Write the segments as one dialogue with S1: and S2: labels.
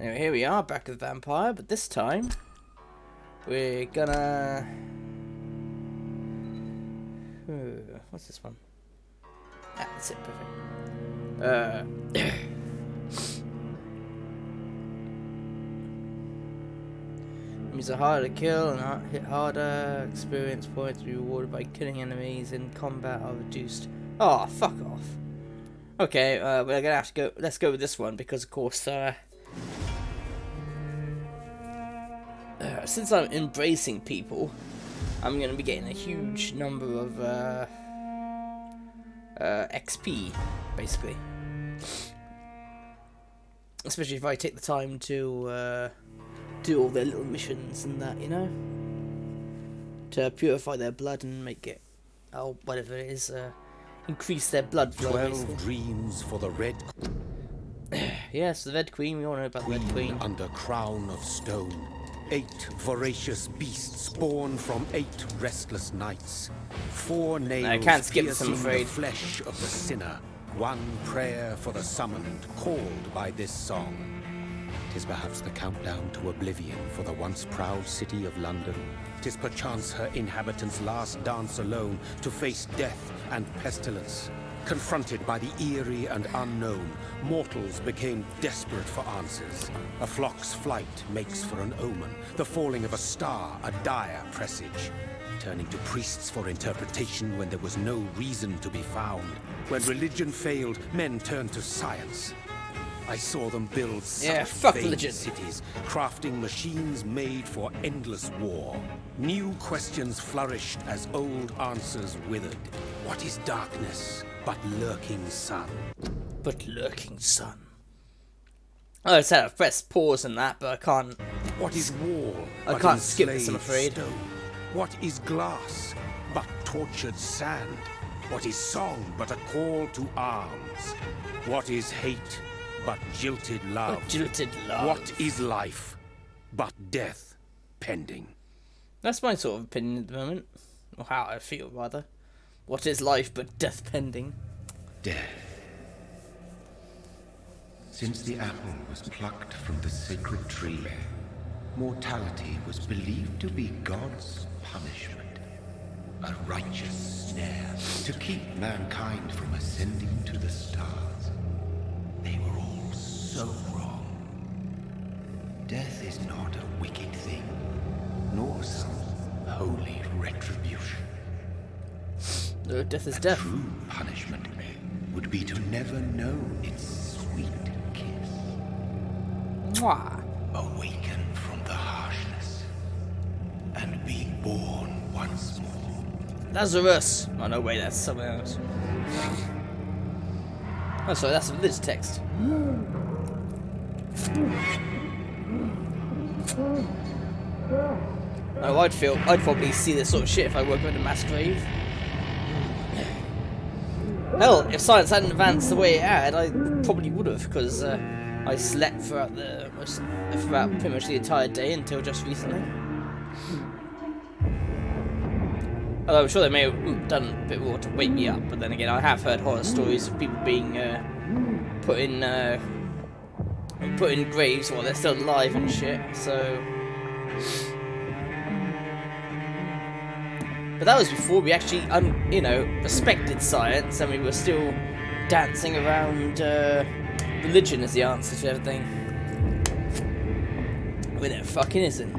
S1: Anyway, here we are, back with Vampyr, but this time we're gonna... what's this one? Ah, that's it, perfect. Enemies are harder to kill and hit harder. Experience points to be rewarded by killing enemies in combat are reduced. Oh, fuck off. Okay, we're gonna have to go. Let's go with this one because, of course, since I'm embracing people, I'm gonna be getting a huge number of XP, basically. Especially if I take the time to do all their little missions and that, you know, to purify their blood and make it, oh, whatever it is, increase their blood flow.
S2: 12
S1: basically.
S2: dreams for the Red
S1: Yes, the Red Queen. We all know about the Red Queen.
S2: under crown of stone. 8 voracious beasts born from 8 restless nights. 4 nails
S1: I can't skip this, I'm
S2: piercing
S1: afraid.
S2: the flesh of the sinner. 1 prayer for the summoned, called by this song. 'Tis perhaps the countdown to oblivion for the once proud city of London. 'Tis perchance her inhabitants' last dance alone to face death and pestilence. Confronted by the eerie and unknown, mortals became desperate for answers. A flock's flight makes for an omen, the falling of a star a dire presage. Turning to priests for interpretation when there was no reason to be found. When religion failed, men turned to science. I saw them build
S1: fuck religion.
S2: cities, crafting machines made for endless war. New questions flourished as old answers withered. What is darkness but lurking sun?
S1: But lurking sun. Oh, I said I've pressed pause on that, but I can't.
S2: What is wall
S1: I
S2: but
S1: can't skip this, I'm
S2: enslaved
S1: afraid.
S2: stone? What is glass but tortured sand? What is song but a call to arms? What is hate but jilted love?
S1: But jilted love.
S2: What is life but death pending?
S1: That's my sort of opinion at the moment, or how I feel rather. What is life but death pending?
S3: Death. Since the apple was plucked from the sacred tree, mortality was believed to be God's punishment. A righteous snare to keep mankind from ascending to the stars. They were all so wrong. Death is not a wicked thing, nor some holy retribution.
S1: No, death is death.
S3: True punishment would be to never know its sweet kiss.
S1: Mwah.
S3: Awaken from the harshness and be born once more.
S1: Lazarus. Oh no, wait, that's something else. Oh, sorry, that's this text. Oh, I'd probably see this sort of shit if I woke up in a mass grave. Hell, if science hadn't advanced the way it had, I probably would have, because I slept throughout pretty much the entire day until just recently. Although I'm sure they may have done a bit more to wake me up, but then again, I have heard horror stories of people being put in graves while they're still alive and shit. So, but that was before we actually, respected science, and we were still dancing around religion as the answer to everything. When it fucking isn't.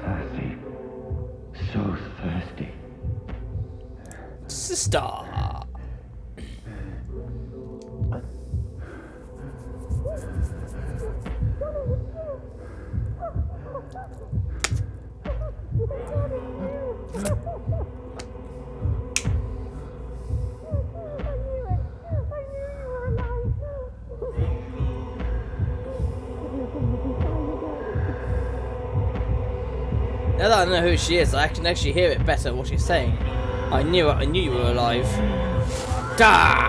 S3: Thirsty. So thirsty.
S1: Sister. Now that I know who she is, I can actually hear it better what she's saying. I knew you were alive. Die!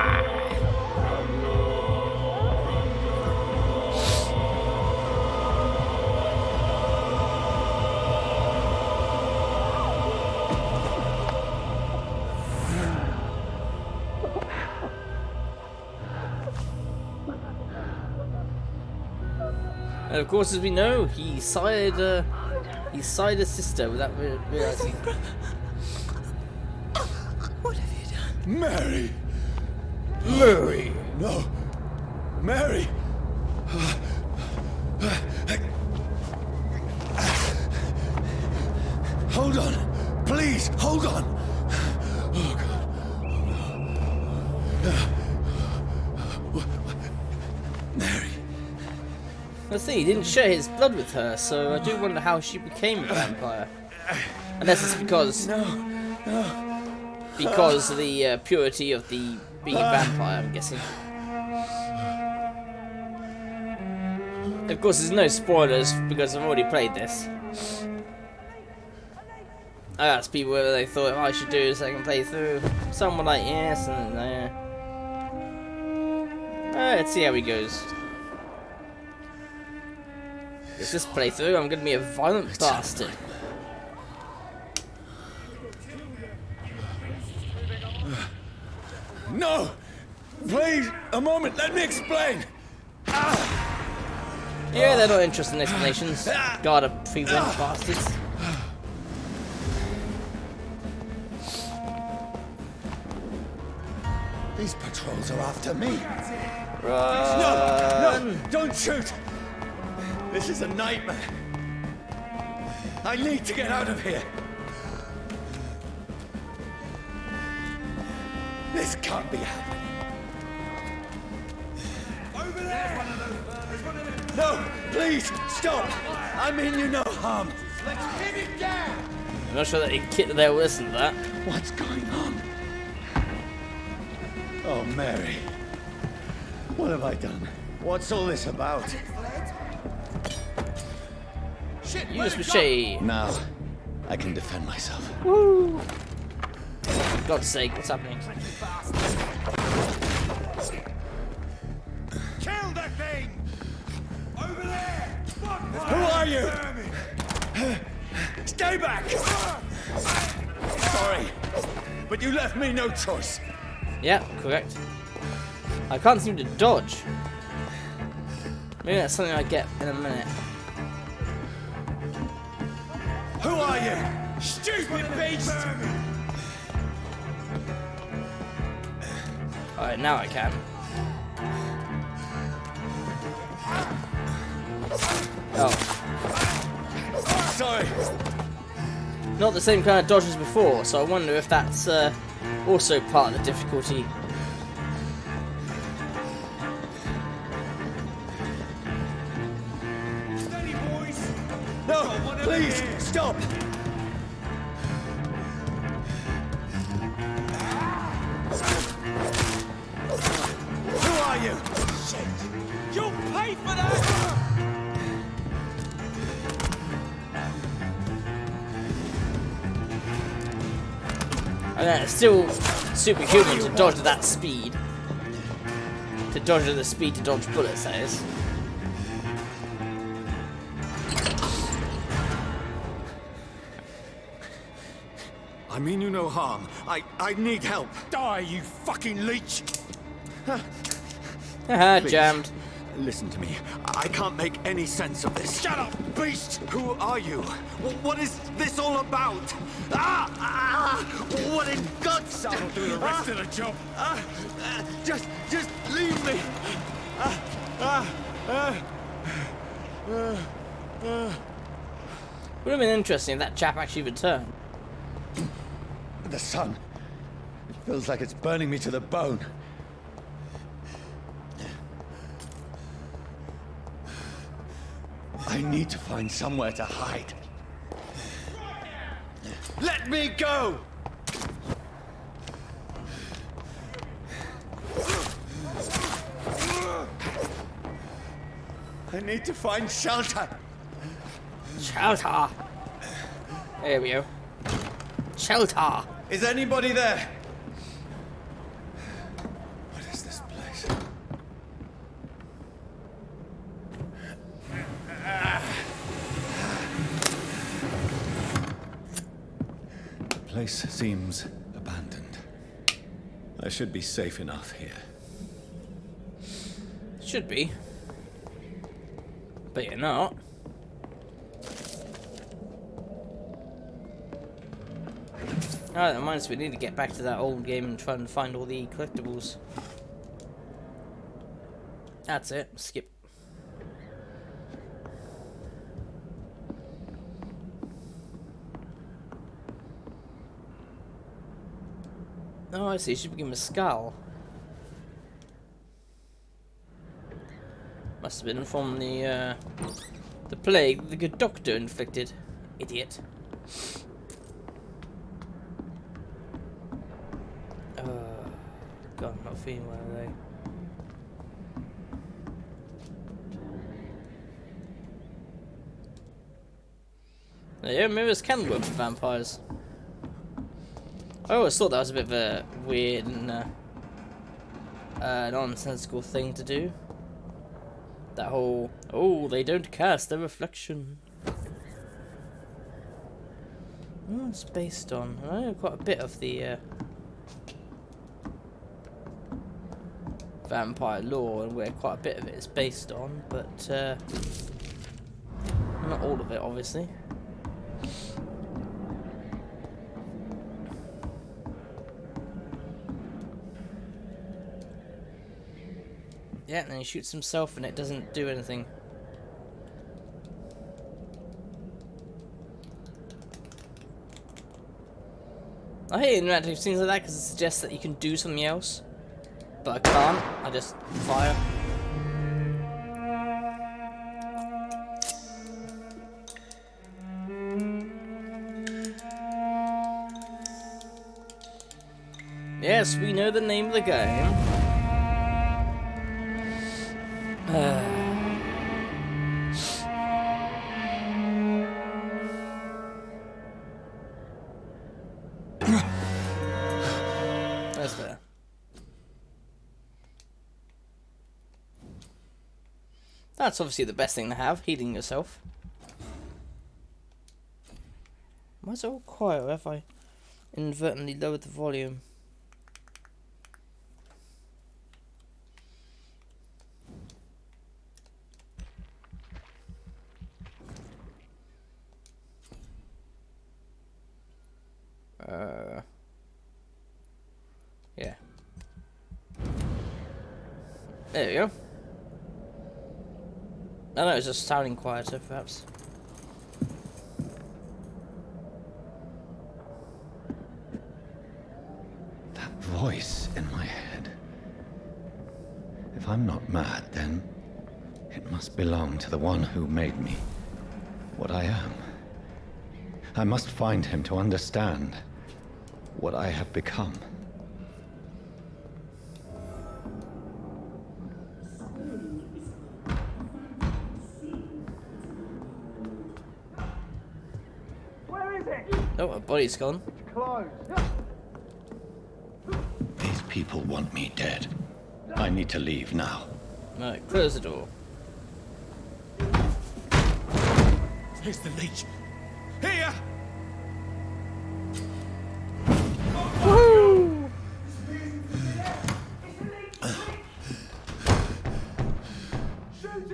S1: And of course, as we know, he sired a sister without realizing.
S4: What have you done?
S3: Mary!
S1: Mary!
S3: No! Mary! Hold on! Please, hold on! Oh, God. Oh, no. Mary.
S1: Let's see, he didn't share his blood with her, so I do wonder how she became a vampire. Unless it's because of the purity of the being a vampire, I'm guessing. Of course, there's no spoilers because I've already played this. I asked people whether they thought I should do a second playthrough. Some were like yes, and let's see how he goes. With this playthrough, I'm going to be a violent bastard.
S3: No! Please, a moment, let me explain!
S1: Yeah, they're not interested in explanations. God, a pre-went bastards.
S3: These patrols are after me.
S1: Run!
S3: No! Don't shoot! This is a nightmare. I need to get out of here. This can't be happening. Over there! No! Please, stop! I mean you no harm. Let's pin it down!
S1: I'm not sure that they'll listen to that.
S3: What's going on? Oh, Mary. What have I done? What's all this about?
S1: Use machete.
S3: Now, I can defend myself.
S1: Woo! For God's sake, what's happening?
S3: Kill that thing! Over there! Who are you? Stay back! Sorry, but you left me no choice.
S1: Yeah, correct. I can't seem to dodge. Maybe that's something I get in a minute.
S3: Who are you? Stupid beast!
S1: Alright, now I can. Oh.
S3: Sorry.
S1: Not the same kind of dodge as before, so I wonder if that's also part of the difficulty.
S3: Steady, boys. No, please, stop! Who are you? Shit! You'll pay for that!
S1: And then it's still superhuman to dodge at that speed. To dodge at the speed to dodge bullets, that is.
S3: I mean you no harm. I need help. Die, you fucking leech!
S1: Haha,
S3: Please.
S1: jammed.
S3: Listen to me. I can't make any sense of this. Shut up, beast! Who are you? What is this all about? What in God's name? I'll do the rest of the job. Just leave me.
S1: Would have been interesting if that chap actually returned.
S3: The sun. It feels like it's burning me to the bone. I need to find somewhere to hide. Let me go! I need to find shelter.
S1: Shelter! There we go. Shelter!
S5: Is anybody there? What is this place? The place seems abandoned. I should be safe enough here.
S1: Should be. But you're not. Oh, that reminds me, we need to get back to that old game and try and find all the collectibles. That's it. Skip. Oh, I see. It should give him a skull. Must have been from the plague the good doctor inflicted. Idiot. God, I'm not feeling well today. Yeah, mirrors can work for vampires. I always thought that was a bit of a weird and nonsensical thing to do. That whole, oh, they don't cast their reflection. Oh, it's based on, I know quite a bit of the vampire lore and where quite a bit of it is based on, but not all of it, obviously. Yeah, and then he shoots himself and it doesn't do anything. I hate interactive things like that because it suggests that you can do something else. But I can't, I just fire. Yes, we know the name of the game. That's fair. That's obviously the best thing to have, healing yourself. Why is it all quiet? Or have I inadvertently lowered the volume? Yeah. There we go. I know it's just sounding quieter, perhaps.
S3: That voice in my head. If I'm not mad, then it must belong to the one who made me what I am. I must find him to understand what I have become.
S1: Oh, a body's gone.
S3: These people want me dead. I need to leave now.
S1: Right, close the door.
S5: Here's the leech. Here!
S1: Woohoo!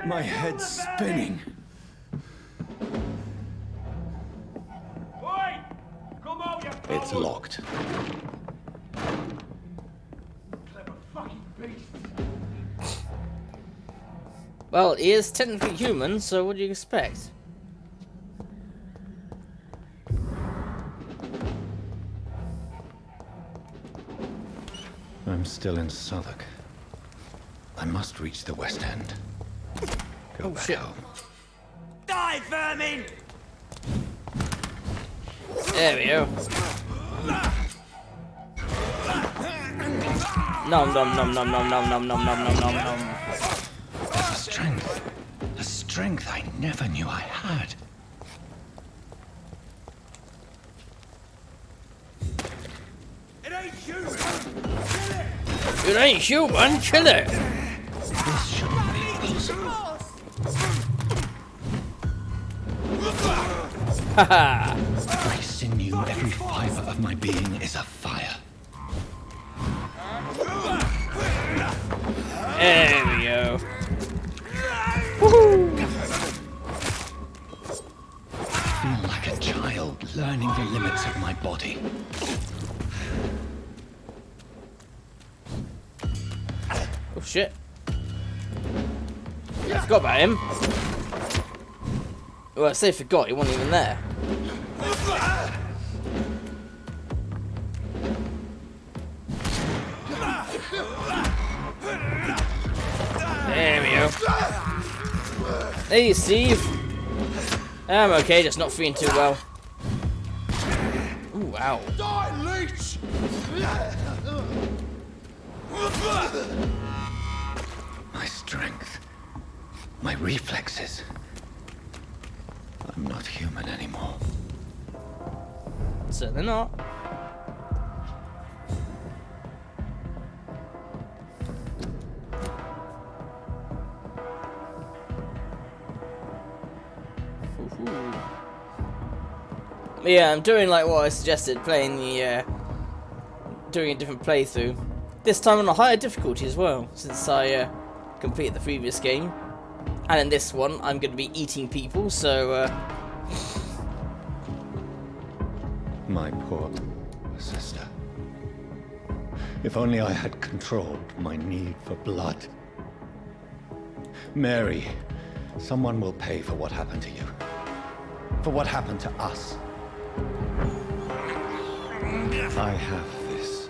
S5: My head's spinning.
S3: It's locked.
S1: Well, he is technically human, so what do you expect?
S3: I'm still in Southwark. I must reach the West End. Go back
S1: shit.
S3: home.
S5: Die, vermin!
S1: There we go. Nom nom nom nom nom nom nom nom nom nom nom nom.
S3: A strength I never knew I had.
S1: It ain't human, kill it!
S3: This shouldn't be possible.
S1: Haha!
S3: Every sinew, every fiber of my being is afire.
S1: There we go. Woohoo!
S3: I feel like a child learning the limits of my body.
S1: Oh shit. I forgot about him. Well, I say forgot, he wasn't even there. There we go. Hey, Steve. I'm okay, just not feeling too well. Ooh, wow.
S2: Die, leech!
S3: My strength, my reflexes. I'm not human anymore.
S1: Certainly not. Yeah, I'm doing like what I suggested, playing the doing a different playthrough. This time on a higher difficulty as well, since I completed the previous game. And in this one, I'm going to be eating people, so
S5: My poor sister. If only I had controlled my need for blood. Mary, someone will pay for what happened to you. For what happened to us. I have this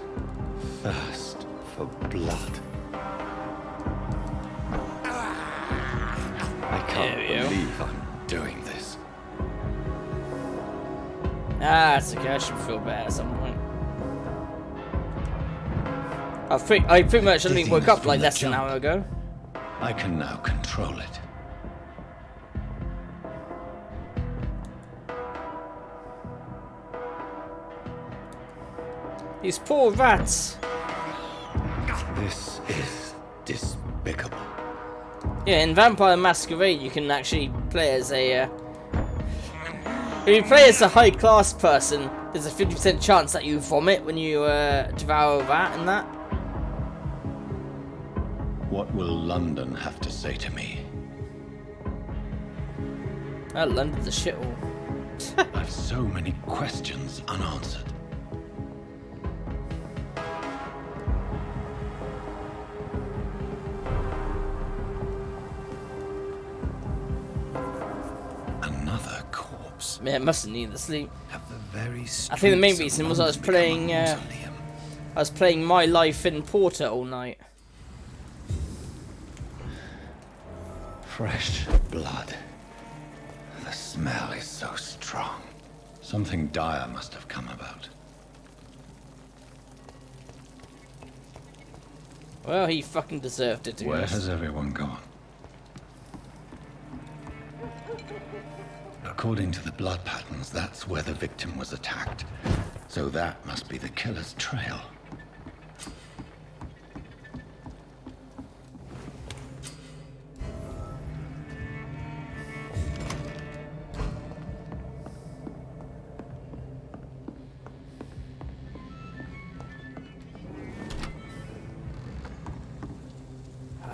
S5: thirst for blood. I can't
S1: There we go.
S5: believe I'm doing this.
S1: it's okay. I should feel bad at some point. I pretty much only woke up like less than an hour ago.
S5: I can now control it.
S1: These poor rats.
S5: This is despicable.
S1: Yeah, in Vampire Masquerade, you can actually play as a. If you play as a high-class person, there's a 50% chance that you vomit when you devour a rat and that.
S5: What will London have to say to me?
S1: London's a shithole.
S3: I've so many questions unanswered.
S1: Yeah, it mustn't need the sleep.
S3: Have the very
S1: I think the main reason was I was playing My Life in Porter all night.
S5: Fresh blood. The smell is so strong. Something dire must have come about.
S1: Well, he fucking deserved it.
S5: Where has everyone gone? According to the blood patterns, that's where the victim was attacked. So that must be the killer's trail.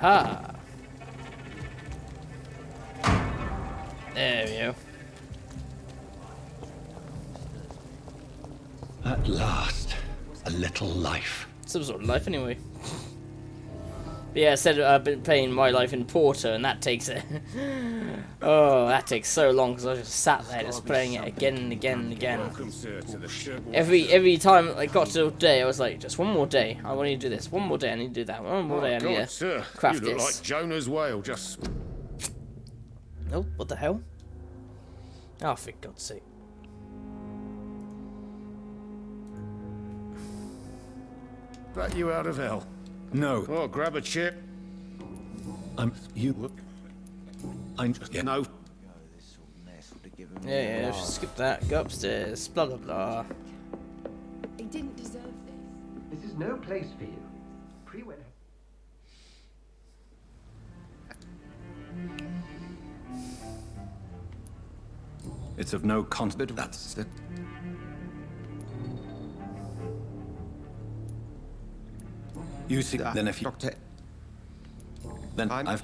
S1: Aha! There we go.
S5: At last, a little life.
S1: Some sort of life, anyway. But yeah, I said I've been playing My Life in Porter, and that takes it. Oh, that takes so long because I just sat there just playing it again and again and again. Every time I got to a day, I was like, just one more day. I want to do this. One more day, I need to do that. One more day, I need to craft
S2: you look
S1: this.
S2: like Jonah's whale, just...
S1: Oh, what the hell? Oh, for God's sake.
S2: Back you out of hell.
S5: No,
S2: Oh, grab a chip.
S5: I'm just...
S2: No.
S1: Yeah, just skip that. Go upstairs. Blah, blah, blah.
S4: He didn't deserve this.
S6: This is no place for you. Pre-wedding.
S5: It's of no consequence.
S3: But that's the...
S5: You see, then if you...
S3: Doctor...
S5: Then
S3: I'm...
S5: I've...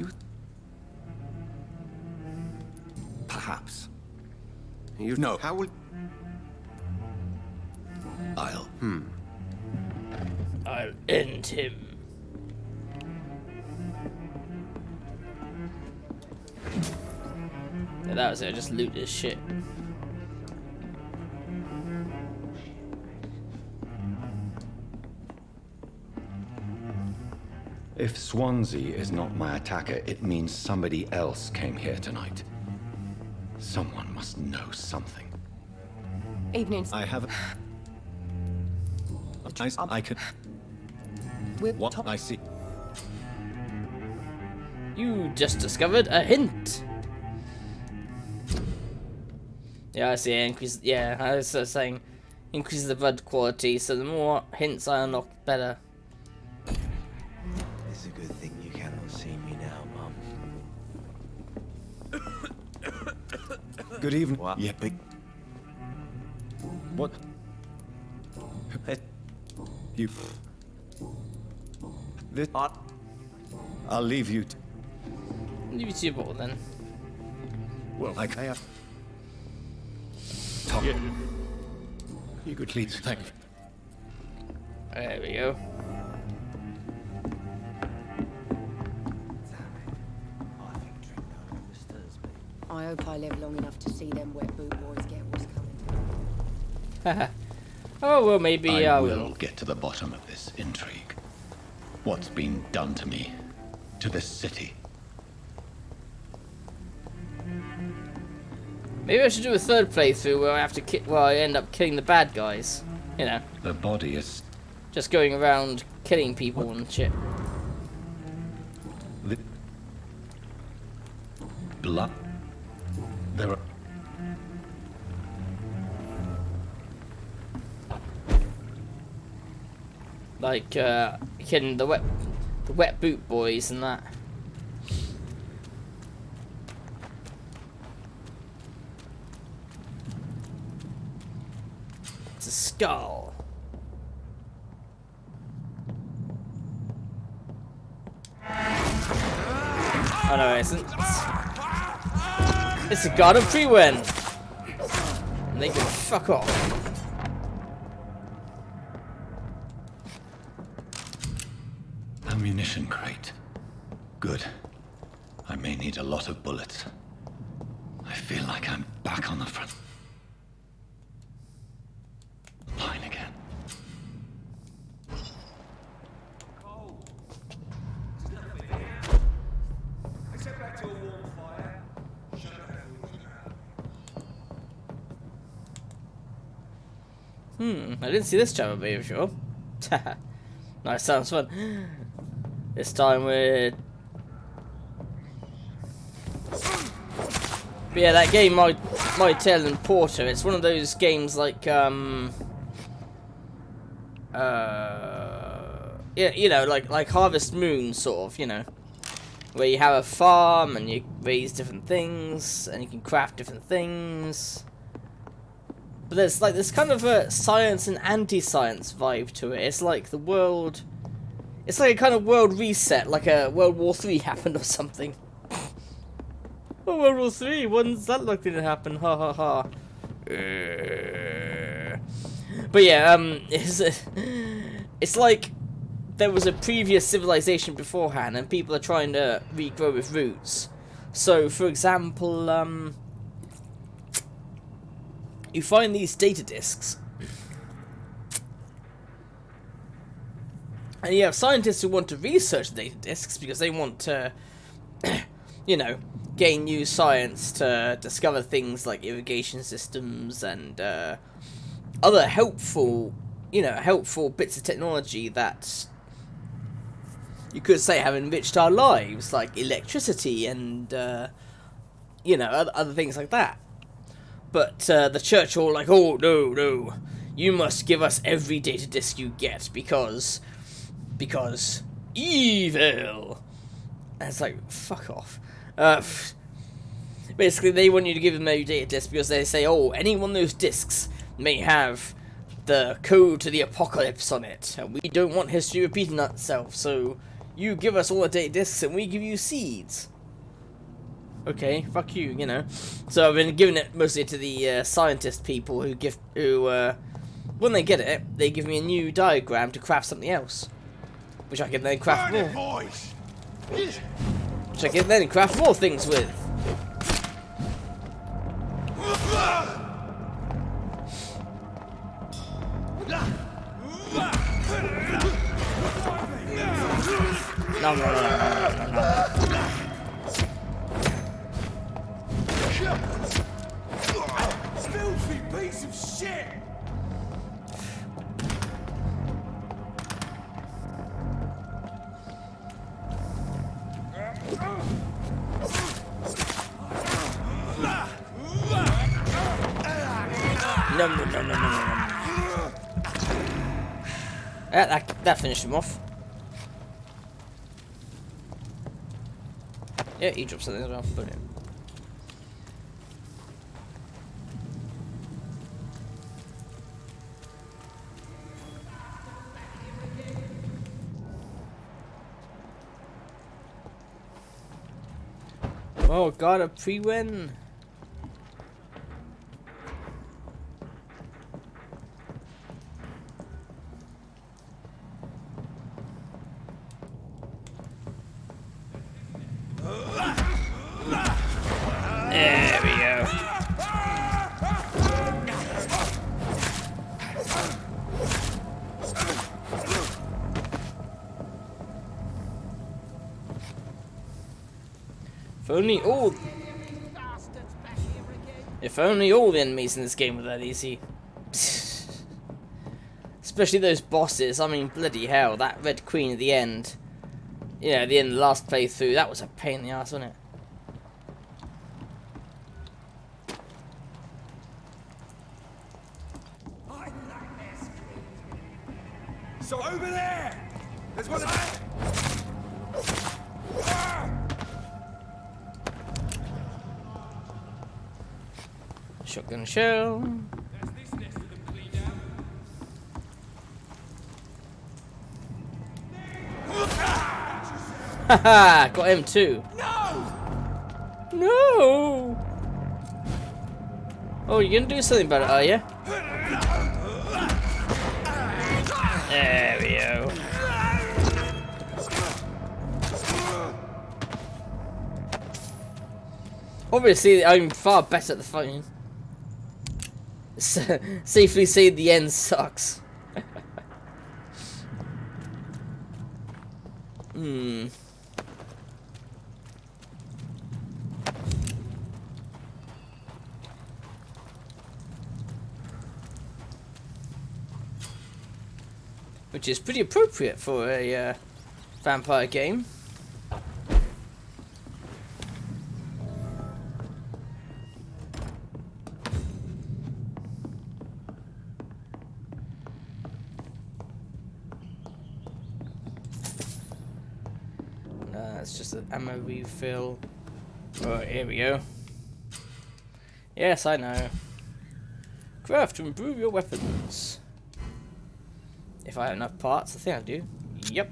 S5: Perhaps.
S3: You...
S5: No.
S3: How will...
S5: I'll...
S1: I'll end him. Yeah, that was it. I just loot his shit.
S5: If Swansea is not my attacker, it means somebody else came here tonight. Someone must know something.
S4: Evening.
S5: I have... I could...
S4: We're
S5: What I see...
S1: You just discovered a hint. Yeah, I see. Increase. Yeah, I was saying, increases the blood quality. So the more hints I unlock, better.
S6: It's a good thing you cannot see me now, Mum.
S5: Good evening.
S6: What?
S5: Yeah, big... What? You... This... I'll leave you...
S1: Leave it to your ball then.
S5: Well, I have... Talk.
S2: Yeah.
S5: You could please... Thank you.
S1: There we go.
S4: I hope I live long enough to see them wet boot boys get what's coming.
S1: Oh well, maybe
S5: I
S1: I
S5: will
S1: will.
S5: get to the bottom of this intrigue. What's been done to me, to this city.
S1: Maybe I should do a third playthrough where I have to where I end up killing the bad guys. You know,
S5: The body is...
S1: just going around killing people and shit.
S5: The... Blood? There are...
S1: Like killing the wet boot boys and that. It's a skull. Oh no, it isn't. It's a god of Freewen. And they can fuck off.
S5: Ammunition crate. Good. I may need a lot of bullets. I feel like I'm back on the front line again.
S1: I didn't see this chapter before. Nice, sounds fun. This time we're... But yeah, that game, My Tale and Porter, it's one of those games like, yeah, you know, like Harvest Moon, sort of, you know. Where you have a farm, and you raise different things, and you can craft different things. But there's like this kind of a science and anti-science vibe to it. It's like the world... It's like a kind of world reset, like a World War III happened or something. Oh, World War III, when's that likely to happen? Ha ha ha. But yeah, it's like there was a previous civilization beforehand, and people are trying to regrow with roots. So, for example, you find these data discs. And you have scientists who want to research the data discs because they want to, you know, gain new science to discover things like irrigation systems and other helpful, you know, helpful bits of technology that you could say have enriched our lives, like electricity and, you know, other things like that. But the church are all like, oh, no, no, you must give us every data disc you get because evil. And it's like, fuck off. Basically, they want you to give them a data disk because they say, oh, any one of those disks may have the code to the apocalypse on it, and we don't want history repeating itself, so you give us all the data disks and we give you seeds. Okay, fuck you, you know. So I've been giving it mostly to the scientist people who when they get it, they give me a new diagram to craft something else, which I can then craft more. Which I can then craft more things with. No.
S7: Filthy piece of shit!
S1: No. That finished him off. Yeah, he dropped something as well. Brilliant. Oh god, a pre-win! There we go. If only all the enemies in this game were that easy. Especially those bosses. I mean, bloody hell, that Red Queen at the end. You know, at the end of the last playthrough, that was a pain in the ass, wasn't it?
S7: So over there! There's one of
S1: Shotgun shell.
S7: There's this nest of them cleaned out.
S1: Haha, got him too. No! Oh, you're gonna do something about it, are you? There we go. Obviously, I'm far better at the fighting. Safely say the end sucks. Which is pretty appropriate for a vampire game. It's just an ammo refill. Oh, here we go. Yes, I know. Craft to improve your weapons. If I have enough parts, I think I do. Yep.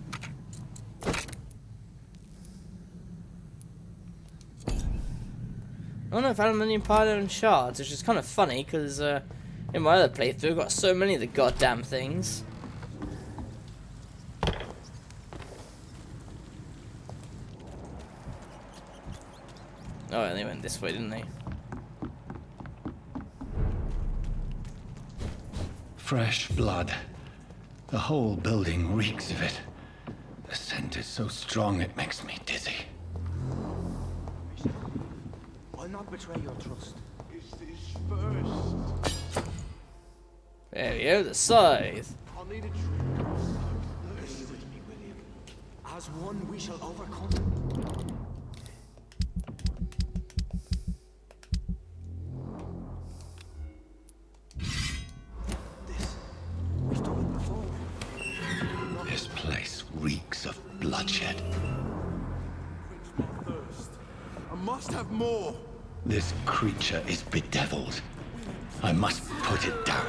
S1: I have aluminium powder and shards, which is kind of funny because in my other playthrough, I've got so many of the goddamn things. Oh, they went this way, didn't they?
S5: Fresh blood. The whole building reeks of it. The scent is so strong it makes me dizzy.
S6: I'll not betray your trust.
S7: Is this first?
S1: There we go, the scythe.
S6: I'll need a drink. Listen with me, William. As one, we shall overcome. We've done it before.
S5: This place reeks of bloodshed.
S7: Quench my thirst. I must have more.
S5: This creature is bedeviled. I must put it down.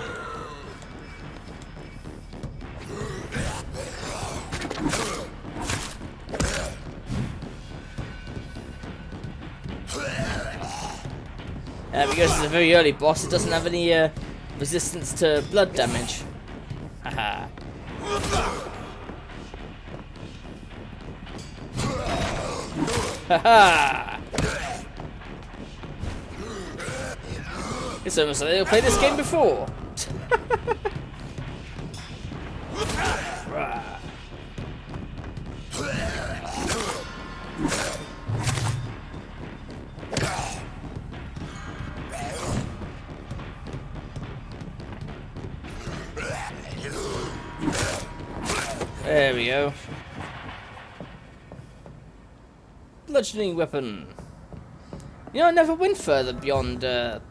S1: Because it's a very early boss, it doesn't have any resistance to blood damage. Haha. Haha! It's almost like they've played this game before. There we go. Bludgeoning weapon. You know, I never went further beyond the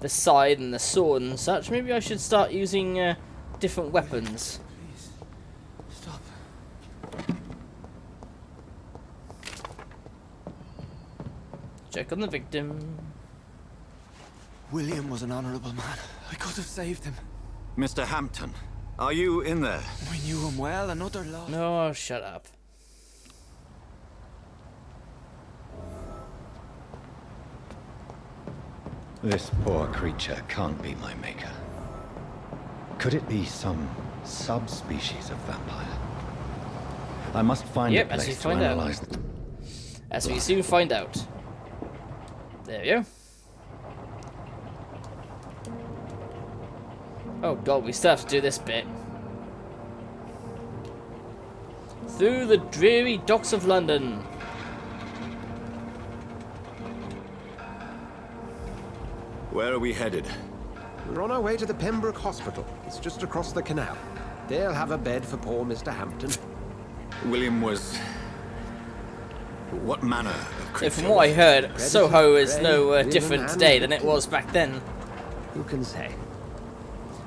S1: scythe and the sword and such. Maybe I should start using different weapons.
S6: Please, stop.
S1: Check on the victim.
S6: William was an honorable man. I could have saved him.
S5: Mr. Hampton, are you in there?
S6: We knew him well, another loss.
S1: No, shut up.
S5: This poor creature can't be my maker. Could it be some subspecies of vampire? I must find a
S1: as we
S5: place to
S1: find out.
S5: analyze.
S1: As we soon find out. There we go. Oh god, we still have to do this bit. Through the dreary docks of London.
S5: Where are we headed?
S2: We're on our way to the Pembroke Hospital. It's just across the canal. They'll have a bed for poor Mr. Hampton.
S5: William was... what manner of creature?
S1: From what I heard, Soho is
S2: prey,
S1: no
S2: women,
S1: different
S2: and
S1: today than it was back then.
S2: Who can say?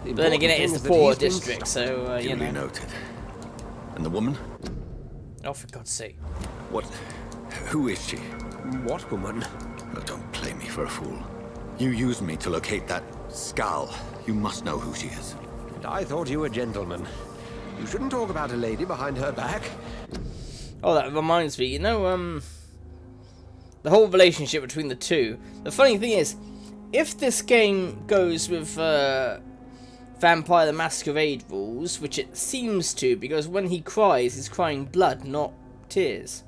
S1: But then again, it is the poor district, so, you
S5: Duly
S1: know.
S5: noted. And the woman?
S1: Oh, for God's sake.
S5: What... who is she?
S2: What woman?
S5: Oh, don't play me for a fool. You used me to locate that skull. You must know who she is.
S2: And I thought you a gentleman. You shouldn't talk about a lady behind her back.
S1: Oh, that reminds me, you know, the whole relationship between the two. The funny thing is, if this game goes with Vampire the Masquerade rules, which it seems to, because when he cries, he's crying blood, not tears.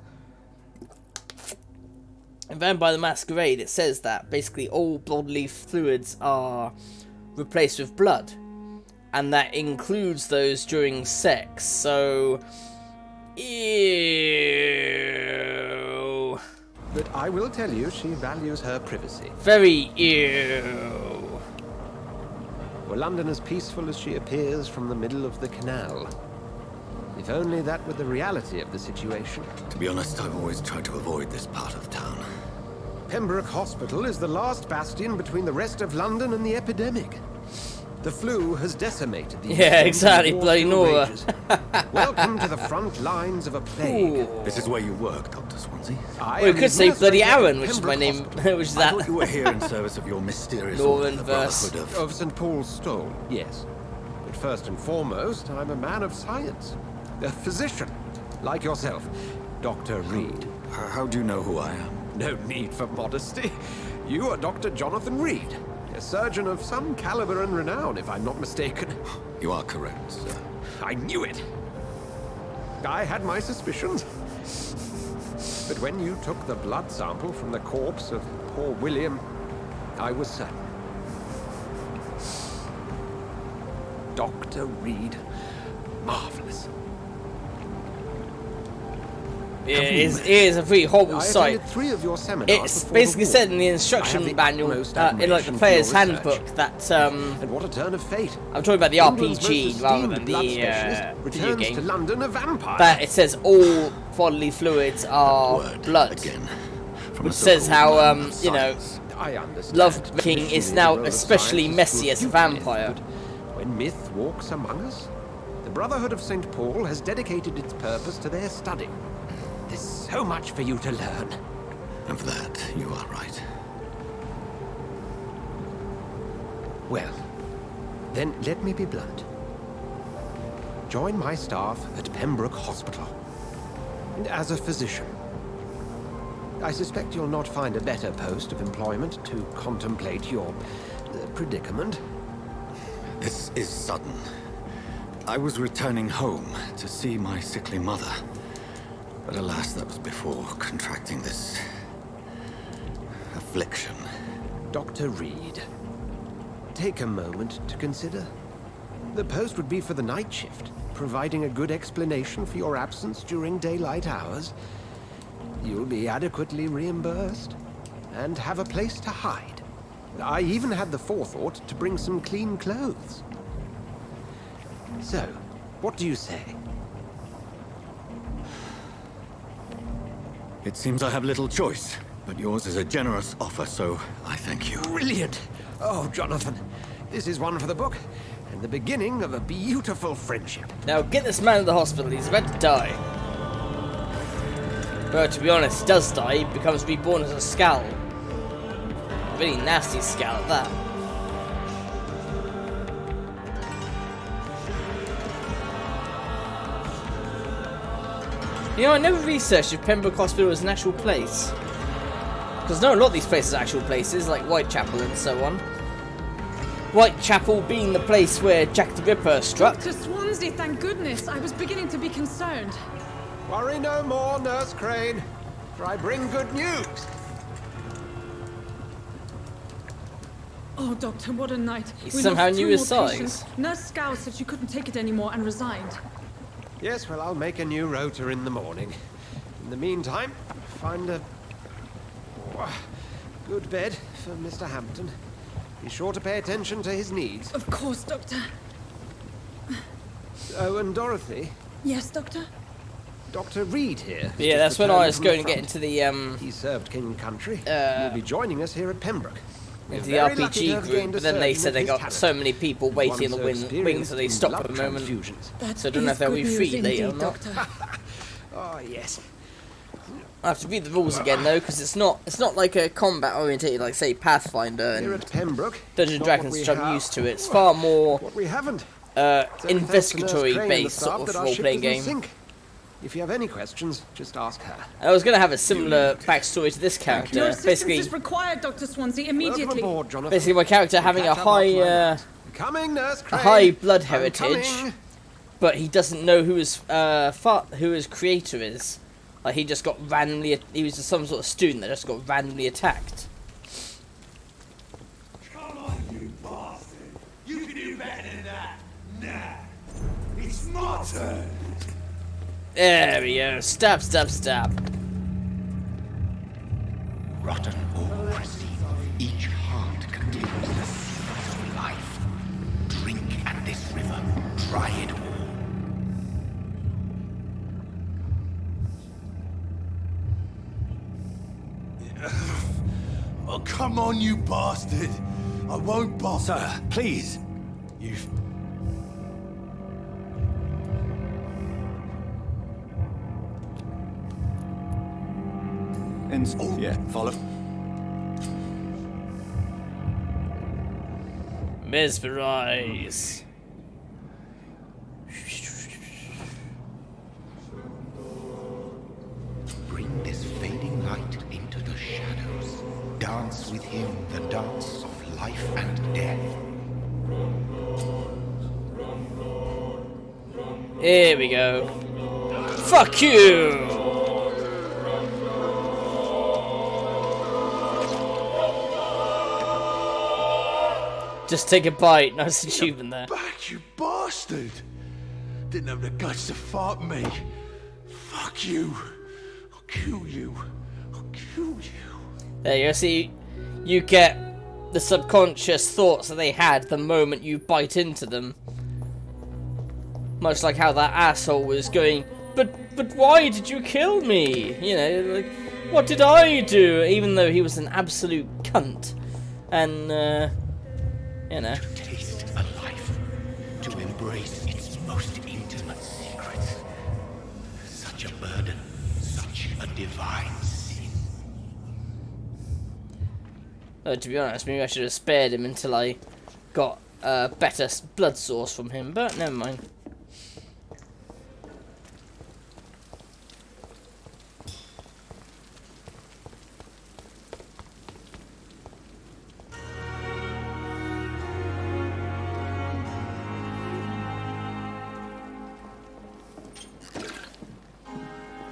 S1: In Vampire the Masquerade, it says that basically all bodily fluids are replaced with blood, and that includes those during sex. So, ew.
S2: But I will tell you, she values her privacy.
S1: Very ew.
S2: Were London as peaceful as she appears from the middle of the canal? If only that were the reality of the situation.
S5: To be honest, I've always tried to avoid this part of town.
S2: Pembroke Hospital is the last bastion between the rest of London and the epidemic. The flu has decimated the
S1: Yeah, exactly, bloody Nora.
S2: Welcome to the front lines of a plague.
S1: Ooh.
S5: This is where you work, Dr. Swansea.
S2: I
S1: Well, you
S2: am
S1: could say
S2: nurse
S1: bloody
S2: manager
S1: Aaron,
S2: at
S1: which is my
S2: Pembroke
S1: name,
S2: Hospital.
S1: which is
S5: I
S1: that.
S5: thought you were here in service of your mysterious
S1: Northern
S5: order, the
S1: verse.
S5: Brotherhood
S2: Of St. Paul's Stole, yes. But first and foremost, I'm a man of science. A physician, like yourself, Dr. Reid.
S5: How do you know who I am?
S2: No need for modesty. You are Dr. Jonathan Reid, a surgeon of some caliber and renown, if I'm not mistaken.
S5: You are correct, sir.
S2: I knew it. I had my suspicions. But when you took the blood sample from the corpse of poor William, I was certain. Dr. Reid, marvelous.
S1: It is a pretty horrible
S2: I
S1: sight.
S2: attended 3 of your seminars.
S1: It's
S2: before
S1: basically
S2: the war.
S1: said in the
S2: I
S1: instruction
S2: have the
S1: manual,
S2: utmost
S1: in like the
S2: admiration
S1: player's
S2: for your research.
S1: handbook, that
S2: And what a turn of fate.
S1: I'm talking about the
S2: England's most
S1: RPG rather than
S2: esteemed blood
S1: the
S2: specialist
S1: video
S2: returns to
S1: game.
S2: London a vampire.
S1: That it says all bodily fluids are
S5: Word
S1: blood,
S5: again. From
S1: which
S5: a
S1: says
S5: so-called
S1: how
S5: man of
S1: you know
S5: science.
S2: I understand.
S1: love making
S2: Traditionally,
S1: is now
S2: the role of
S1: especially
S2: science is
S1: messy
S2: to
S1: as a
S2: refute myth,
S1: vampire.
S2: but when myth walks among us, the Brotherhood of St. Paul has dedicated its purpose to their study. There's so much for you to learn.
S5: And for that, you are right.
S8: Well, then let me be blunt. Join my staff at Pembroke Hospital. And as a physician. I suspect you'll not find a better post of employment to contemplate your predicament.
S5: This is sudden. I was returning home to see my sickly mother. But alas, that was before contracting this affliction.
S8: Dr. Reid, take a moment to consider. The post would be for the night shift, providing a good explanation for your absence during daylight hours. You'll be adequately reimbursed, and have a place to hide. I even had the forethought to bring some clean clothes. So, what do you say?
S5: It seems I have little choice, but yours is a generous offer, so I thank you.
S8: Brilliant! Oh, Jonathan, this is one for the book, and the beginning of a beautiful friendship.
S1: Now get this man to the hospital, he's about to die. Well, to be honest, he does die, he becomes reborn as a skull. A really nasty skull at that. You know, I never researched if Pembroke Hospital was an actual place. Because I know a lot of these places are actual places, like Whitechapel and so on. Whitechapel being the place where Jack the Ripper struck.
S9: Dr. Swansea, thank goodness. I was beginning to be concerned.
S8: Worry no more, Nurse Crane, for I bring good news.
S9: Oh, Doctor, what a night.
S1: He
S9: We
S1: somehow
S9: lost
S1: knew
S9: two
S1: his
S9: more
S1: size.
S9: patients. Nurse Scow said she couldn't take it anymore and resigned.
S8: Yes, well, I'll make a new rota in the morning. In the meantime, find a good bed for Mr. Hampton. Be sure to pay attention to his needs.
S9: Of course, Doctor.
S8: Oh, and Dorothy,
S9: Yes, Doctor?
S8: Dr. Reid here. has
S1: Yeah,
S8: just
S1: that's when I
S8: returned
S1: was
S8: from
S1: going
S8: the
S1: to get
S8: front.
S1: into the
S8: He served King and Country. He'll be joining us here at Pembroke. We're
S1: into the
S8: very lucky to
S1: RPG
S8: have
S1: group,
S8: gained a
S1: but then they
S8: surgeon
S1: said
S8: of
S1: they
S8: his
S1: got
S8: talent.
S1: so many people waiting in the
S8: One so
S1: wings, so they
S8: experienced
S1: stopped
S8: in
S1: for a
S8: blood
S1: moment.
S8: transfusions.
S9: That
S1: So I don't know
S9: is
S1: if they'll
S9: good
S1: be
S9: news
S1: free later or
S9: indeed,
S1: not.
S9: Doctor.
S8: Oh, yes.
S1: I have to read the rules again though, because it's not like a combat orientated like say Pathfinder
S8: Here
S1: and
S8: at Pembroke,
S1: Dungeons and
S8: not
S1: Dragons,
S8: what we
S1: which I'm
S8: have,
S1: used to. It's far more
S8: what we haven't.
S1: investigatory based sort of role playing game.
S8: If you have any questions, just ask her.
S1: I was going to have a similar backstory to this character.
S9: Your assistance
S1: Basically,
S9: is required, Dr. Swansea,
S8: Welcome
S9: immediately.
S8: aboard, Jonathan.
S1: basically my character having a
S8: Catch up after my
S1: high
S8: night. Coming, Nurse Crane.
S1: high blood
S8: I'm
S1: heritage,
S8: coming.
S1: but he doesn't know who his creator is. Like he just got randomly. He was just some sort of student that just got randomly attacked.
S7: Come on, you bastard! You can do better than that! Nah! It's my turn!
S1: There we go. Stab, stab, stab.
S3: Rotten all-pressing. Each heart contains the secret of life. Drink at this river. Try it all.
S7: Oh, come on, you bastard! I won't bother.
S5: Sir, please.
S7: You've...
S5: Yeah, follow.
S1: Mesmerize.
S3: Bring this fading light into the shadows. Dance with him the dance of life and death.
S1: Here we go. Fuck you! Just take a bite. Nice achievement there.
S7: Back, you bastard! Didn't have the guts to fight me. Fuck you. I'll kill you. I'll kill you.
S1: There you go. See, you get the subconscious thoughts that they had the moment you bite into them. Much like how that asshole was going, but why did you kill me? You know, like, what did I do? Even though he was an absolute cunt. And, you know.
S3: To taste a life. To embrace its most intimate secrets. Such a burden. Such a divine sin.
S1: To be honest, maybe I should have spared him until I got a better blood source from him, but never mind.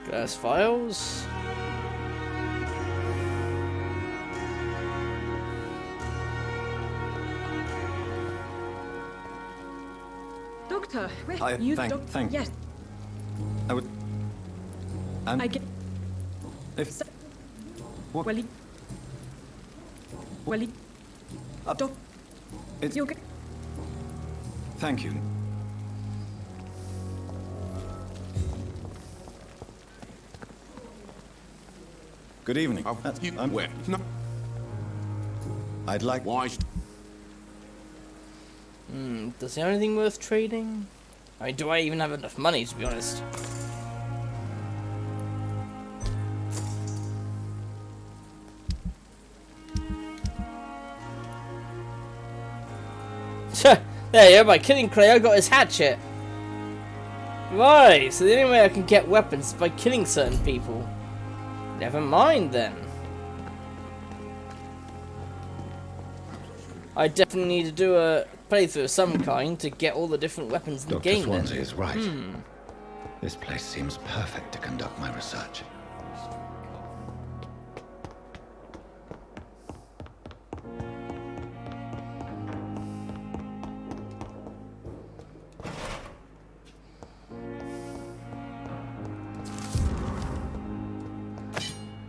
S1: Glass files.
S9: Doctor, where
S5: I
S9: you
S5: thank
S9: Yes,
S5: I would. And
S9: I get.
S5: if what?
S9: Well, Doc,
S5: It's,
S9: you're.
S5: thank you. Good evening.
S7: Where? No.
S5: I'd like.
S7: Why?
S1: Does he have anything worth trading? I mean, do I even have enough money, to be honest? There you go, by killing Clay, I got his hatchet. Right, so the only way I can get weapons is by killing certain people. Never mind then. I definitely need to do a playthrough of some kind to get all the different weapons in the
S5: Dr.
S1: game.
S5: Swansea is right. This place seems perfect to conduct my research.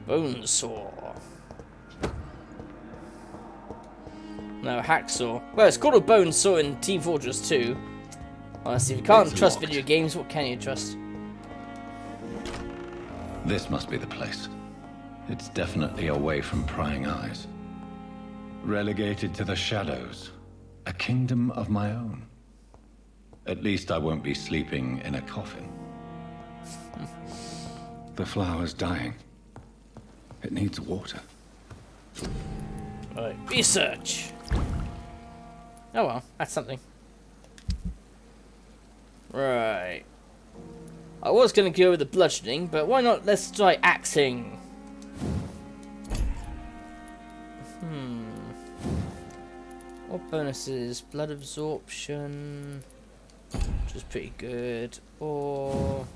S1: Bone saw. No, hacksaw. Well, it's called a bone saw in Team Fortress 2. Honestly, if you can't trust video games, what can you trust?
S5: This must be the place. It's definitely away from prying eyes. Relegated to the shadows. A kingdom of my own. At least I won't be sleeping in a coffin. The flower's dying. It needs water.
S1: Right, research. Oh well, that's something. Right. I was going to go with the bludgeoning, but why not? Let's try axing. What bonuses? Blood absorption, which is pretty good. Or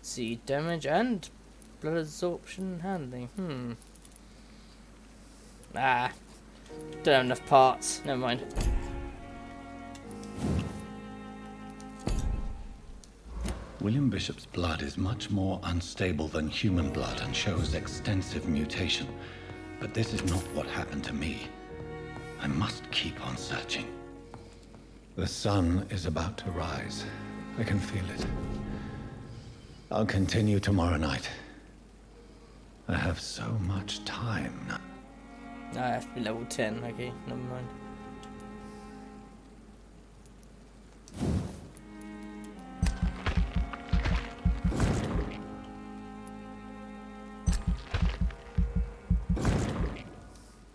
S1: see, damage and blood absorption handling. Ah, don't have enough parts. Never mind.
S5: William Bishop's blood is much more unstable than human blood and shows extensive mutation. But this is not what happened to me. I must keep on searching. The sun is about to rise. I can feel it. I'll continue tomorrow night. I have so much time now.
S1: I have to be level 10, okay, never mind.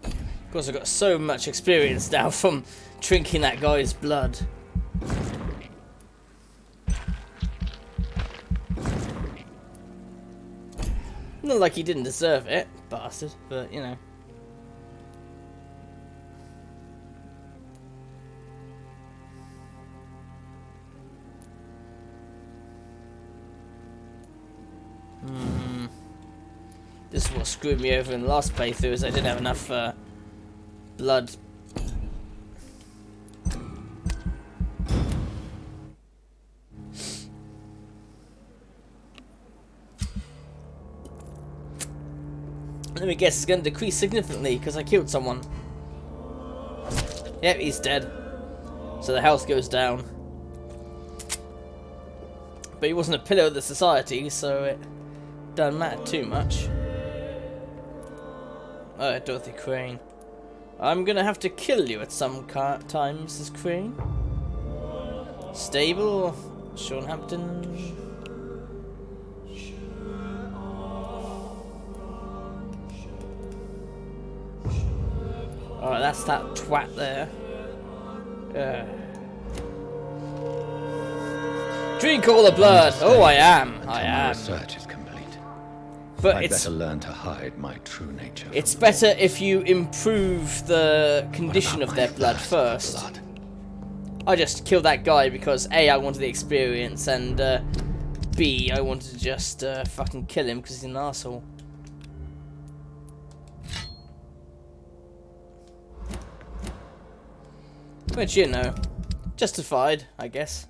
S1: Of course, I've got so much experience now from drinking that guy's blood. Not like he didn't deserve it, bastard, but you know. This is what screwed me over in the last playthrough, is I didn't have enough blood. Let me guess, it's going to decrease significantly because I killed someone. Yep, he's dead. So the health goes down. But he wasn't a pillar of the society, so it doesn't matter too much. Oh, Dorothy Crane. I'm gonna have to kill you at some time, Mrs. Crane. Stable, Sean Hampton. Alright, that's that twat there. Drink all the blood. Oh, I am.
S5: Until
S1: I
S5: my
S1: am.
S5: research is complete.
S1: But
S5: I'd
S1: it's
S5: better learn to hide my true nature.
S1: it's better if you improve the condition of their blood first.
S5: Blood.
S1: I just killed that guy because A, I wanted the experience, and B, I wanted to just fucking kill him because he's an asshole. Which, you know, justified, I guess.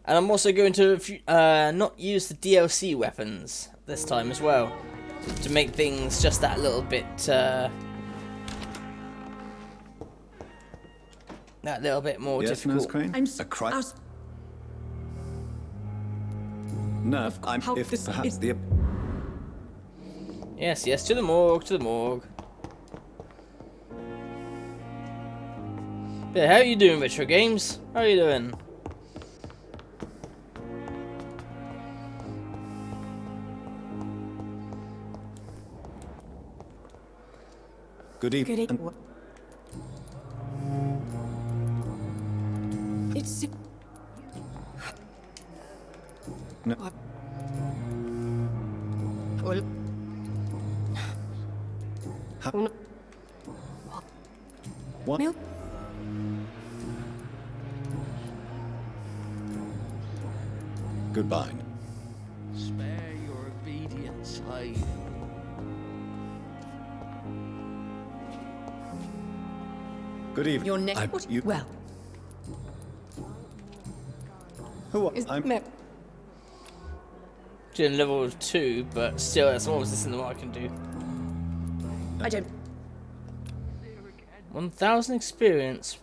S1: And I'm also going to not use the DLC weapons this time as well, to make things just that little bit more
S5: Yes,
S1: difficult.
S5: Nurse Crane?
S9: I'm
S5: A cry. No, I'm.
S9: How
S5: If
S9: this
S5: perhaps
S9: is-
S5: the.
S1: Yes, yes, to the morgue, to the morgue. Yeah, how are you doing, Retro Games? How are you doing?
S5: Good evening.
S4: It's...
S5: No.
S4: Well...
S5: Ha-
S4: Well,
S5: What?
S4: Mil-
S5: Goodbye.
S10: Spare your obedient slave.
S5: Good evening.
S4: Your neck...
S5: You.
S4: Well,
S5: Who?
S4: is...
S5: I'm.
S4: Mil-
S1: Doing level 2, but still, that's almost this in what I can do.
S4: I don't...
S1: 1,000 experience.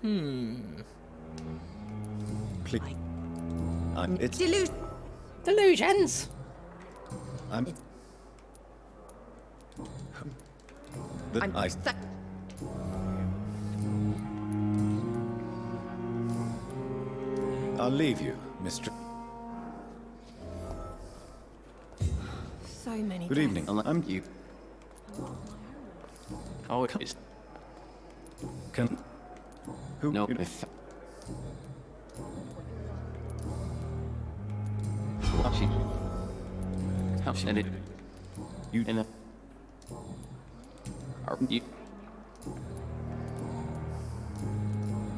S5: Please. I'm. It's.
S4: Delusion.
S1: Delusions.
S5: I'm. That
S4: I'm...
S5: I. I'll leave you, Mr.
S4: So many...
S5: Good evening. I'm.
S10: You. Oh, it's
S5: Can. Who?
S10: no.
S5: you-
S10: If she, how she did
S5: You.
S10: in a. Are you?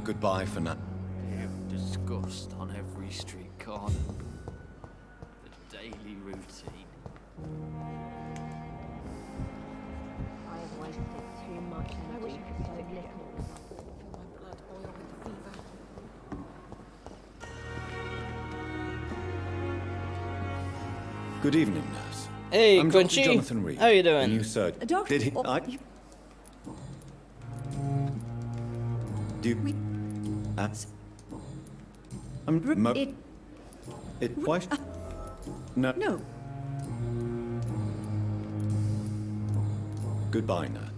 S5: Goodbye for now.
S10: Disgust on every street corner. The daily routine.
S4: I have wasted too much energy for so little. Feel my blood boil with fever.
S5: Good evening, nurse.
S1: Hey,
S5: I'm Dr.
S1: Crunchy.
S5: Jonathan Reid.
S1: How you
S5: The
S1: doing?
S5: new surgeon.
S4: Doctor-
S5: Did he?
S4: oh,
S5: I.
S4: you-
S5: Do you? I'm. Mo-
S4: It...
S5: It. Why? No.
S4: No.
S5: Goodbye, nurse.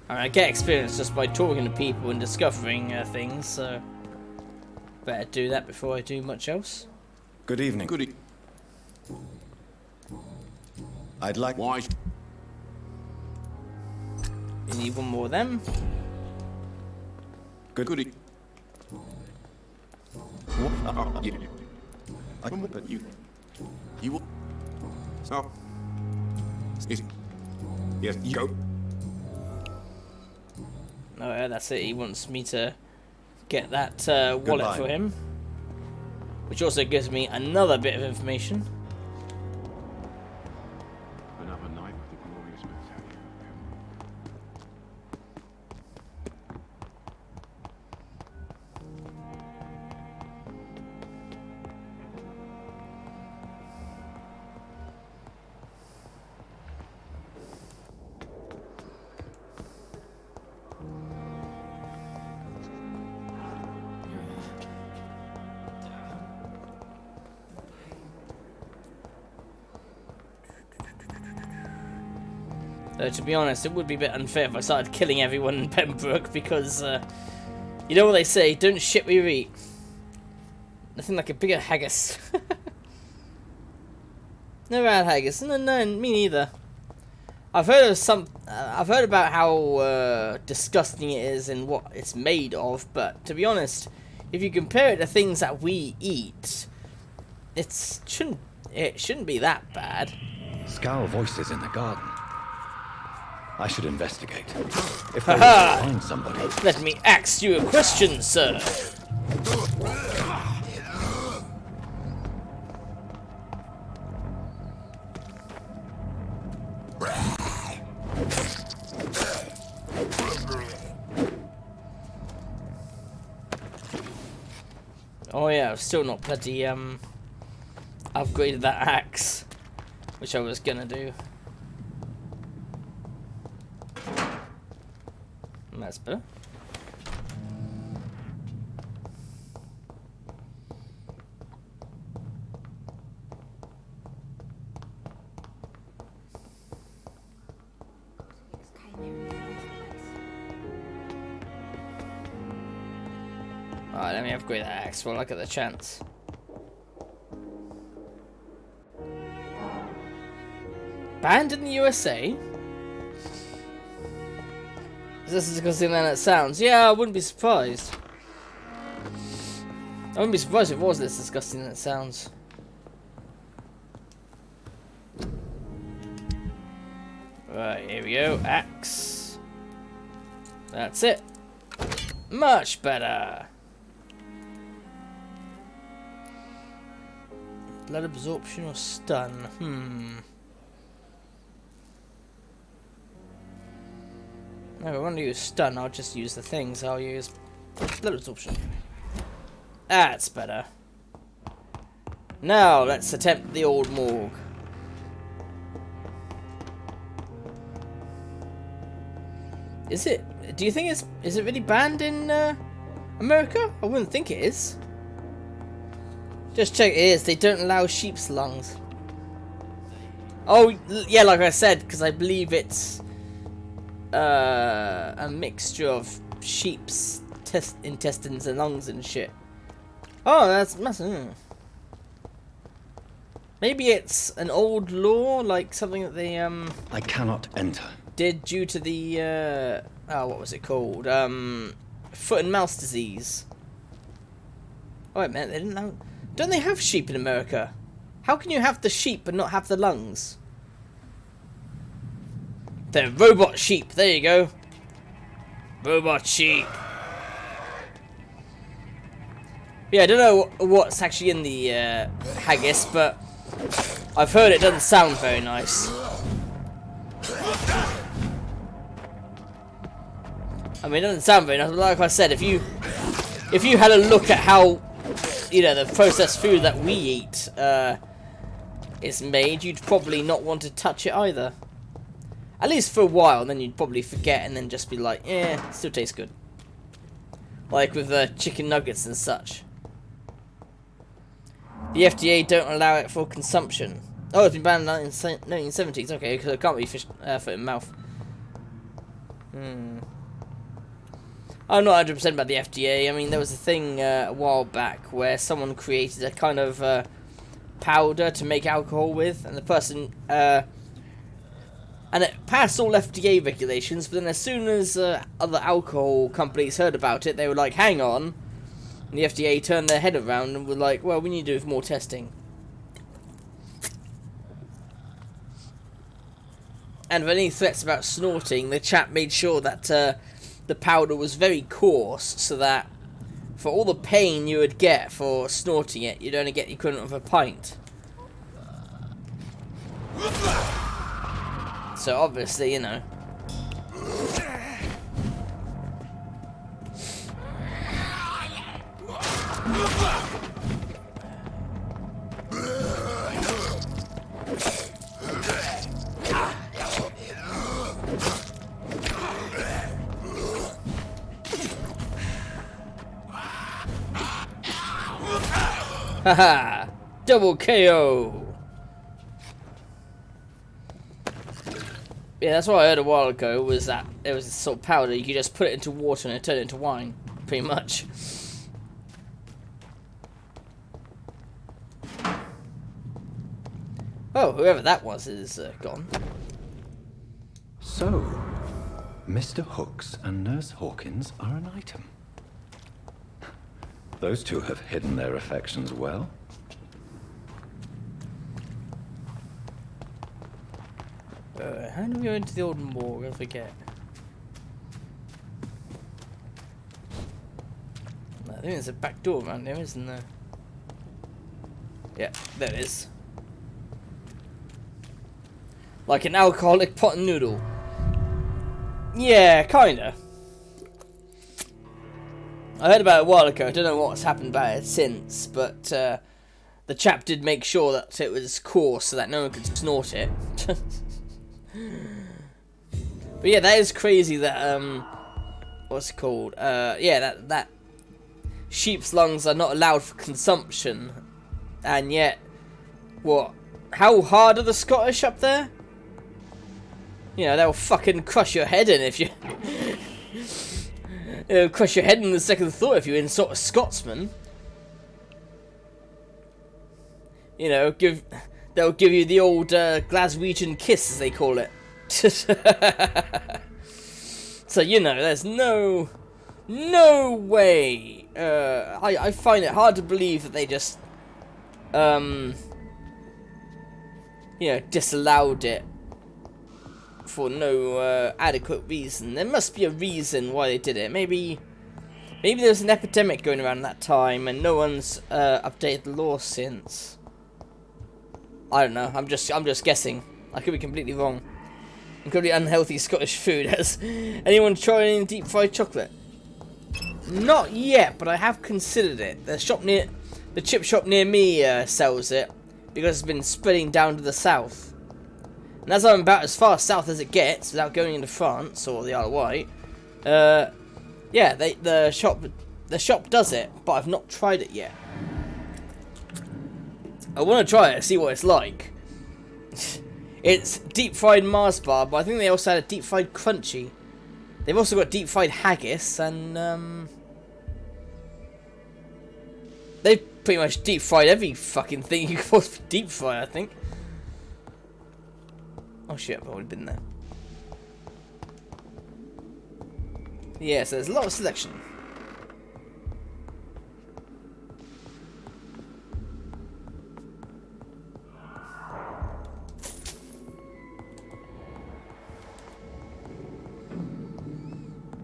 S1: I get experience just by talking to people and discovering things, so better do that before I do much else.
S5: Good evening.
S3: Goody.
S5: I'd like.
S3: Why?
S1: You need one more of them.
S5: Good.
S3: Goody.
S5: What?
S3: You.
S5: But you.
S3: You will. So. Yes, you go.
S1: Oh yeah, that's it. He wants me to get that wallet
S5: Goodbye.
S1: for him. Which also gives me another bit of information.
S3: Another night with the glorious battalion.
S1: To be honest, it would be a bit unfair if I started killing everyone in Pembroke because, you know what they say, don't shit where you eat. Nothing like a bigger haggis. Never had haggis. No, me neither. I've heard of some. I've heard about how disgusting it is and what it's made of. But to be honest, if you compare it to things that we eat, it shouldn't be that bad.
S5: Scowl voices in the garden. I should investigate. If I can find somebody.
S1: Let me ask you a question, sir. Oh yeah, I've still not bloody upgraded that axe, which I was gonna do. And that's better. Alright, let me upgrade that axe while I get the chance. Banned in the USA? Is this as disgusting than it sounds? Yeah, I wouldn't be surprised. I wouldn't be surprised if it was this disgusting than it sounds. Right, here we go. Axe. That's it. Much better. Blood absorption or stun? No, if I want to use stun, I'll just use the things. I'll use blood absorption. That's better. Now, let's attempt the Old Morgue. Is it? Do you think is it really banned in America? I wouldn't think it is. Just check it is. They don't allow sheep's lungs. Oh, yeah, like I said, because I believe it's a mixture of sheep's intestines and lungs and shit. Oh, that's maybe it's an old law, like something that they
S5: I cannot enter.
S1: did due to the what was it called? Foot and mouth disease. Oh wait a minute, they didn't know. Don't they have sheep in America? How can you have the sheep but not have the lungs? They're robot sheep. There you go. Robot sheep. Yeah, I don't know what's actually in the haggis, but I've heard it doesn't sound very nice. I mean, it doesn't sound very nice, but like I said, if you had a look at how, you know, the processed food that we eat is made, you'd probably not want to touch it either. At least for a while, and then you'd probably forget and then just be like, yeah, it still tastes good. Like with chicken nuggets and such. The FDA don't allow it for consumption. Oh, it's been banned in the 1970s. Okay, because it can't be fish, foot and mouth. I'm not 100% about the FDA. I mean, there was a thing a while back where someone created a kind of powder to make alcohol with, and the person and it passed all FDA regulations, but then as soon as other alcohol companies heard about it, they were like, hang on. And the FDA turned their head around and were like, well, we need to do more testing. And for any threats about snorting, the chap made sure that the powder was very coarse, so that for all the pain you would get for snorting it, you'd only get the equivalent of a pint. So obviously, you know. Haha! Double KO! Yeah, that's what I heard a while ago, was that there was this sort of powder, you could just put it into water and it turned it into wine, pretty much. Oh, whoever that was is gone.
S5: So, Mr. Hooks and Nurse Hawkins are an item. Those two have hidden their affections well.
S1: How do we go into the Old Morgue? I forget. I think there's a back door around there, isn't there? Yeah, there it is. Like an alcoholic pot noodle. Yeah, kinda. I heard about it a while ago. I don't know what's happened about it since, but the chap did make sure that it was coarse so that no one could snort it. But yeah, that is crazy that what's it called? Yeah, that sheep's lungs are not allowed for consumption, and yet what? How hard are the Scottish up there? You know, they'll fucking crush your head in if you. They'll crush your head in the second thought if you insult a Scotsman. You know, they'll give you the old Glaswegian kiss, as they call it. So you know, there's no way. I find it hard to believe that they just you know, disallowed it for no adequate reason. There must be a reason why they did it. Maybe there was an epidemic going around that time and no one's updated the law since. I don't know. I'm just guessing. I could be completely wrong. Incredibly unhealthy Scottish food. Has anyone tried any deep fried chocolate? Not yet, but I have considered it. The chip shop near me sells it because it's been spreading down to the south. And as I'm about as far south as it gets without going into France or the Isle of Wight, yeah, the shop does it, but I've not tried it yet. I want to try it, see what it's like. It's deep fried Mars bar, but I think they also had a deep fried crunchy. They've also got deep fried haggis, and they've pretty much deep fried every fucking thing you could possibly deep fry, I think. Oh shit, I've already been there. Yeah, so there's a lot of selection.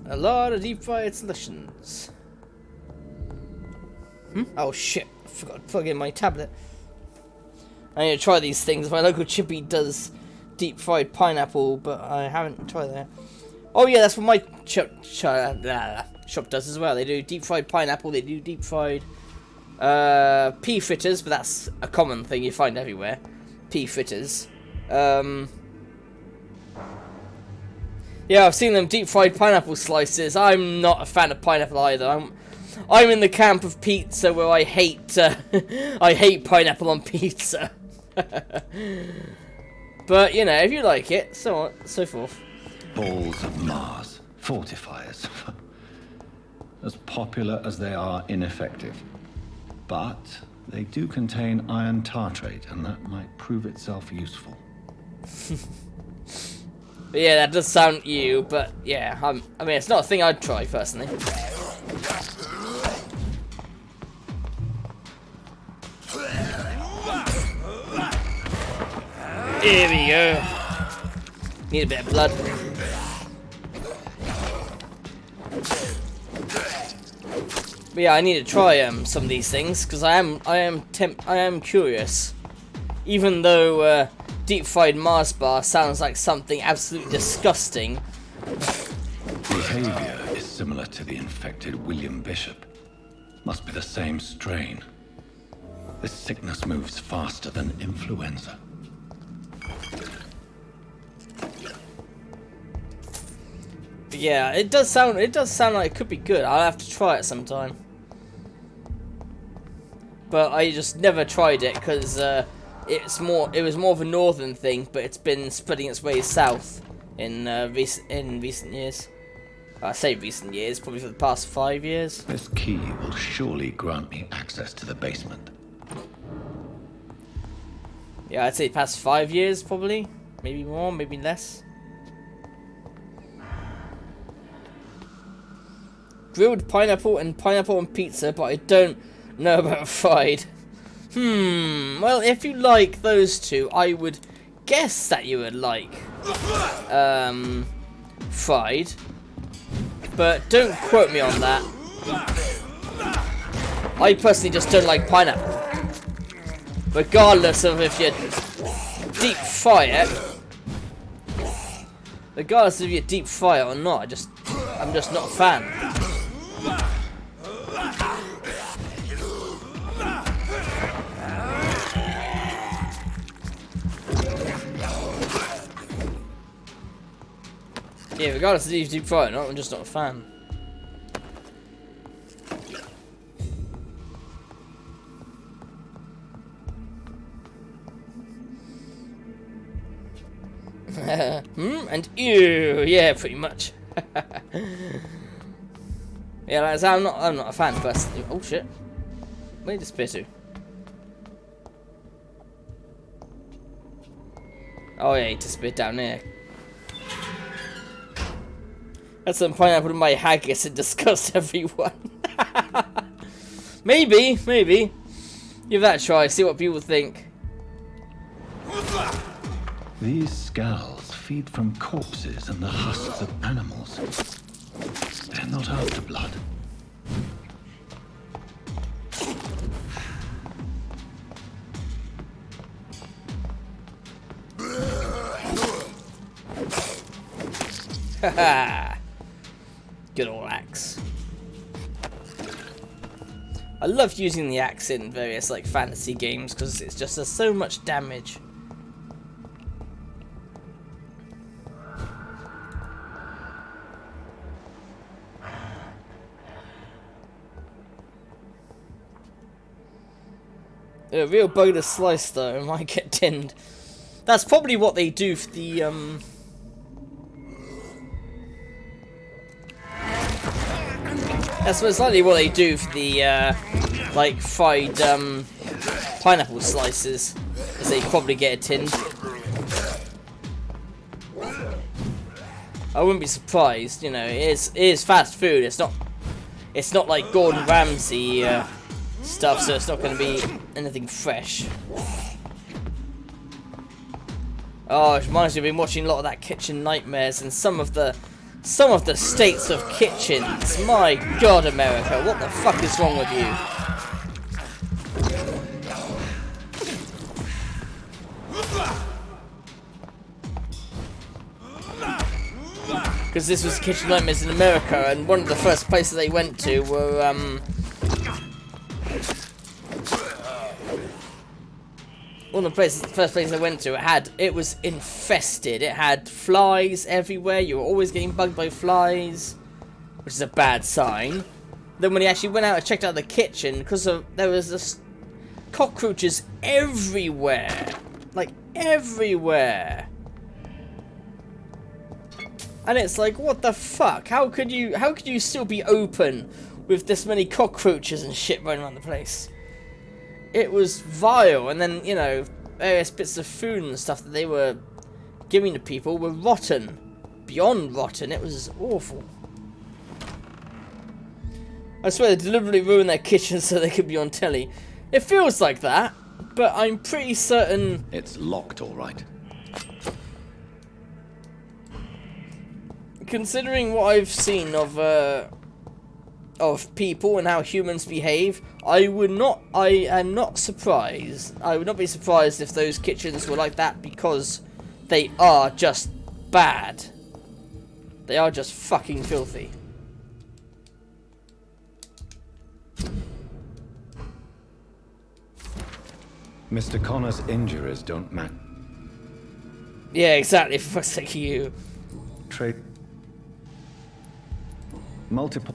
S1: A lot of deep fried selections. Oh shit, I forgot to plug in my tablet. I need to try these things. My local chippy does deep fried pineapple, but I haven't tried that. Oh yeah, that's what my shop does as well. They do deep fried pineapple, they do deep fried pea fritters, but that's a common thing you find everywhere. Pea fritters. Yeah, I've seen them deep fried pineapple slices. I'm not a fan of pineapple either. I'm in the camp of pizza where I hate I hate pineapple on pizza. But you know, if you like it, so on, so forth.
S5: Balls of Mars, fortifiers. As popular as they are ineffective. But they do contain iron tartrate, and that might prove itself useful.
S1: But yeah, that does sound you, but yeah, I mean, it's not a thing I'd try personally. Here we go. Need a bit of blood. But yeah, I need to try some of these things because I am curious. Even though deep fried Mars bar sounds like something absolutely disgusting.
S5: Behavior is similar to the infected William Bishop. Must be the same strain. This sickness moves faster than influenza.
S1: Yeah, it does sound like it could be good. I'll have to try it sometime. But I just never tried it because it was more of a northern thing, but it's been spreading its way south in recent years. I say recent years, probably for the past 5 years.
S5: This key will surely grant me access to the basement.
S1: Yeah, I'd say past 5 years, probably. Maybe more, maybe less. grilled pineapple and pineapple on pizza, but I don't know about fried. Well, if you like those two, I would guess that you would like fried, but don't quote me on that. I personally just don't like pineapple, regardless of if you deep fry it. Regardless if you deep fry it or not, I'm just not a fan. Yeah, regardless of if you deep fry it or not, I'm just not a fan. And ew, yeah, pretty much. Yeah, like I said, I'm not a fan personally. Oh shit, where'd this disappear to? Oh yeah, he disappeared down there. That's some pineapple in my haggis and disgust everyone. maybe. Give that a try, see what people think.
S5: These skulls feed from corpses and the husks of animals. They're not after blood.
S1: Haha. Good old axe. I love using the axe in various like fantasy games because it's just does so much damage. A real bonus slice though, might get tinned. That's probably what they do for the That's most likely what they do for the like fried pineapple slices, is they probably get it tinned. I wouldn't be surprised, you know. It is fast food. It's not like Gordon Ramsay stuff, so it's not going to be anything fresh. Oh, it reminds me, I've been watching a lot of that Kitchen Nightmares and some of the states of kitchens. My God, America, what the fuck is wrong with you? Because this was Kitchen Nightmares in America, and one of the first places they went to were one of the first places I went to, it was infested. It had flies everywhere. You were always getting bugged by flies, which is a bad sign. Then when he actually went out and checked out the kitchen, because there was just cockroaches everywhere, like everywhere. And it's like, what the fuck? How could you still be open with this many cockroaches and shit running around the place? It was vile, and then, you know, various bits of food and stuff that they were giving to people were rotten. Beyond rotten, it was awful. I swear they deliberately ruined their kitchen so they could be on telly. It feels like that, but I'm pretty certain...
S5: It's locked, all right.
S1: Considering what I've seen of people and how humans behave, I am not surprised. I would not be surprised if those kitchens were like that, because they are just bad. They are just fucking filthy.
S5: Mr. Connor's injuries don't matter.
S1: Yeah, exactly, for fuck's sake, you.
S5: Trade. Multiple.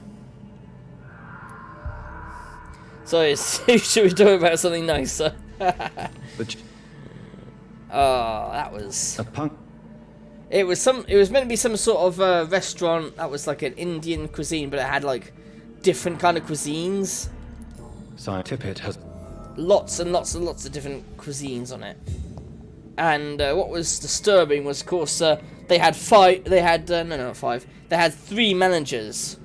S1: So should we talk about something nicer?
S5: But
S1: Oh, that was...
S5: a punk.
S1: It was meant to be some sort of restaurant that was like an Indian cuisine, but it had like different kind of cuisines.
S5: Scientific has
S1: Lots and lots and lots of different cuisines on it. And what was disturbing was, of course, they had three managers.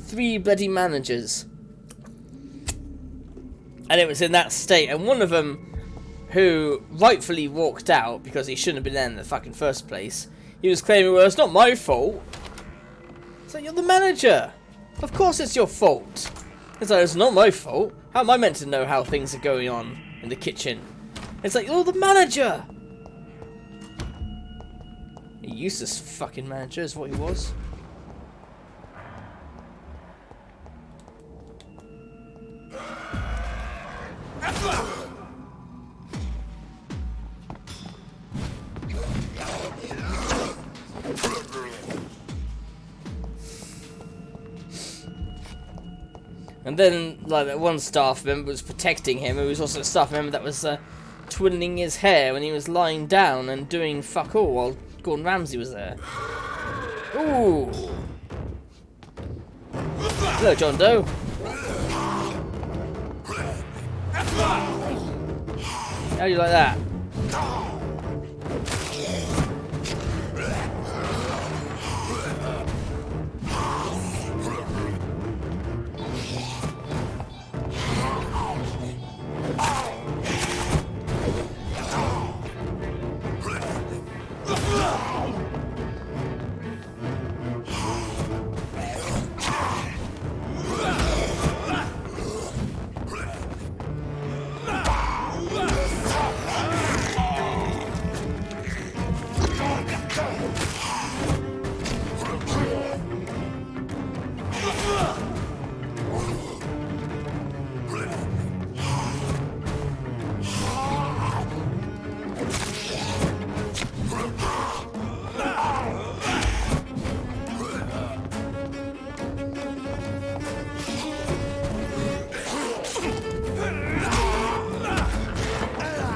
S1: 3 bloody managers. And it was in that state, and one of them, who rightfully walked out because he shouldn't have been there in the fucking first place, he was claiming, well, it's not my fault. It's like, you're the manager. Of course it's your fault. It's like, it's not my fault. How am I meant to know how things are going on in the kitchen? It's like, you're the manager. A useless fucking manager is what he was. And then, like, that one staff member was protecting him, who was also a staff member that was twiddling his hair when he was lying down and doing fuck all while Gordon Ramsay was there. Ooh! Hello, John Doe. How do you like that?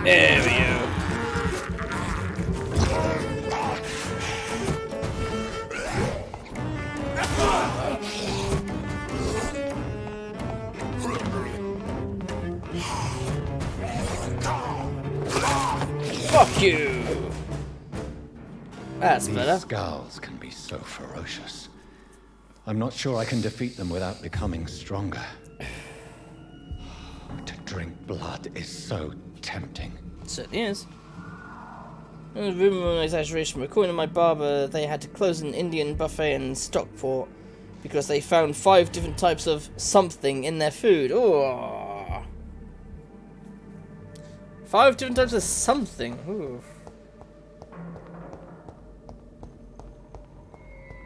S1: There we go. Fuck you. That's better.
S5: These skulls can be so ferocious. I'm not sure I can defeat them without becoming stronger. To drink blood is so tempting.
S1: It certainly is. There's a rumour of exaggeration, but according to my barber, they had to close an Indian buffet in Stockport because they found 5 different types of something in their food. Oh, 5 different types of something. Ooh.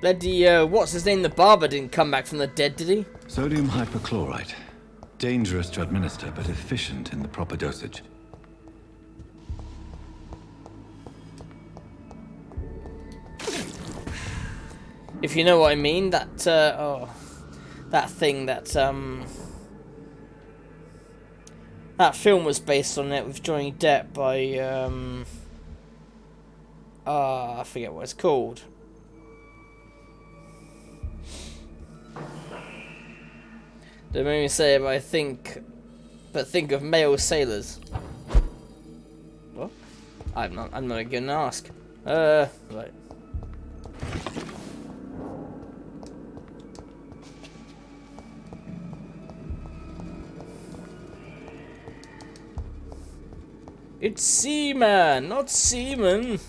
S1: Bloody, what's his name? The barber didn't come back from the dead, did he?
S5: Sodium hypochlorite. Dangerous to administer, but efficient in the proper dosage.
S1: If you know what I mean, that that thing that that film was based on it with Johnny Depp by I forget what it's called. Don't make me say it, but think of male sailors. What? I'm not gonna ask. Right. It's Seaman, not Seaman.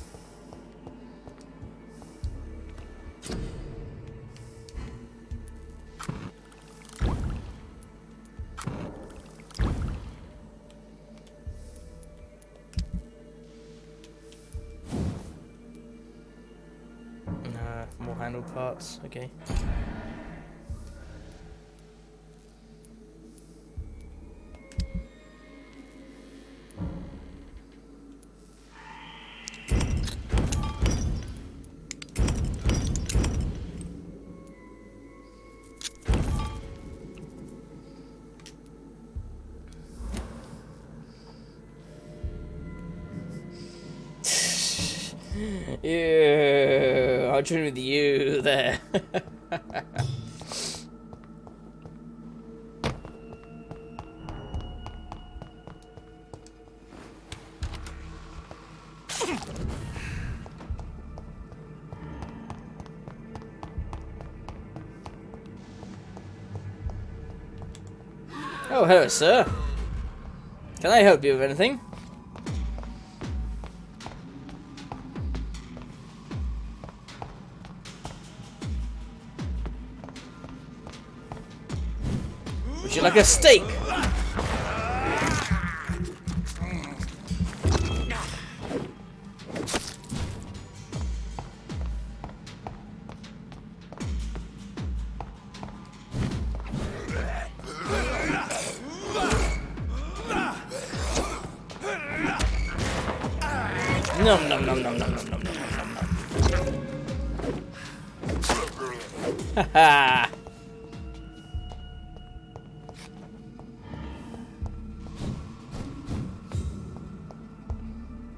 S1: More handle parts, okay. Ew, I'll join with you there. Oh, hello, sir. Can I help you with anything? Would you like a steak? Nom nom nom nom nom nom nom nom nom nom. Haha.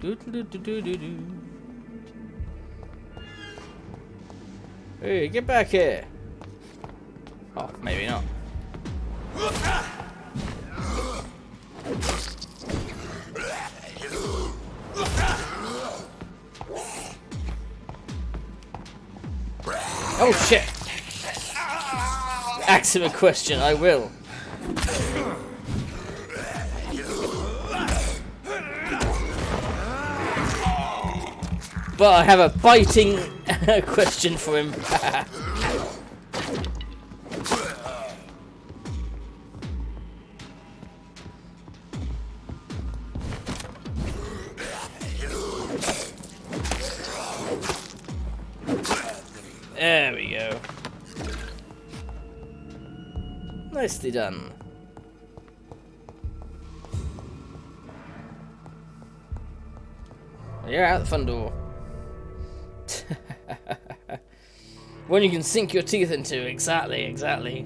S1: Do do do do do do. Hey, get back here. Oh, maybe not. Oh shit! Ask him a question, I will. But I have a biting question for him. There we go. Nicely done. You're out the front door. One you can sink your teeth into. Exactly, exactly.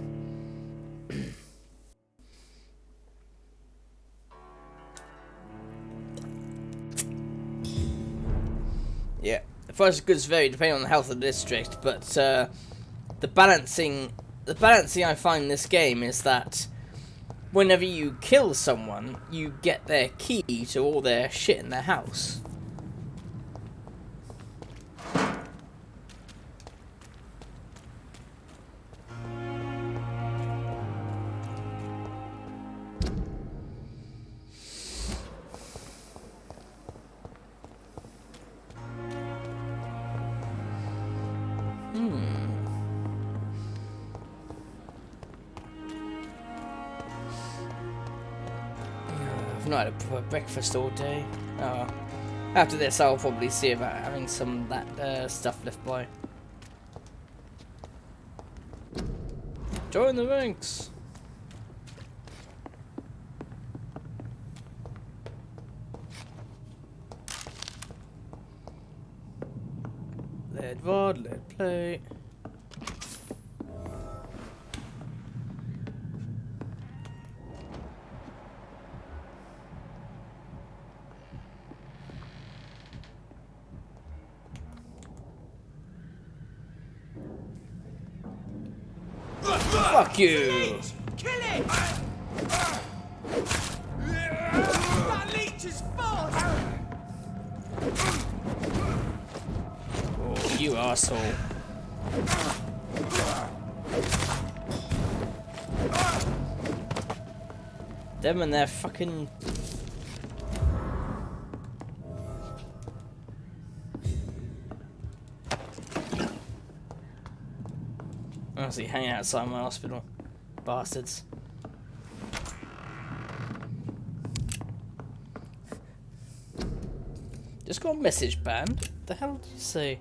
S1: Yeah, the price of goods vary depending on the health of the district, but the balancing I find in this game is that whenever you kill someone, you get their key to all their shit in their house. I've not had a proper breakfast all day. Oh. After this, I'll probably see about having some of that stuff left by. Join the ranks! Lead rod, lead plate. Fuck you!
S6: Kill it! That leech is fast!
S1: Oh, you asshole. Them and their fucking... Honestly, hanging outside my hospital. Bastards. Just got a message banned. What the hell did you say?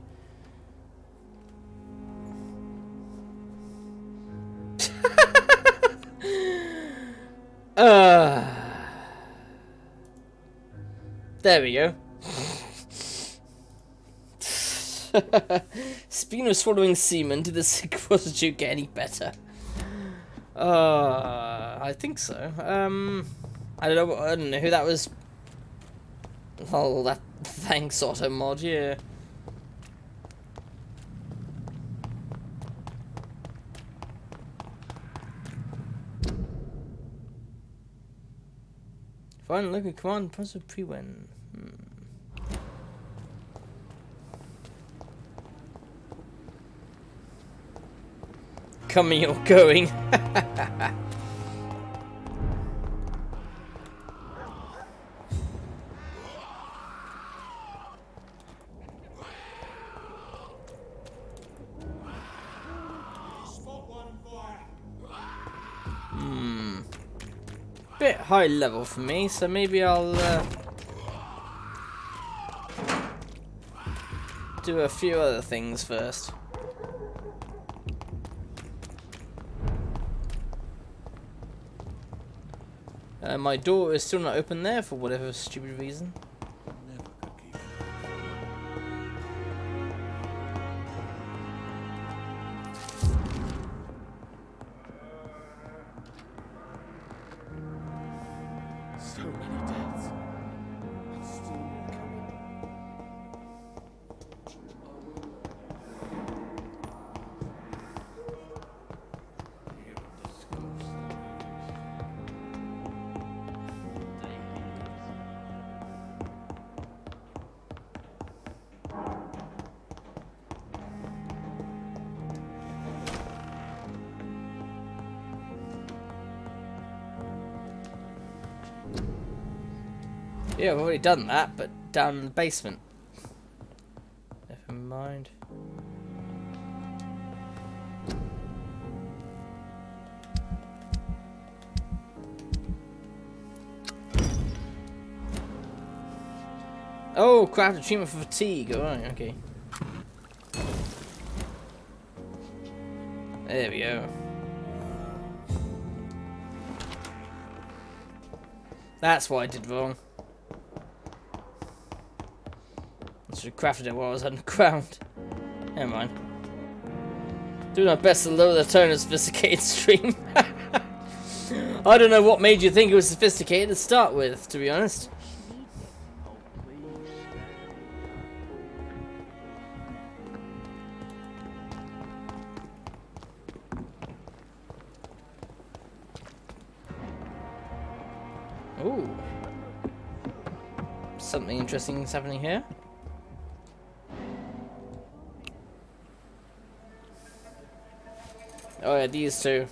S1: There we go. Speaking of swallowing semen, did the sick prostitute get any better? I think so. I don't know who that was. Oh, that thanks auto mod, yeah. Fine, look at command, positive pre-win. Coming or going. bit high level for me, so maybe I'll do a few other things first. My door is still not open there for whatever stupid reason.
S6: So many deaths. And still more coming.
S1: Yeah, I've already done that, but down in the basement. Never mind. Oh, craft a treatment for fatigue. Alright, okay. There we go. That's what I did wrong. I should have crafted it while I was underground. Never mind. Doing our best to lower the tone of sophisticated stream. I don't know what made you think it was sophisticated to start with, to be honest. Ooh. Something interesting is happening here. Oh yeah, these two.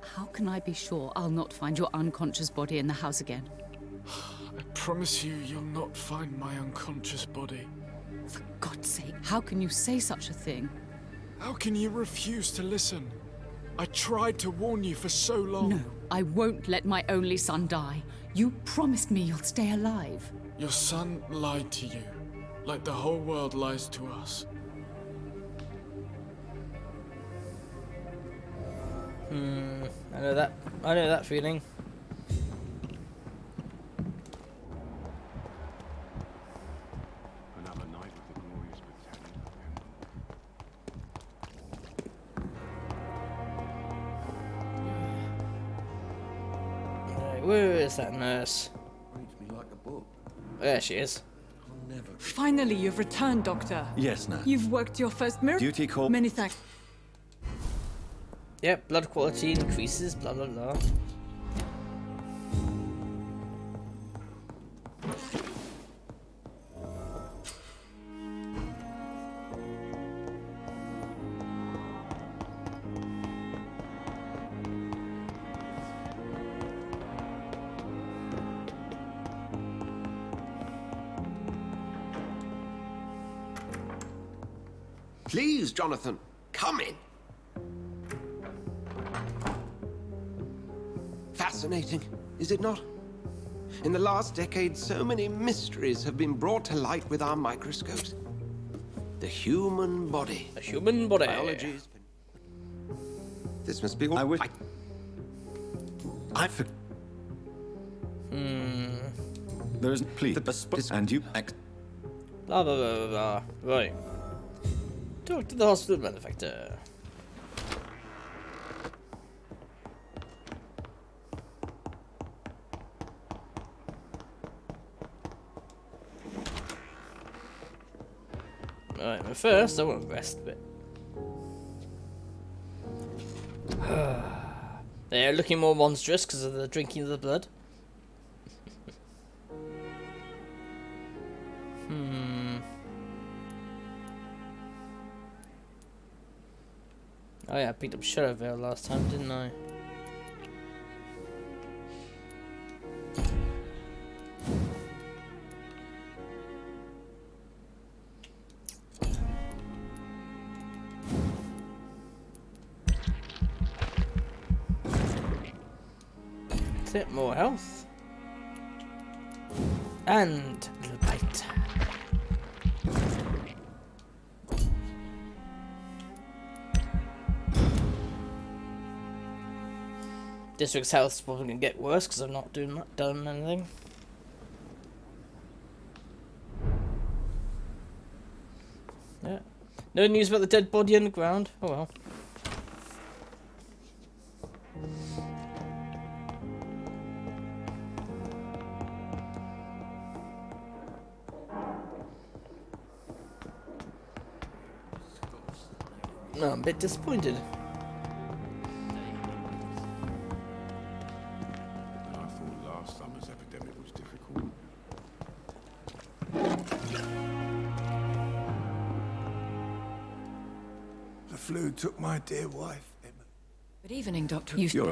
S11: How can I be sure I'll not find your unconscious body in the house again?
S6: I promise you, you'll not find my unconscious body.
S11: For God's sake, how can you say such a thing?
S6: How can you refuse to listen? I tried to warn you for so long.
S11: No, I won't let my only son die. You promised me you'll stay alive.
S6: Your son lied to you, like the whole world lies to us.
S1: I know that. I know that feeling.
S3: Another night with the glorious battalion of Pembroke.
S1: Right, where is that nurse?
S7: Reads me like a book.
S1: There she is.
S7: I'll never.
S9: Finally, you've returned, Doctor.
S5: Yes, nurse.
S9: You've worked your first miracle.
S5: Duty call.
S9: Many thanks.
S1: Yep, blood quality increases, blah blah blah.
S8: Please, Jonathan, come in. Fascinating, is it not? In the last decade, so many mysteries have been brought to light with our microscopes. The human body.
S1: The human body.
S8: Biology's been... This must be all...
S5: I wish... I for... There is... Please... And you...
S1: Blah blah blah blah blah. Right. Talk to the hospital benefactor. Right, but first I want to rest a bit. They're looking more monstrous because of the drinking of the blood. Oh yeah, I picked up Shadow Veil last time, didn't I? it, more health. And a little bite. District's health is probably going to get worse because I've not done anything. Yeah. No news about the dead body underground. Oh well. No, I'm a bit disappointed.
S7: I thought last summer's epidemic was difficult. The flu took my dear wife, Emma.
S12: Good evening, Doctor. You're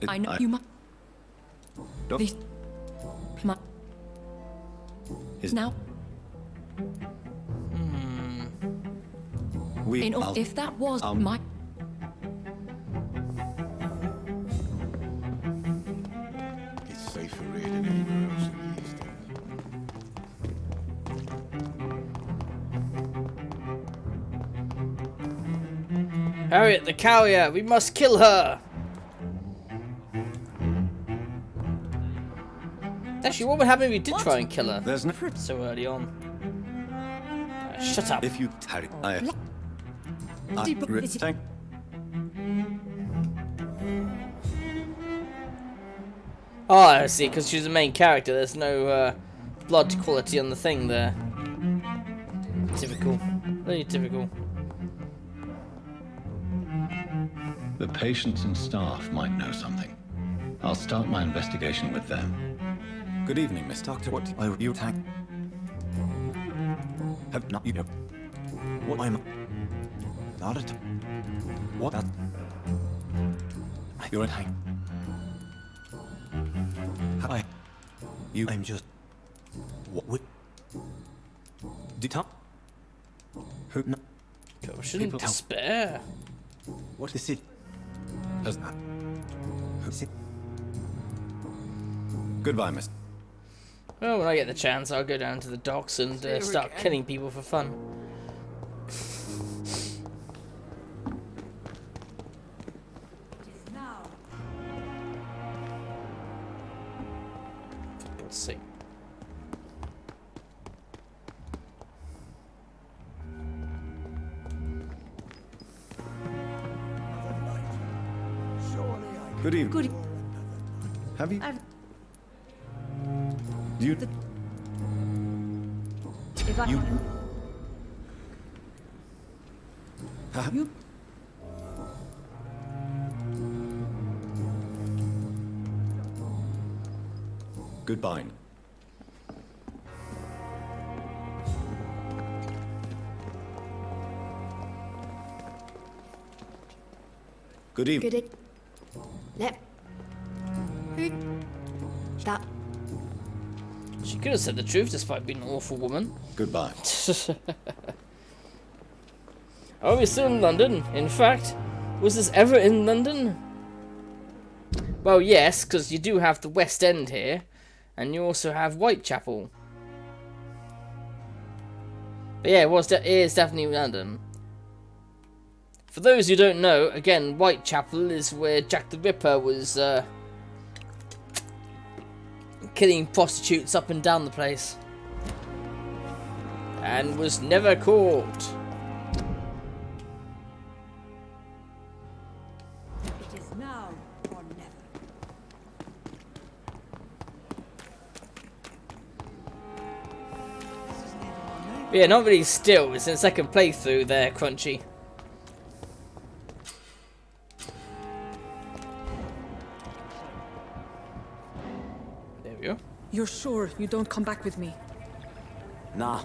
S12: I know you might. This
S5: Is
S12: now. If that was my.
S7: It's safer here than anywhere else in the East End.
S1: Harriet the carrier, we must kill her! Actually, what would happen if we did try and kill her?
S5: There's no
S1: So early on. Shut up.
S5: If you Harry, thank.
S1: Oh, I see, because she's the main character, there's no blood quality on the thing there. Typical. Very typical.
S5: The patients and staff might know something. I'll start my investigation with them.
S13: Good evening, Miss Doctor. What are you attacking? Have not you? What I'm not at. What? You're attacking. Hi. You. I'm just. What would? Did who? No.
S1: Caution, despair.
S13: What is it? Does not. Who's it? Goodbye, Miss.
S1: Well, when I get the chance, I'll go down to the docks and start killing people for fun. Let's see.
S13: Good evening.
S12: Good.
S13: Have you?
S12: If I
S13: You.
S12: you
S5: Goodbye.
S13: Good evening.
S12: good. Let. That.
S1: She could have said the truth despite being an awful woman.
S5: Goodbye.
S1: Are we still in London? In fact, was this ever in London? Well, yes, because you do have the West End here, and you also have Whitechapel. But yeah, it is definitely London. For those who don't know, again, Whitechapel is where Jack the Ripper was killing prostitutes up and down the place. And was never caught.
S12: It is now or never.
S1: But yeah, not really still. It's in the second playthrough there, Crunchy. There we go.
S9: You're sure you don't come back with me?
S6: Nah.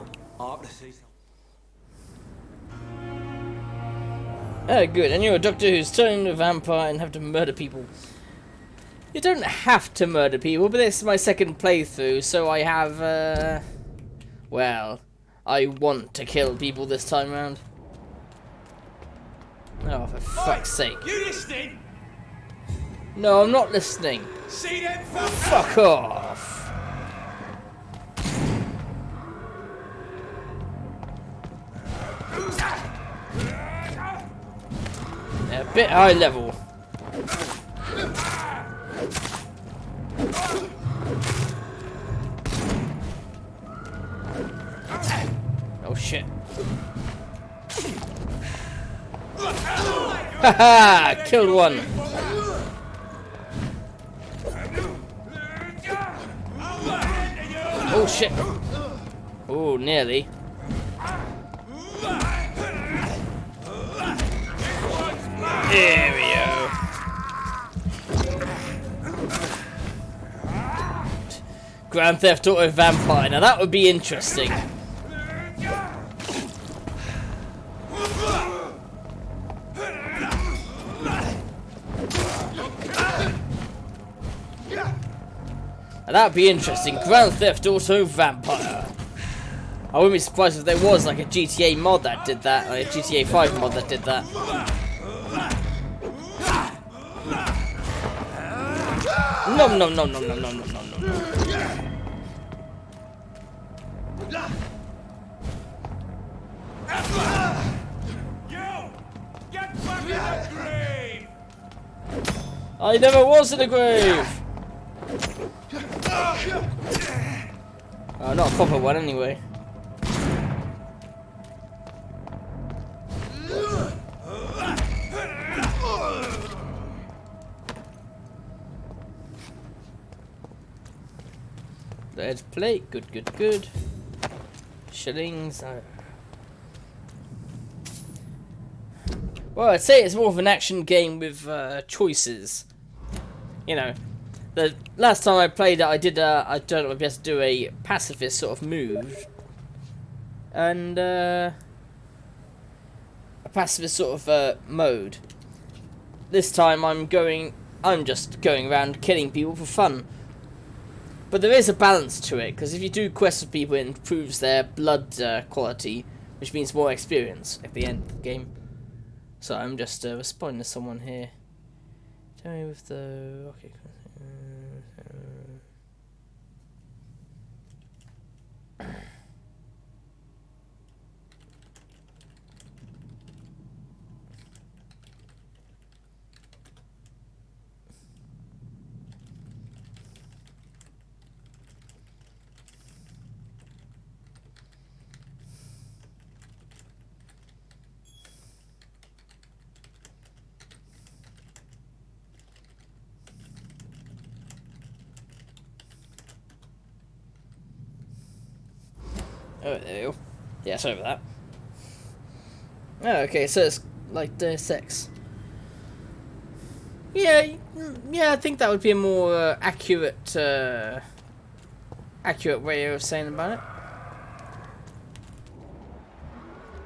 S1: Oh, good. And you're a doctor who's turned into a vampire and have to murder people. You don't have to murder people, but this is my second playthrough, so I have, well, I want to kill people this time round. Oh, for fuck's sake.
S6: You listening?
S1: No, I'm not listening.
S6: See them
S1: Fuck off. Yeah, a bit high level. Oh shit. Haha! Killed one. Oh shit. Oh, nearly. There we go. Grand Theft Auto Vampire. Now that would be interesting. Now that'd be interesting. Grand Theft Auto Vampire. I wouldn't be surprised if there was like a GTA mod that did that, like a GTA 5 mod that did that. Nom nom nom nom nom nom nom nom nom. I never was in a grave. Oh, not a proper one anyway. Lead plate, good, good, good. Shillings. Well, I'd say it's more of an action game with choices. You know, the last time I played it, I did I don't know if I best do a pacifist sort of move, and a pacifist sort of mode. This time I'm just going around killing people for fun. But there is a balance to it, because if you do quests with people, it improves their blood quality, which means more experience at the end of the game. So I'm just responding to someone here. Tell me with the... Okay. Oh, there you go. Yeah, sorry about that. Oh, okay, so it's like Deus Ex. Yeah, I think that would be a more accurate way of saying about it.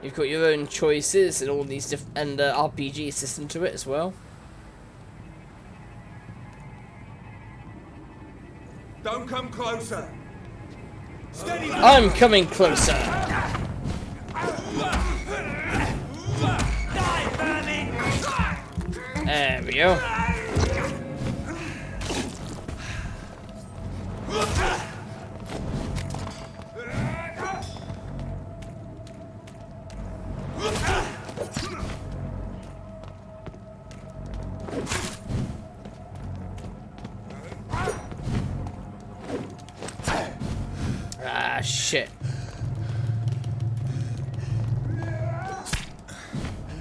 S1: You've got your own choices and all these different and RPG system to it as well.
S6: Don't come closer. Steady.
S1: I'm coming closer. There we go. Ah, shit.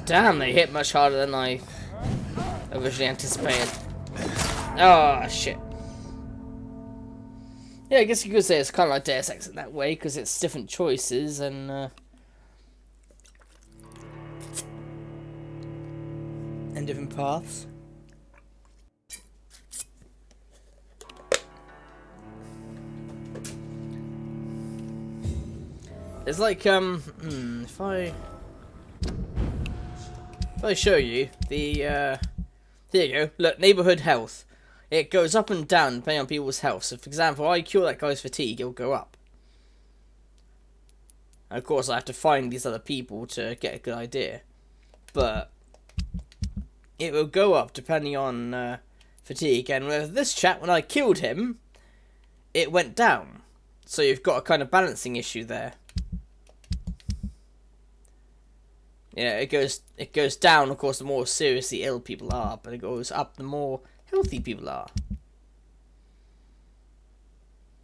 S1: Damn, they hit much harder than I originally anticipated. Oh, shit. Yeah, I guess you could say it's kind of like Deus Ex in that way, because it's different choices and different paths. It's like if I show you the here you go. Look, neighborhood health. It goes up and down depending on people's health. So, for example, I cure that guy's fatigue, it'll go up. And of course, I have to find these other people to get a good idea. But it will go up depending on fatigue, and with this chap, when I killed him, it went down. So you've got a kind of balancing issue there. Yeah, it goes down, of course, the more seriously ill people are, but it goes up the more healthy people are.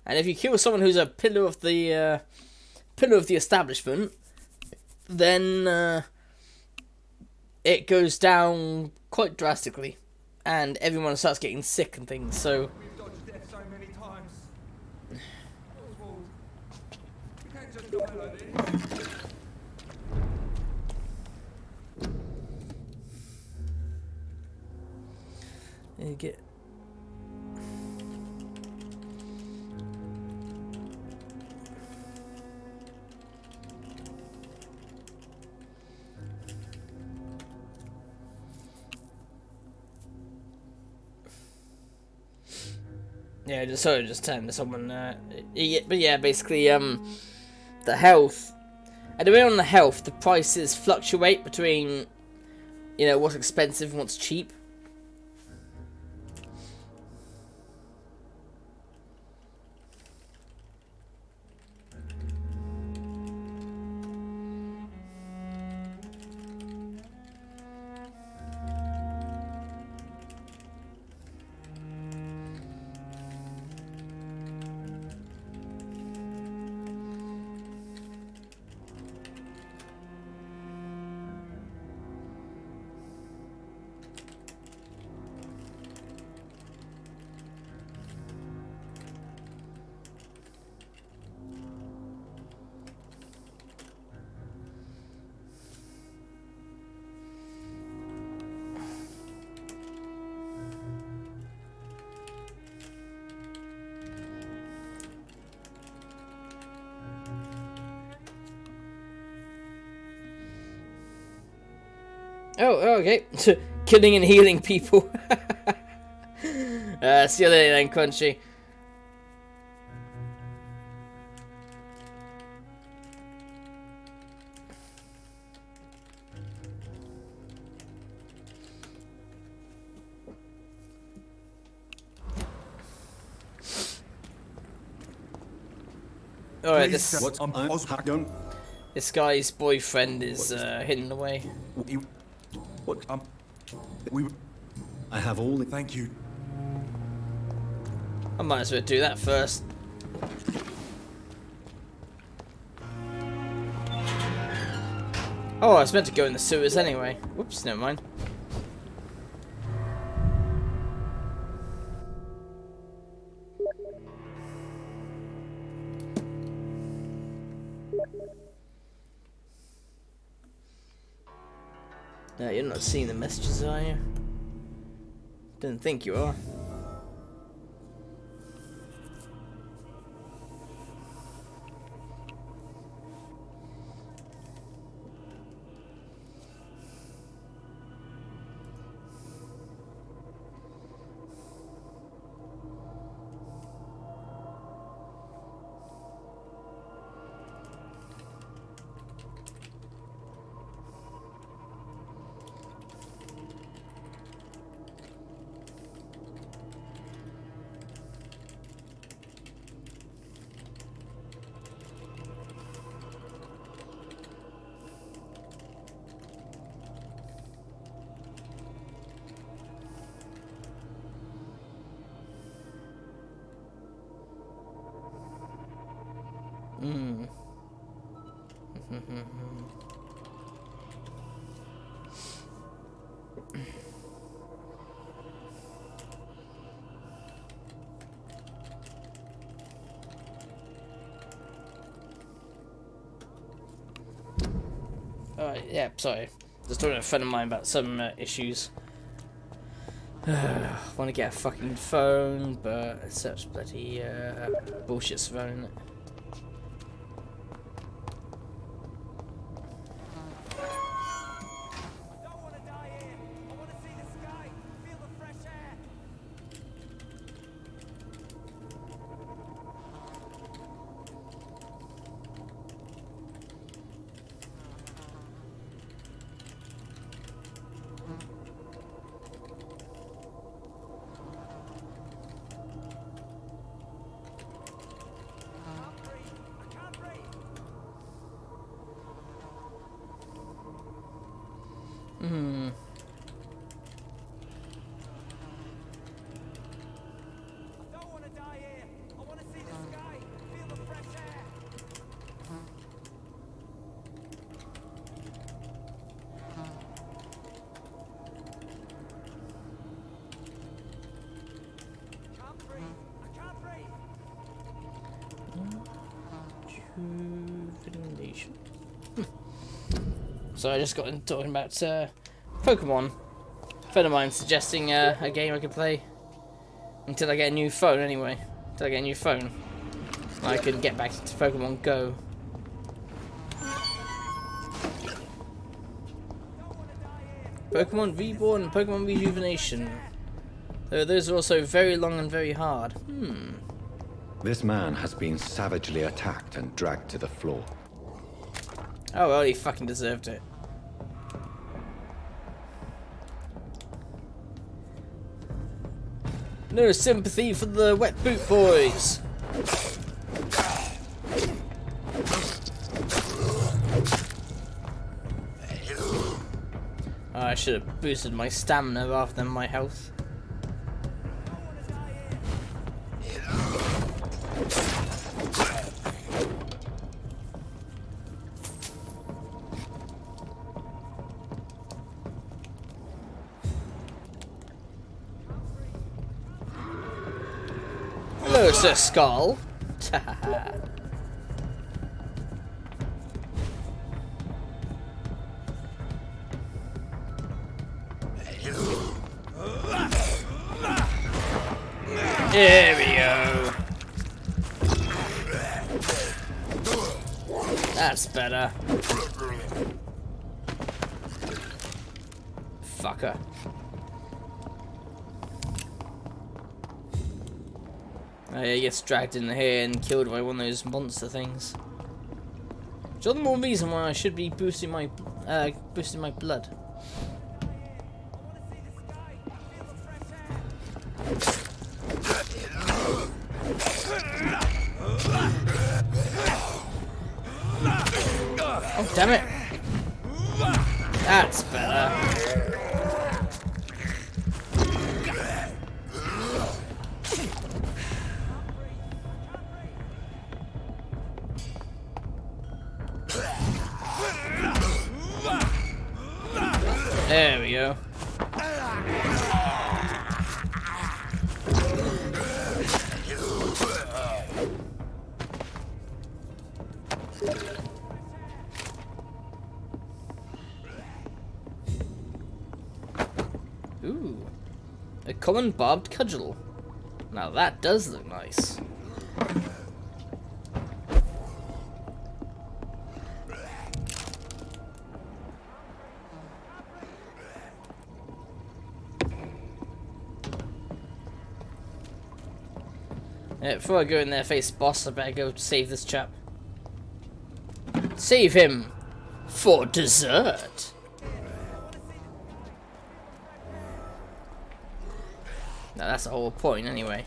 S1: And if you kill someone who's a pillar of the establishment, then it goes down quite drastically, and everyone starts getting sick and things. So
S6: We've dodged death so many times. Oswald, you can't just die like this.
S1: you get. Yeah, just telling someone. But yeah, basically, the health. And depending on the health, the prices fluctuate between, what's expensive and what's cheap. Oh, okay. Killing and healing people. See you later then, Crunchy. Alright, this guy's boyfriend is hidden away.
S13: I have all the...
S6: Thank you.
S1: I might as well do that first. Oh, I was meant to go in the sewers anyway. Whoops, never mind. No, you're not seeing the messages, are you? Didn't think you are. Alright, yeah, sorry. Just talking to a friend of mine about some issues. Want to get a fucking phone, but it's such bloody bullshit phone, isn't it? So I just got into talking about Pokemon. A friend of mine suggesting a game I could play until I get a new phone. Anyway, until I get a new phone, I can get back to Pokemon Go. Pokemon Reborn and Pokemon Rejuvenation. Though those are also very long and very hard.
S5: This man has been savagely attacked and dragged to the floor.
S1: Oh well, he fucking deserved it. No sympathy for the wet boot boys. Oh, I should have boosted my stamina rather than my health. Hello, Sir Skull. There we go. That's better. Fucker. He gets dragged in here and killed by one of those monster things. Which is the more reason why I should be boosting my blood. Oh damn it! That's better. There we go. Ooh, a common barbed cudgel. Now that does look nice. Before I go in there face boss, I better go save this chap. Save him for dessert. Now that's the whole point anyway.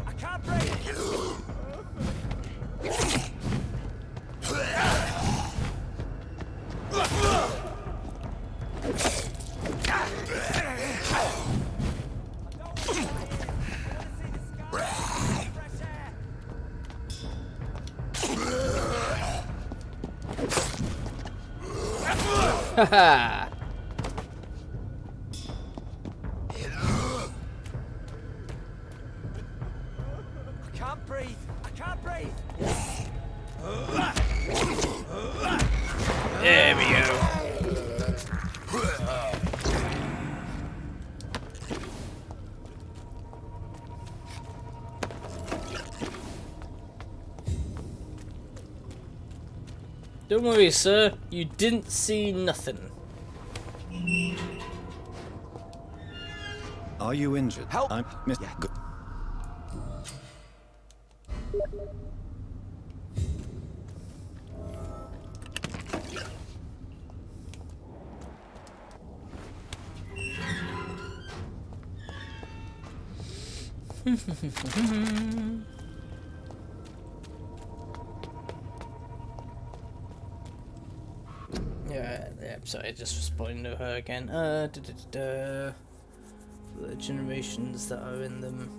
S6: I can't breathe.
S1: Haha.
S6: I can't breathe. I can't breathe.
S1: There we go. Don't worry, sir. You didn't see nothing.
S5: Are you injured?
S13: Help!
S5: I'm Mr.
S13: Yeah.
S5: Good.
S1: Yeah, sorry, I just responding to her again. The generations that are in them.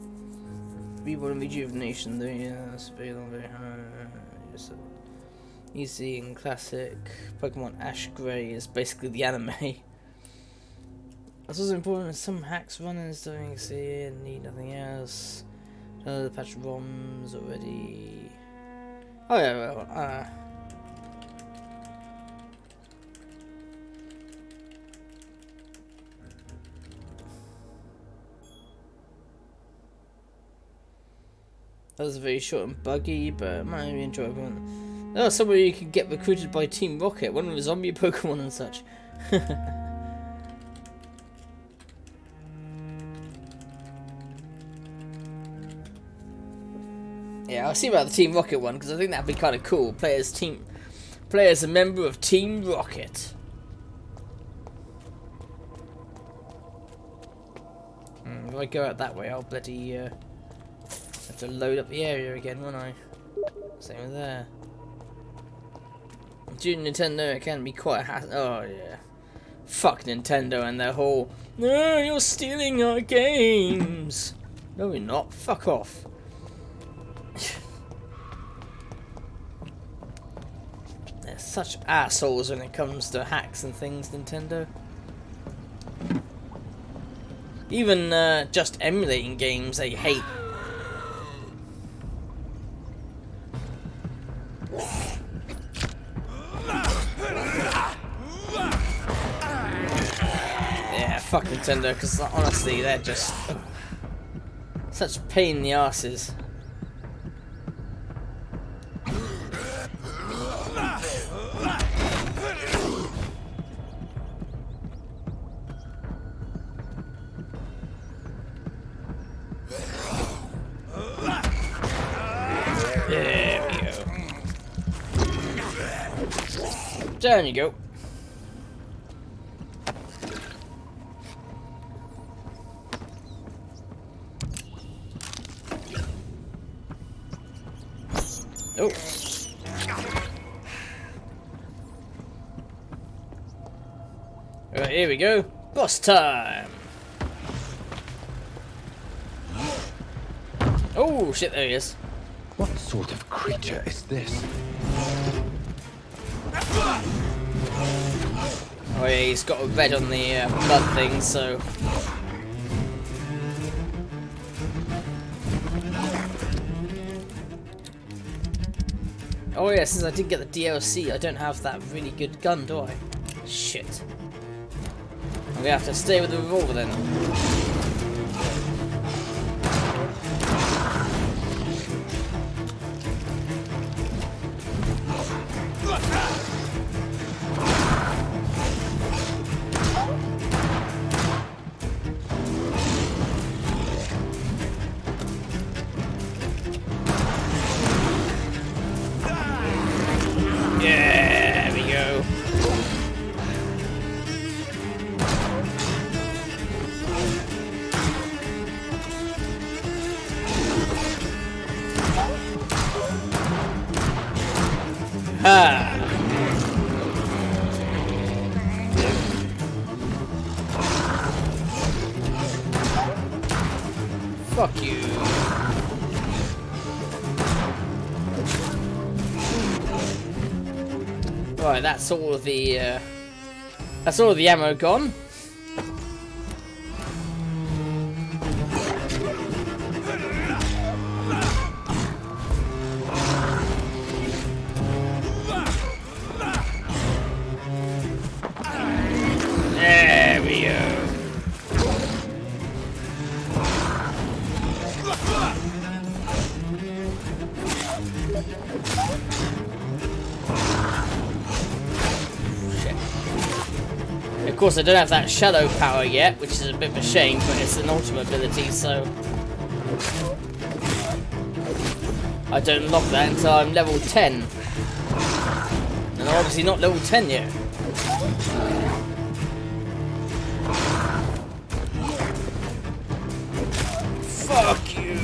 S1: Reborn and Rejuvenation, though, yeah, that's very long, very hard. Easy and classic. Pokemon Ash Grey is basically the anime. That's also important. Some hacks running doing see and need nothing else. The patch ROMs already. Oh yeah, well, that was very short and buggy, but might be enjoyable. Oh, somewhere you could get recruited by Team Rocket, one of the zombie Pokemon and such. Yeah, I'll see about the Team Rocket one because I think that'd be kind of cool. Play as a member of Team Rocket. If I go out that way, I'll bloody have to load up the area again, won't I? Same with there. During Nintendo, it can be quite a hassle. Oh yeah, fuck Nintendo and their whole "No, you're stealing our games." No, we're not. Fuck off. They're such assholes when it comes to hacks and things, Nintendo. Even just emulating games they hate. Yeah, fuck Nintendo, because honestly, they're just such a pain in the asses. There we go. Down you go. Oh. Right, here we go. Boss time. Oh shit, there he is.
S5: What sort of creature is this?
S1: Oh yeah, he's got a red on the blood thing, so... Oh yeah, since I did get the DLC, I don't have that really good gun, do I? Shit. I'm gonna have to stay with the revolver then. Yeah, there we go. Ha! Fuck you. Right, that's all of the ammo gone. There we go. Of course, I don't have that shadow power yet, which is a bit of a shame, but it's an ultimate ability, so I don't unlock that until I'm level 10. And I'm obviously not level 10 yet. Fuck you.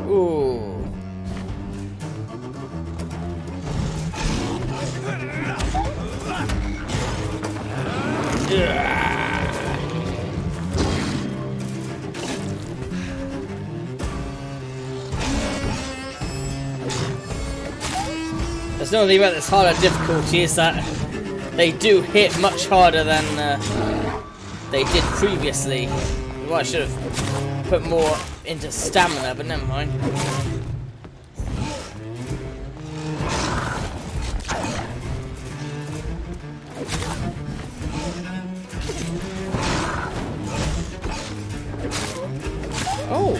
S1: Ooh. the only thing about this harder difficulty is that they do hit much harder than they did previously. Well, I should have put more into stamina, but never mind. Oh!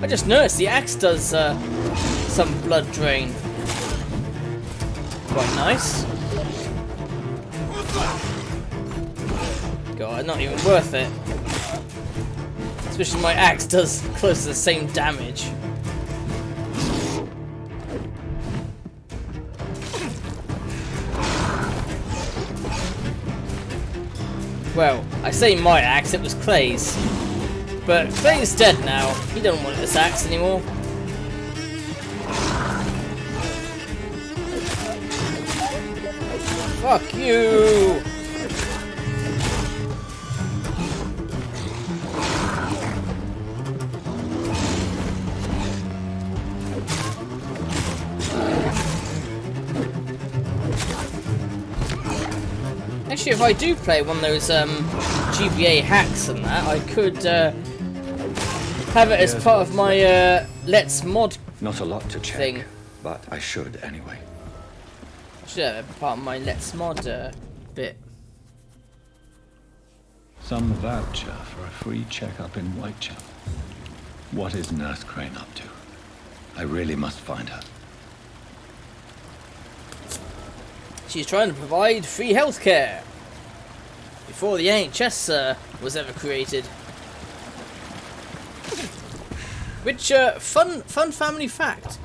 S1: I just noticed the axe does some blood drain. Quite nice. God, not even worth it. Especially my axe does close to the same damage. Well, I say my axe, it was Clay's. But Clay's dead now. He don't want this axe anymore. Fuck you! Actually, if I do play one of those GBA hacks and that, I could have it as part of my Let's Mod
S5: Not a lot to check,
S1: thing.
S5: but I should anyway.
S1: Should have it part of my Let's Mod bit.
S5: Some voucher for a free checkup in Whitechapel. What is Nurse Crane up to? I really must find her.
S1: She's trying to provide free healthcare before the NHS was ever created. Which fun family fact.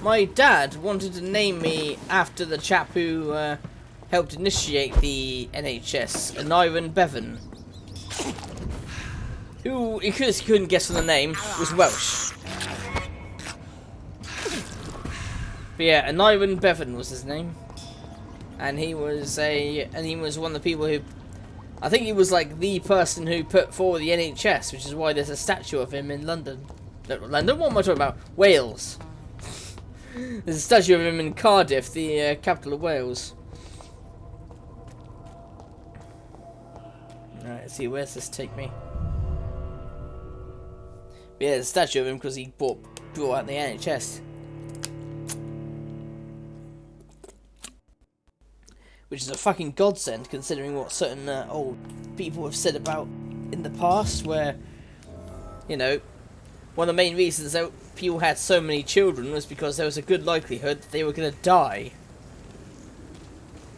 S1: My dad wanted to name me after the chap who helped initiate the NHS, Aniron Bevan. Who, because he couldn't guess from the name, was Welsh. But yeah, Aniron Bevan was his name. And he was one of the people who, I think he was like the person who put forward the NHS, which is why there's a statue of him in London. No, London? What am I talking about? Wales. There's a statue of him in Cardiff, the capital of Wales. Alright, let's see, where's this take me? But yeah, there's a statue of him because he brought out the NHS. Which is a fucking godsend, considering what certain old people have said about in the past, where, you know, one of the main reasons that people had so many children was because there was a good likelihood that they were going to die.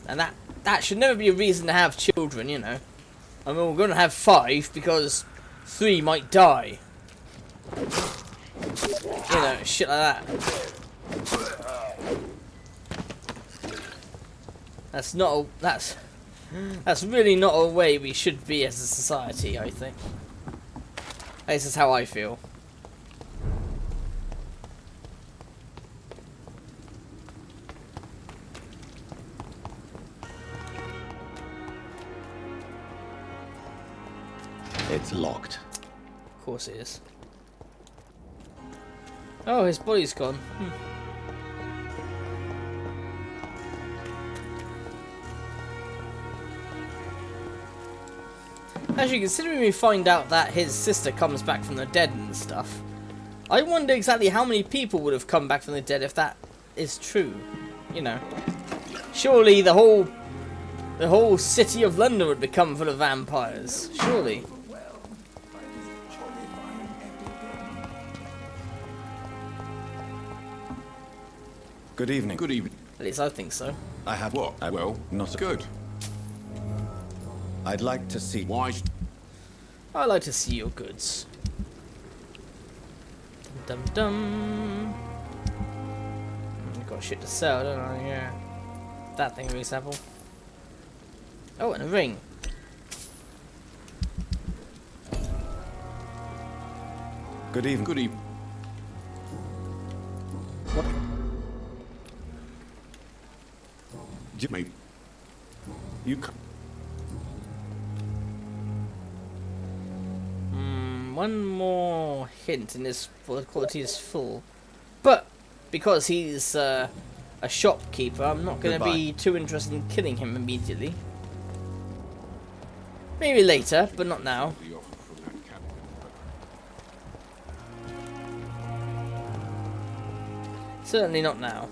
S1: And that should never be a reason to have children, you know. I mean, we're going to have 5 because 3 might die. You know, shit like that. That's really not a way we should be as a society, I think. This is how I feel.
S5: It's locked.
S1: Of course it is. Oh, his body's gone. Actually, considering we find out that his sister comes back from the dead and stuff, I wonder exactly how many people would have come back from the dead if that is true. You know, surely the whole city of London would become full of vampires. Surely.
S13: Good evening. Good evening.
S1: At least I think so.
S13: I have what? Well, not good. I'd like to see. Why?
S1: I like to see your goods. Dum dum dum. I've got shit to sell, don't I? Yeah. That thing, for example. Oh, and a ring.
S13: Good evening. Good evening. What? Jimmy. You.
S1: One more hint and his quality is full. But because he's a shopkeeper, I'm not going to
S13: Goodbye.
S1: be too interested in killing him immediately. Maybe later, but not now. Certainly not now.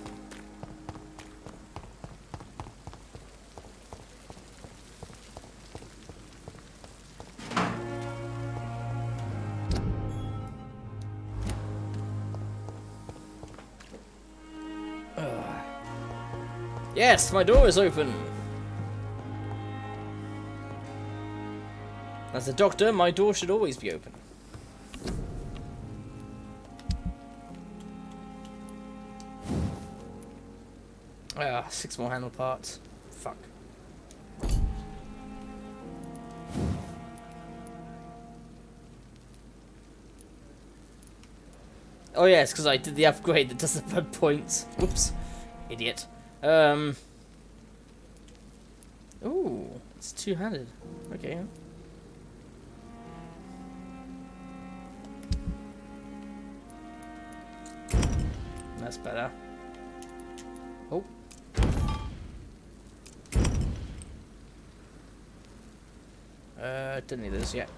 S1: Yes, my door is open. As a doctor, my door should always be open. Ah, 6 more handle parts. Fuck. Oh yeah, it's because I did the upgrade that doesn't have points. Whoops. Idiot. Ooh, it's two-handed. Okay. That's better. Oh. Didn't need this yet.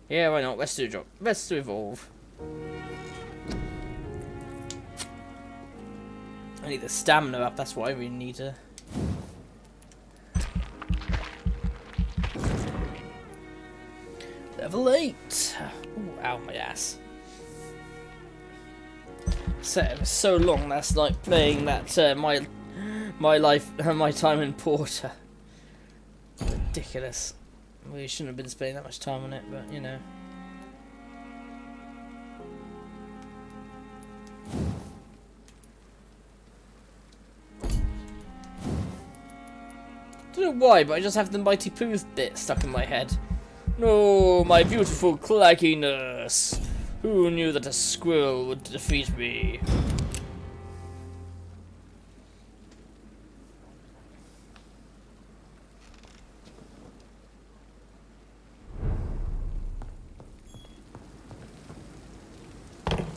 S1: Yeah, why not? Let's do a job. Let's do evolve. I need the stamina up, that's why we need to. Level 8! Ooh, ow, my ass. So, it was so long last night playing that, my time in Porter. Ridiculous. We shouldn't have been spending that much time on it, but, you know. Don't know why, but I just have the Mighty Pooh bit stuck in my head. No, my beautiful clackiness. Who knew that a squirrel would defeat me?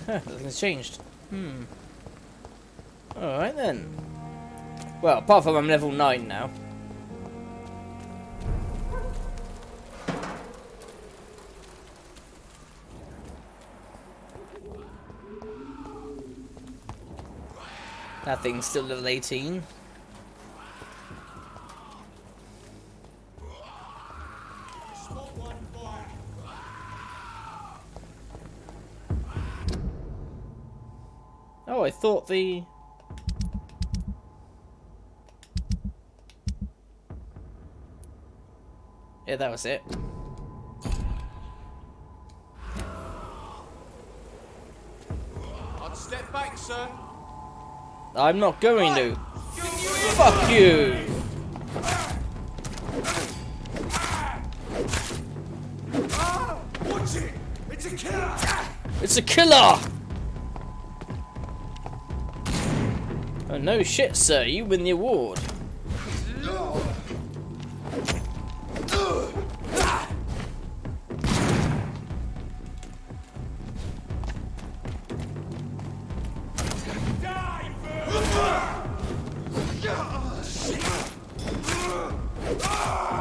S1: Huh, nothing's changed. Alright then. Well, apart from I'm level 9 now. That thing's still level 18. Oh, I thought the... Yeah, that was it.
S6: I'd step back, sir.
S1: I'm not going to. Fuck you!
S6: Watch it! It's a killer!
S1: It's a killer! Oh no shit, sir. You win the award.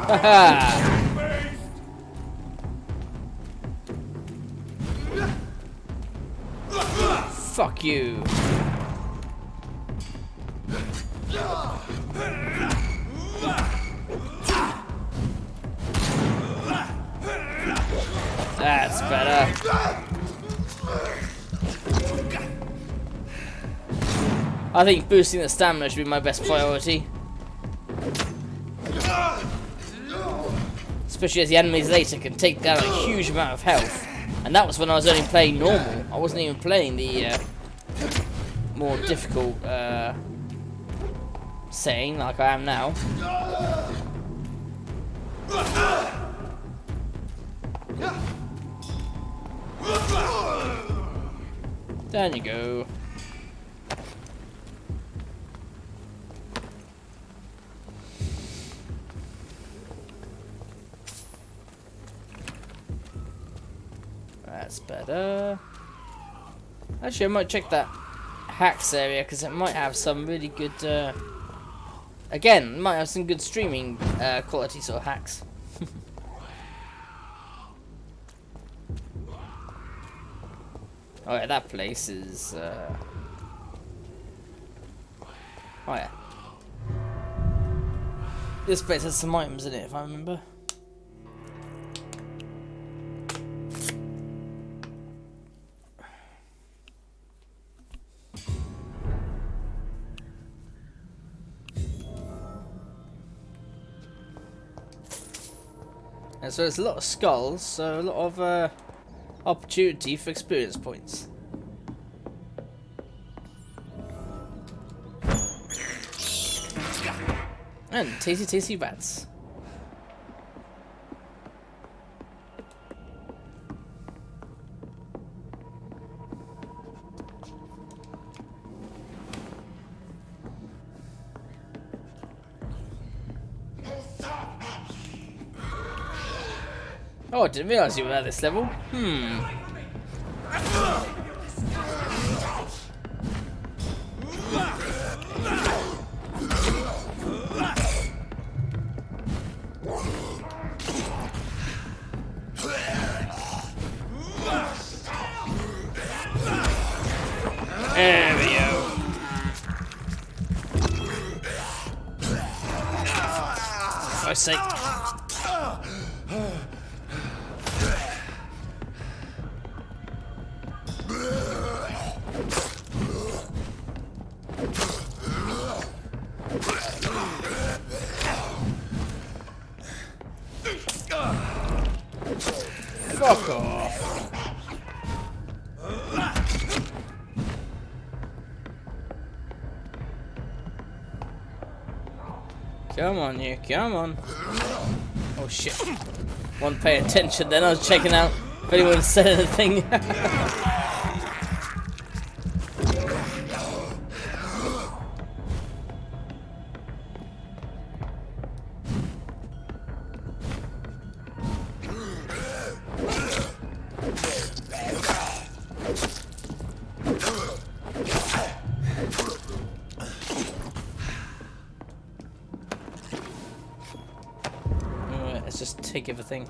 S1: Haha! Fuck you. That's better. I think boosting the stamina should be my best priority. Especially as the enemies later can take down a huge amount of health. And that was when I was only playing normal. I wasn't even playing the more difficult setting like I am now. Down you go. That's better. Actually, I might check that hacks area because it might have some really good. Again, it might have some good streaming quality sort of hacks. Oh yeah, that place is. Oh yeah. This place has some items in it, if I remember. And so there's a lot of skulls, so a lot of opportunity for experience points. And tasty rats. Oh, I didn't realise you were at this level. There we go. For Christ's sake. Fuck off. Come on, you, come on. Oh shit. Wasn't paying attention then, I was checking out if anyone said anything. Let's just take everything.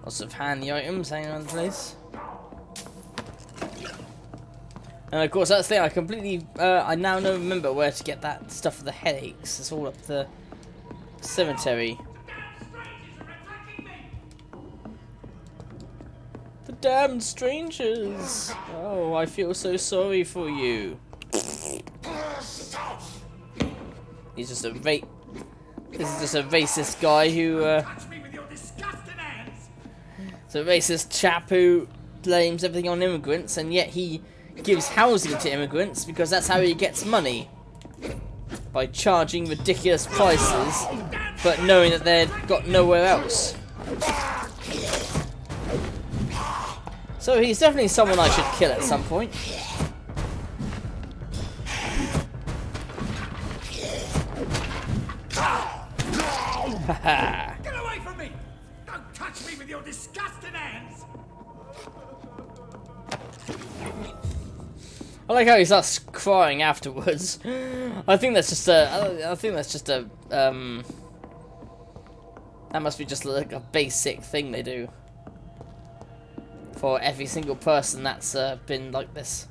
S1: Lots of handy items hanging around the place. And of course that's the thing, I completely, I now remember where to get that stuff for the headaches. It's all up the cemetery. The damned strangers! Oh, I feel so sorry for you. He's just a this is just a racist guy who, it's a racist chap who blames everything on immigrants, and yet he gives housing to immigrants because that's how he gets money. By charging ridiculous prices, but knowing that they've got nowhere else. So he's definitely someone I should kill at some point.
S6: Get away from me! Don't touch me with your disgusting hands!
S1: I like how he starts crying afterwards. I think that's just a. That must be just like a basic thing they do for every single person that's been like this.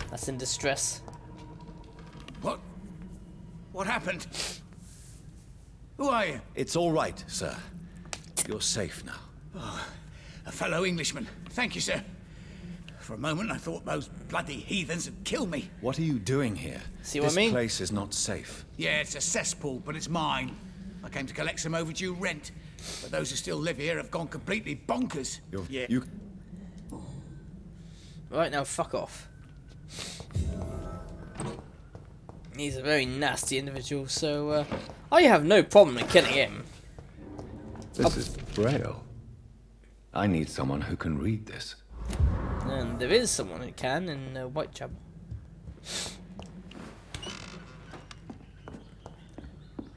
S1: That's in distress.
S7: What happened? Who are you?
S13: It's all right, sir. You're safe now.
S7: Oh, a fellow Englishman. Thank you, sir. For a moment, I thought those bloody heathens had killed me.
S13: What are you doing here?
S1: See what I mean?
S13: This place is not safe.
S7: Yeah, it's a cesspool, but it's mine. I came to collect some overdue rent, but those who still live here have gone completely bonkers.
S1: Right now, fuck off. He's a very nasty individual, so I have no problem in killing him.
S5: This is Braille. I need someone who can read this.
S1: And there is someone who can in Whitechapel.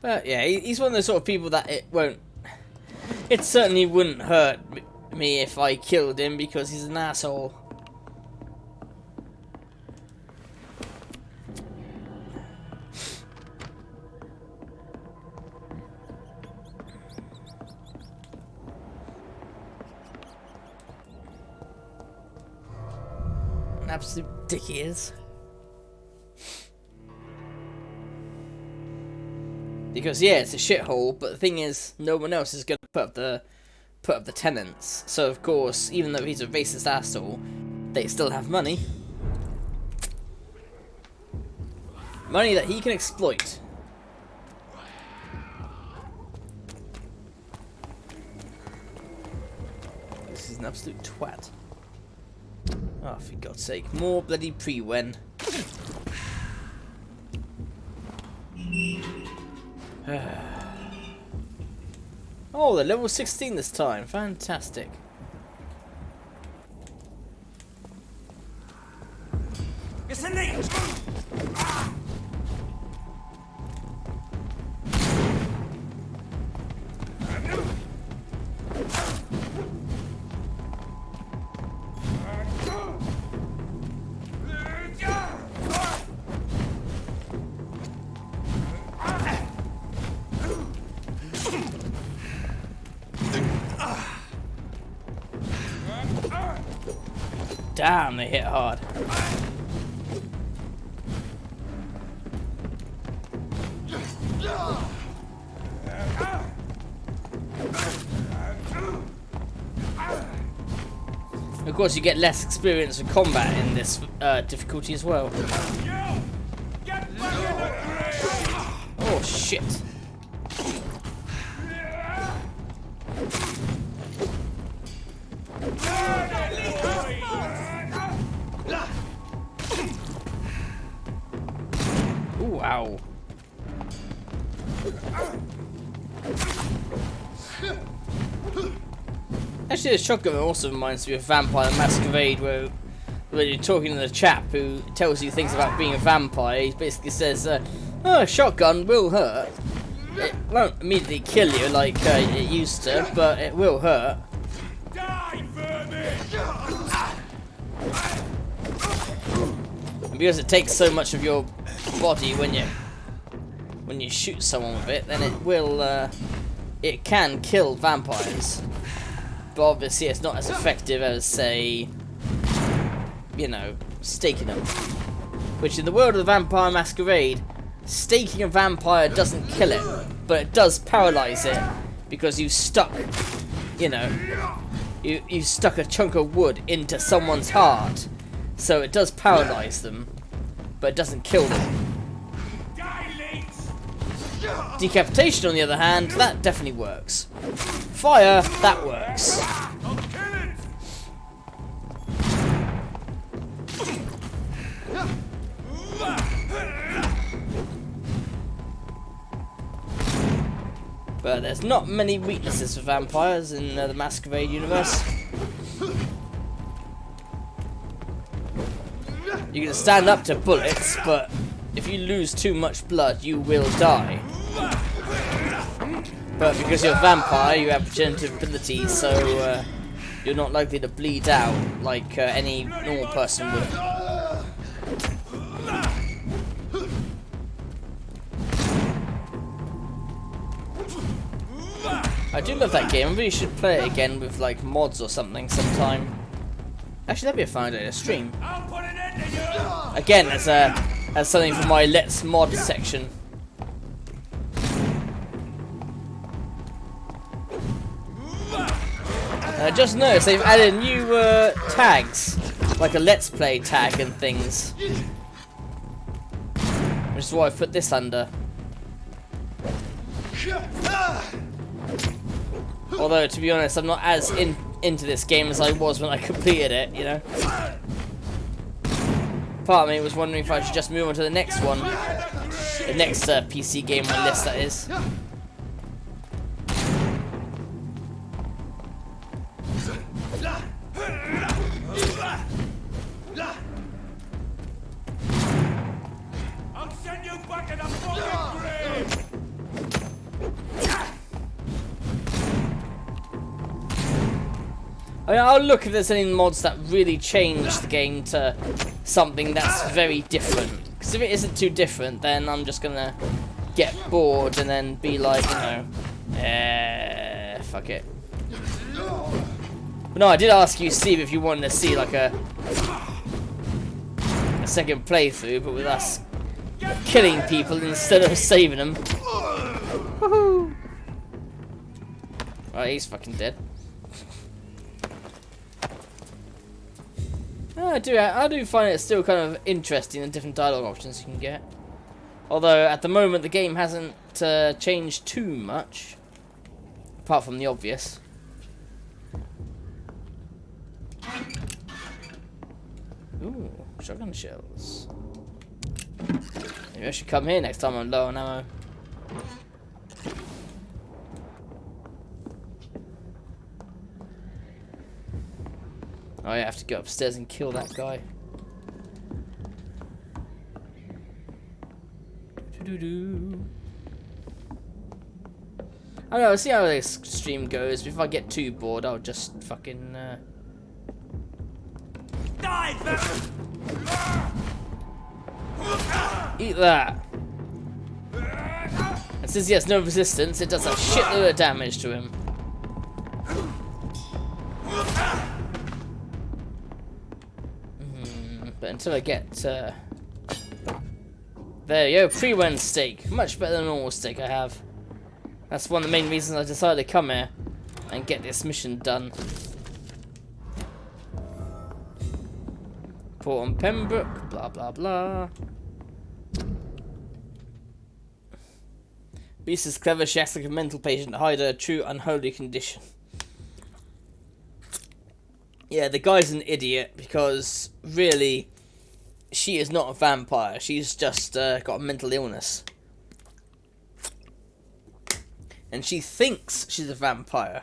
S1: But yeah, he's one of those sort of people that it certainly wouldn't hurt me if I killed him because he's an asshole. An absolute dick he is. Because yeah, it's a shithole, but the thing is, no one else is gonna put up the tenants. So of course, even though he's a racist asshole, they still have money. Money that he can exploit. This is an absolute twat. Oh, for God's sake, more bloody pre-wen. Oh, they're level 16 this time. Fantastic. Damn, they hit hard. Of course, you get less experience in combat in this difficulty as well. Oh shit. Ooh, ow. Actually, the shotgun also reminds me of Vampire the Masquerade, where you're talking to the chap who tells you things about being a vampire. He basically says, oh, a shotgun will hurt. It won't immediately kill you like it used to, but it will hurt. And because it takes so much of your body when you shoot someone with it, then it can kill vampires. But obviously it's not as effective as, say, you know, staking them. Which in the world of the Vampire Masquerade, staking a vampire doesn't kill it, but it does paralyze it, because you stuck, you know, you stuck a chunk of wood into someone's heart. So it does paralyze them, but it doesn't kill them. Decapitation, on the other hand, that definitely works. Fire, that works. But there's not many weaknesses for vampires in the Masquerade universe. You can stand up to bullets, but if you lose too much blood, you will die. But because you're a vampire, you have regenerative abilities, so you're not likely to bleed out like any normal person would. I do love that game. I really should play it again with like mods or something sometime. Actually, that'd be a fun idea to stream. Again, as something for my Let's Mod section. I just noticed they've added new tags, like a Let's Play tag and things. Which is why I put this under. Although, to be honest, I'm not as into this game as I was when I completed it, you know. Part of me was wondering if I should just move on to the next one. The next PC game on the list, that is.
S6: I'll send you back in a fucking grave!
S1: I mean, I'll look if there's any mods that really change the game to something that's very different. Because if it isn't too different, then I'm just gonna get bored and then be like, you know, fuck it. But no, I did ask you, Steve, if you wanted to see like a second playthrough, but with us killing people instead of saving them. Woohoo! Right, he's fucking dead. I do find it still kind of interesting, the different dialogue options you can get. Although at the moment the game hasn't changed too much, apart from the obvious. Ooh, shotgun shells. Maybe I should come here next time I'm low on ammo. Oh, I have to go upstairs and kill that guy. I don't know, see how this stream goes. If I get too bored, I'll just fucking eat that. And since he has no resistance, it does a shitload of damage to him. But until I get there you go, pre-wen steak. Much better than normal steak I have. That's one of the main reasons I decided to come here and get this mission done. Port on Pembroke, blah blah blah. Beast is clever, she acts like a mental patient to hide her true unholy condition. Yeah, the guy's an idiot because really she is not a vampire. She's just got a mental illness. And she thinks she's a vampire,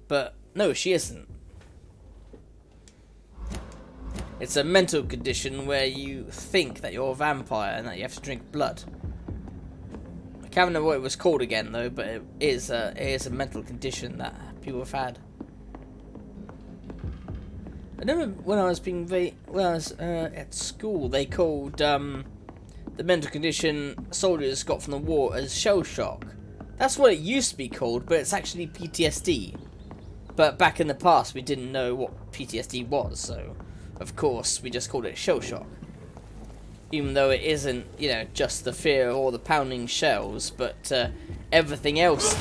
S1: but no, she isn't. It's a mental condition where you think that you're a vampire and that you have to drink blood. I can't remember what it was called again though, but it is a mental condition that people have had. I remember when I was at school, they called the mental condition soldiers got from the war as shell shock. That's what it used to be called, but it's actually PTSD. But back in the past, we didn't know what PTSD was, so of course we just called it shell shock. Even though it isn't, you know, just the fear or the pounding shells, but everything else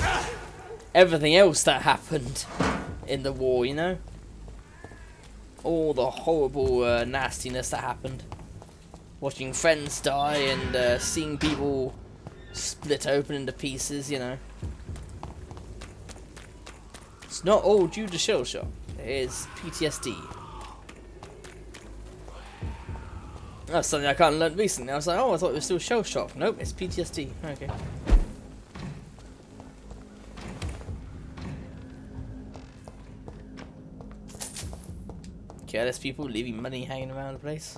S1: that happened in the war, you know. All the horrible nastiness that happened. Watching friends die and seeing people split open into pieces, you know. It's not all due to shell shock. It is PTSD. That's something I can't learn recently. I was like, oh, I thought it was still shell shock. Nope, it's PTSD. Okay. Careless people leaving money hanging around the place.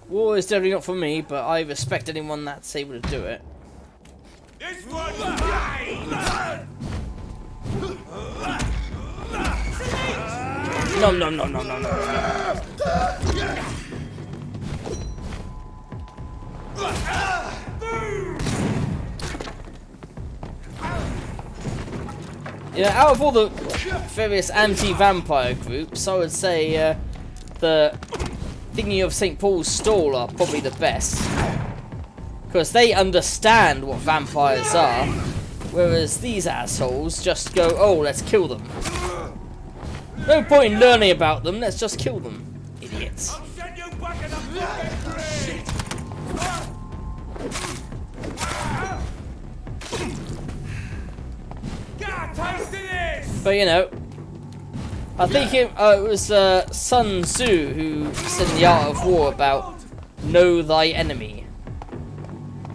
S1: War is definitely not for me, but I respect anyone that's able to do it.
S6: This one's
S1: No, no, no, no, no, no. Yeah, out of all the various anti-vampire groups, I would say the Thingy of St. Paul's Stall are probably the best. Because they understand what vampires are, whereas these assholes just go, oh, let's kill them. No point in learning about them, let's just kill them. Idiots. But you know, I think it was Sun Tzu who said in The Art of War about know thy enemy.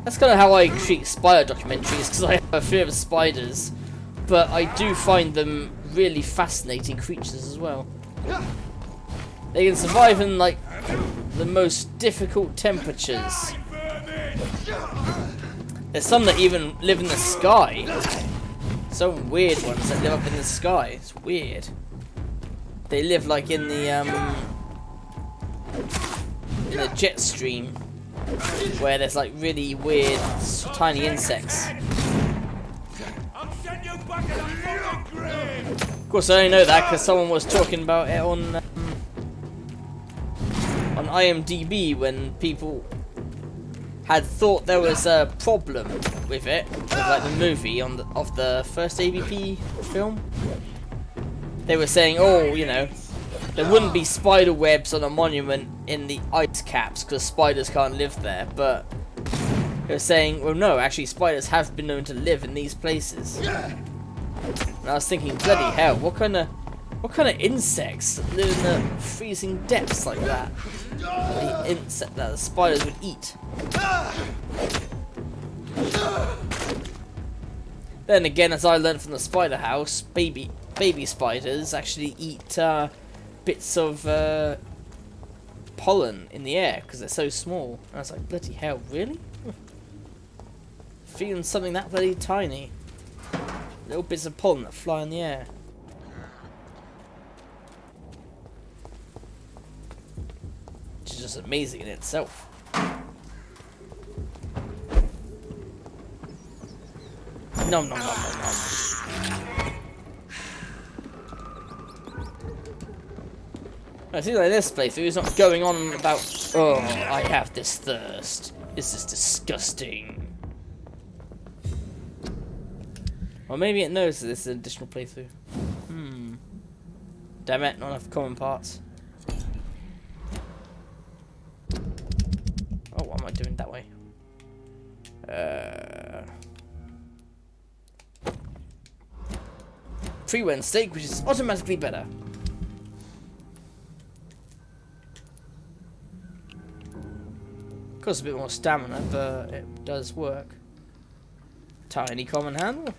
S1: That's kind of how I treat spider documentaries, because I have a fear of spiders. but I do find them really fascinating creatures as well. They can survive in like the most difficult temperatures. There's some that even live in the sky. Some weird ones that live up in the sky. It's weird. They live like in the jet stream, where there's like really weird tiny insects. Of course, I only know that because someone was talking about it on IMDb when people had thought there was a problem with it, with like the movie of the first AVP film. They were saying, oh, you know, there wouldn't be spider webs on a monument in the ice caps because spiders can't live there, but they were saying, well, no, actually spiders have been known to live in these places. And I was thinking, bloody hell, what kind of insects live in the freezing depths like that? The insect that the spiders would eat. Then again, as I learned from the spider house, baby spiders actually eat bits of pollen in the air because they're so small. And I was like, bloody hell, really? Feeling something that bloody tiny. Little bits of pollen that fly in the air. Which is just amazing in itself. Nom nom nom nom nom. I see like this playthrough is not going on about, oh, I have this thirst. This is disgusting. Or maybe it knows that this is an additional playthrough. Damn it, not enough common parts. Oh, what am I doing that way? Pre-wen steak, which is automatically better. Costs a bit more stamina, but it does work. Tiny common handle.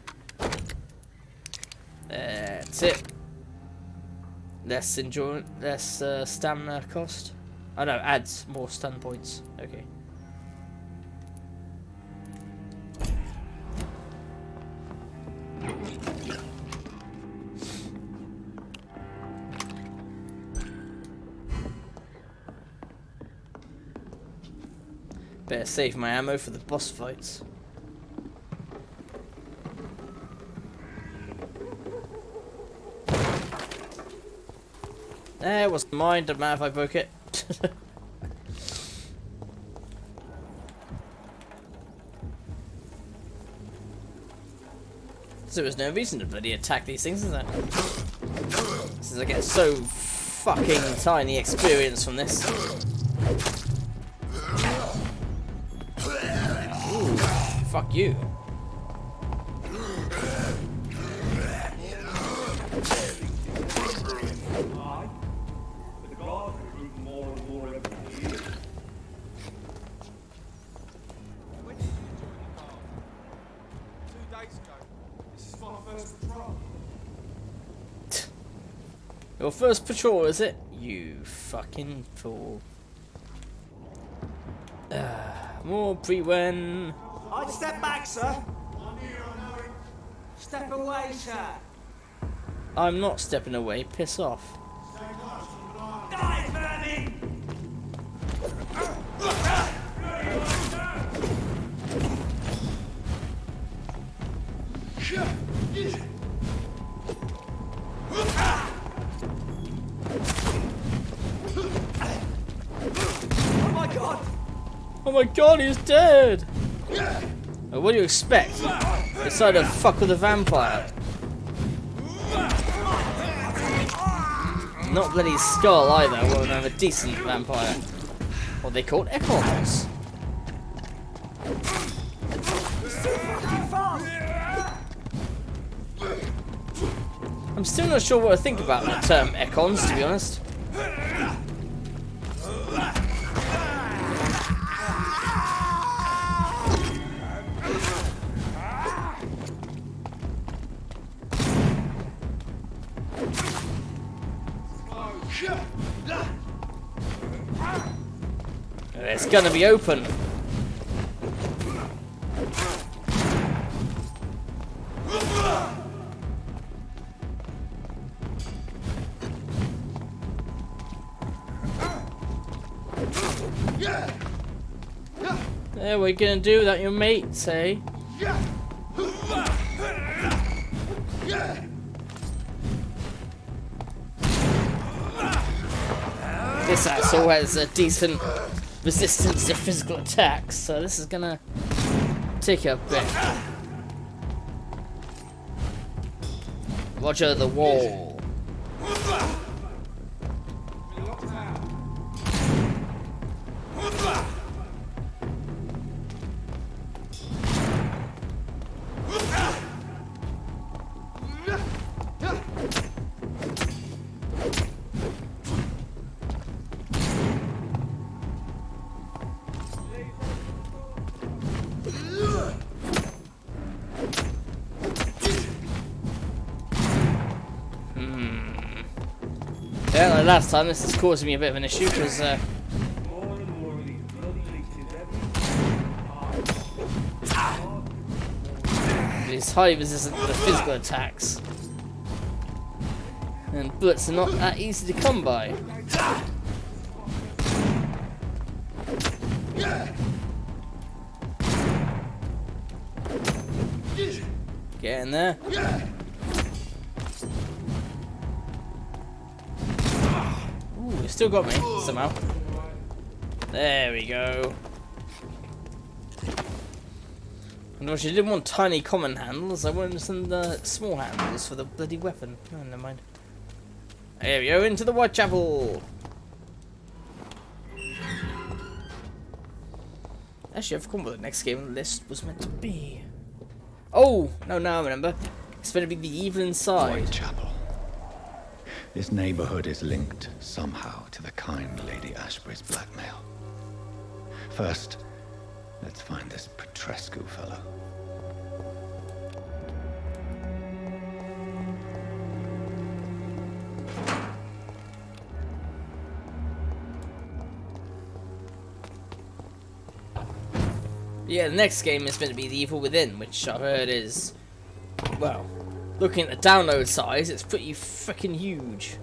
S1: That's it. Less endurance, less stamina cost. Oh no, adds more stun points. Okay. Better save my ammo for the boss fights. It wasn't mine, doesn't matter if I broke it. So there's no reason to bloody attack these things, is there? Since I get so fucking tiny experience from this. Ooh, fuck you. Your first patrol, is it? You fucking fool. More pre-wen.
S14: I'd step back, sir. Step away, sir.
S1: I'm not stepping away, piss off.
S14: Die, vermin!
S1: Oh my god, he's dead! What do you expect? Decided to fuck with a vampire. Not bloody Skull either, well, I'm a decent vampire. What are they called? Echoes. I'm still not sure what I think about the term econs, to be honest. gonna be open. Yeah, what are you gonna do without your mates, eh? This asshole has a decent resistance to physical attacks, so this is gonna take a bit. Roger the wall. Yeah, like last time, this is causing me a bit of an issue because he's highly resistant to the physical attacks, and bullets are not that easy to come by. Get in there. Ooh, still got me somehow. There we go. Unfortunately, I didn't want tiny common handles. I wanted some small handles for the bloody weapon. Oh, never mind. There we go, into the Whitechapel. Actually, I've forgotten what the next game on the list was meant to be. Oh, no, now I remember. It's going to be the Evil Inside.
S5: Whitechapel. This neighborhood is linked somehow to the kind Lady Ashbury's blackmail. First, let's find this Petrescu fellow.
S1: Yeah, the next game is meant to be The Evil Within, which I've heard is, well, looking at the download size, it's pretty freaking huge.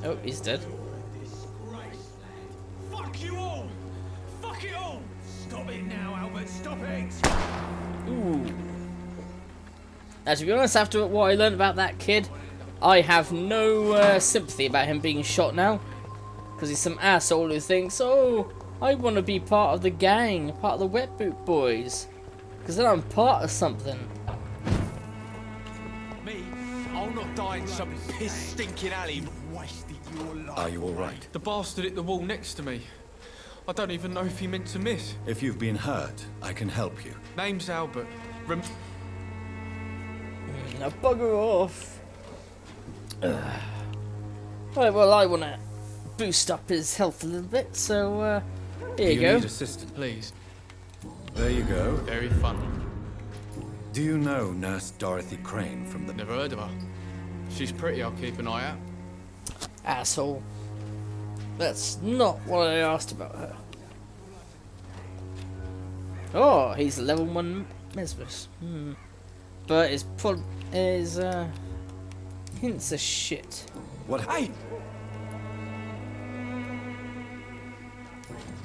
S1: Oh, he's dead.
S14: Fuck you all! Fuck it all! Stop it now, Albert, stop it!
S1: Ooh. Now, to be honest, after what I learned about that kid, I have no sympathy about him being shot now. Because he's some asshole who thinks, oh, I want to be part of the gang, part of the Wet Boot Boys. Because then I'm part of something.
S14: Me? I'll not die in some piss-stinking alley. Wasted your life.
S5: Are you all right?
S6: The bastard hit the wall next to me. I don't even know if he meant to miss.
S5: If you've been hurt, I can help you.
S6: Name's Albert.
S1: Now bugger off. Right, well, I want to boost up his health a little bit, so here you go.
S5: Need assistance,
S6: please.
S5: There you go.
S6: Very fun.
S5: Do you know Nurse Dorothy Crane from the...
S6: Never heard of her. She's pretty, I'll keep an eye out.
S1: Asshole. That's not what I asked about her. Oh, he's a level 1 Mesmerist. But his hints are shit.
S5: What? Hey!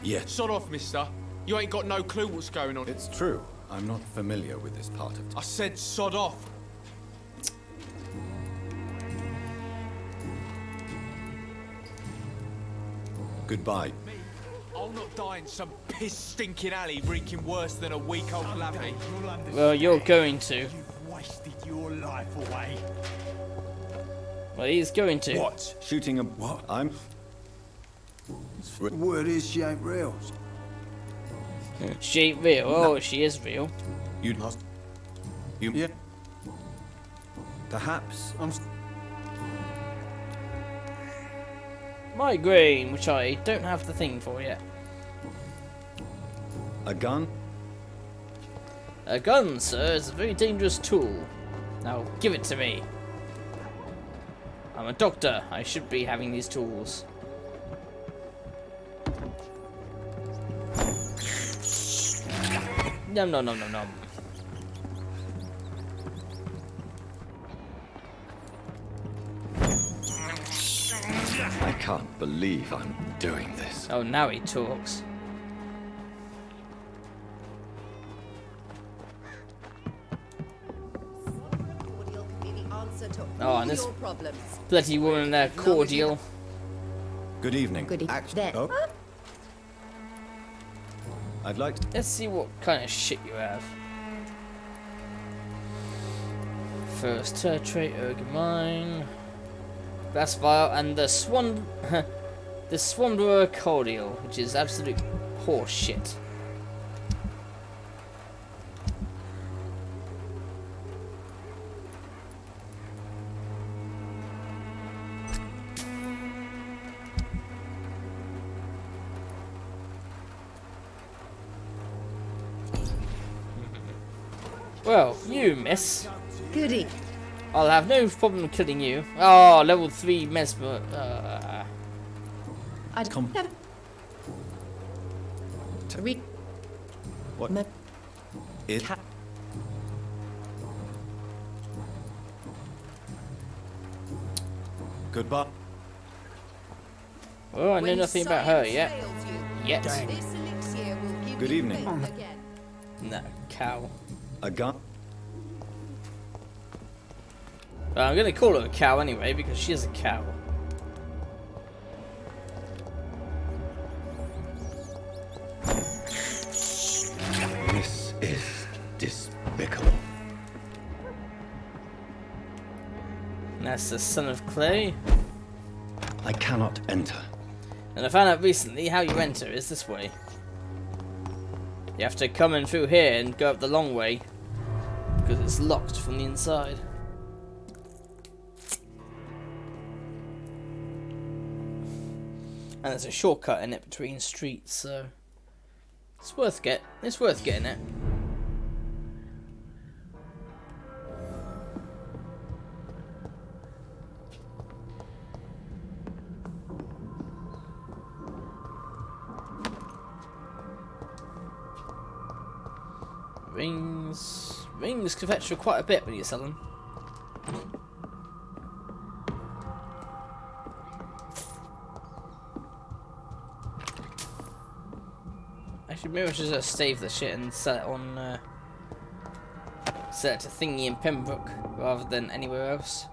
S5: Yes.
S6: Sod off, mister. You ain't got no clue what's going on.
S5: It's true. I'm not familiar with this part of...
S6: I said sod off.
S5: Goodbye.
S14: I'll not die in some piss-stinking alley reeking worse than a week-old lavvy.
S1: Well, you're going to.
S14: You've wasted your life away.
S1: Well, he's going to.
S5: What? Shooting a... What? I'm...
S13: It's the word is she ain't real.
S1: She ain't real. Oh, she is real.
S13: You lost. You. Yeah. Perhaps.
S1: Migraine, which I don't have the thing for yet.
S5: A gun?
S1: A gun, sir, is a very dangerous tool. Now, give it to me. I'm a doctor. I should be having these tools. Nom nom nom nom nom.
S5: I can't believe I'm doing this.
S1: Oh, now he talks. Oh, and this bloody woman there, cordial.
S5: Good evening.
S12: Good evening.
S5: Oh. I'd like to...
S1: Let's see what kind of shit you have. First trait, ergamine, Glass Vial, and the the Swanderer cordial, which is absolute horse shit. Well, you miss.
S12: Goody.
S1: I'll have no problem killing you. Oh, level 3 mesmer.
S12: I'd come. To read.
S5: What? It. Goodbye.
S1: Oh, I know nothing about her yet. Yet.
S5: Good evening.
S1: No, cow.
S5: A gun?
S1: I'm gonna call her a cow anyway because she is a cow.
S5: This is despicable.
S1: That's the son of clay.
S5: I cannot enter.
S1: And I found out recently how you enter is this way. You have to come in through here and go up the long way because it's locked from the inside. And there's a shortcut in it between streets, so it's worth getting it. Rings can fetch for quite a bit when you sell them. Actually, maybe I should just save the shit and sell it on, sell it to Thingy in Pembroke rather than anywhere else,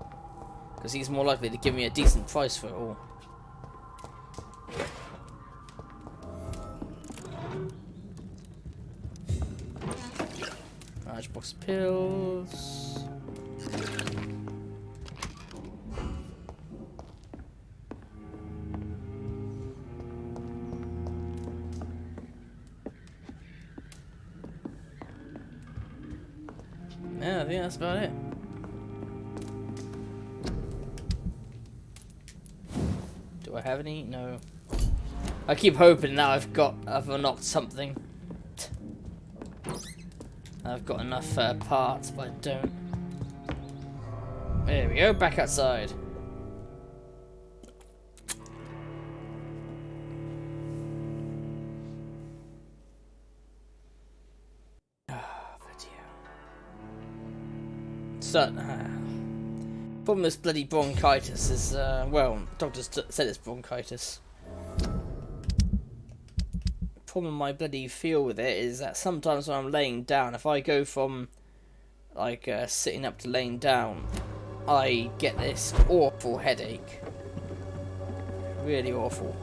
S1: because he's more likely to give me a decent price for it all. Large box of pills. Yeah, I think that's about it. Do I have any? No. I keep hoping that I've unlocked something. I've got enough parts, but I don't. There we go, back outside. So, problem with this bloody bronchitis is, well, doctors said it's bronchitis. Problem I bloody feel with it is that sometimes when I'm laying down, if I go from like sitting up to laying down, I get this awful headache. Really awful.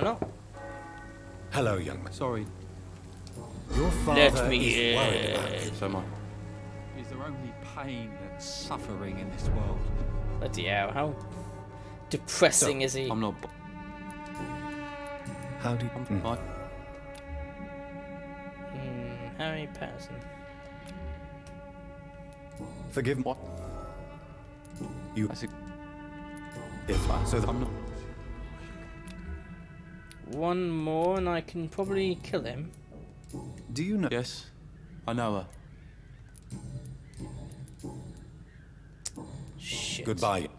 S1: No.
S5: Hello, young man.
S14: Sorry.
S5: Your
S1: Let
S5: father
S1: me
S5: is worried about
S1: in.
S5: you.
S14: So much. Is there only pain and suffering in this world?
S1: Bloody hell, how depressing
S5: So,
S1: is he?
S14: I'm not.
S5: How do you...
S1: Harry Patterson.
S5: Forgive me.
S14: What?
S5: You...
S14: I said,
S5: If so that...
S14: I'm not.
S1: One more and I can probably kill him.
S5: Do you know...
S14: Yes, I know her.
S1: Shit.
S5: Goodbye.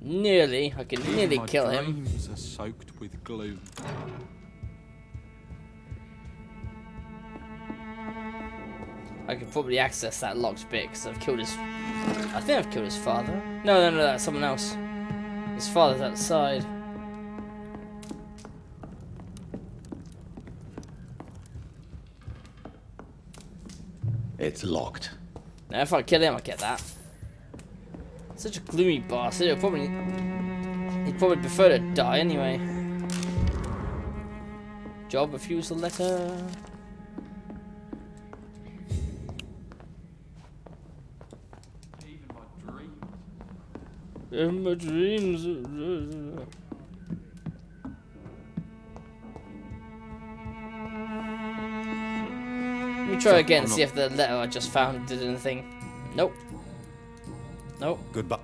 S1: Nearly. I can nearly
S14: My
S1: kill him.
S14: dreams are soaked with gloom.
S1: I could probably access that locked bit because I've killed his... I think I've killed his father. No, that's someone else. His father's outside.
S5: It's locked.
S1: Now if I kill him, I get that. Such a gloomy bastard. He'd probably prefer to die anyway. Job refusal letter. In my dreams. Let me try again, see if the letter I just found did anything. Nope. Nope.
S5: Goodbye.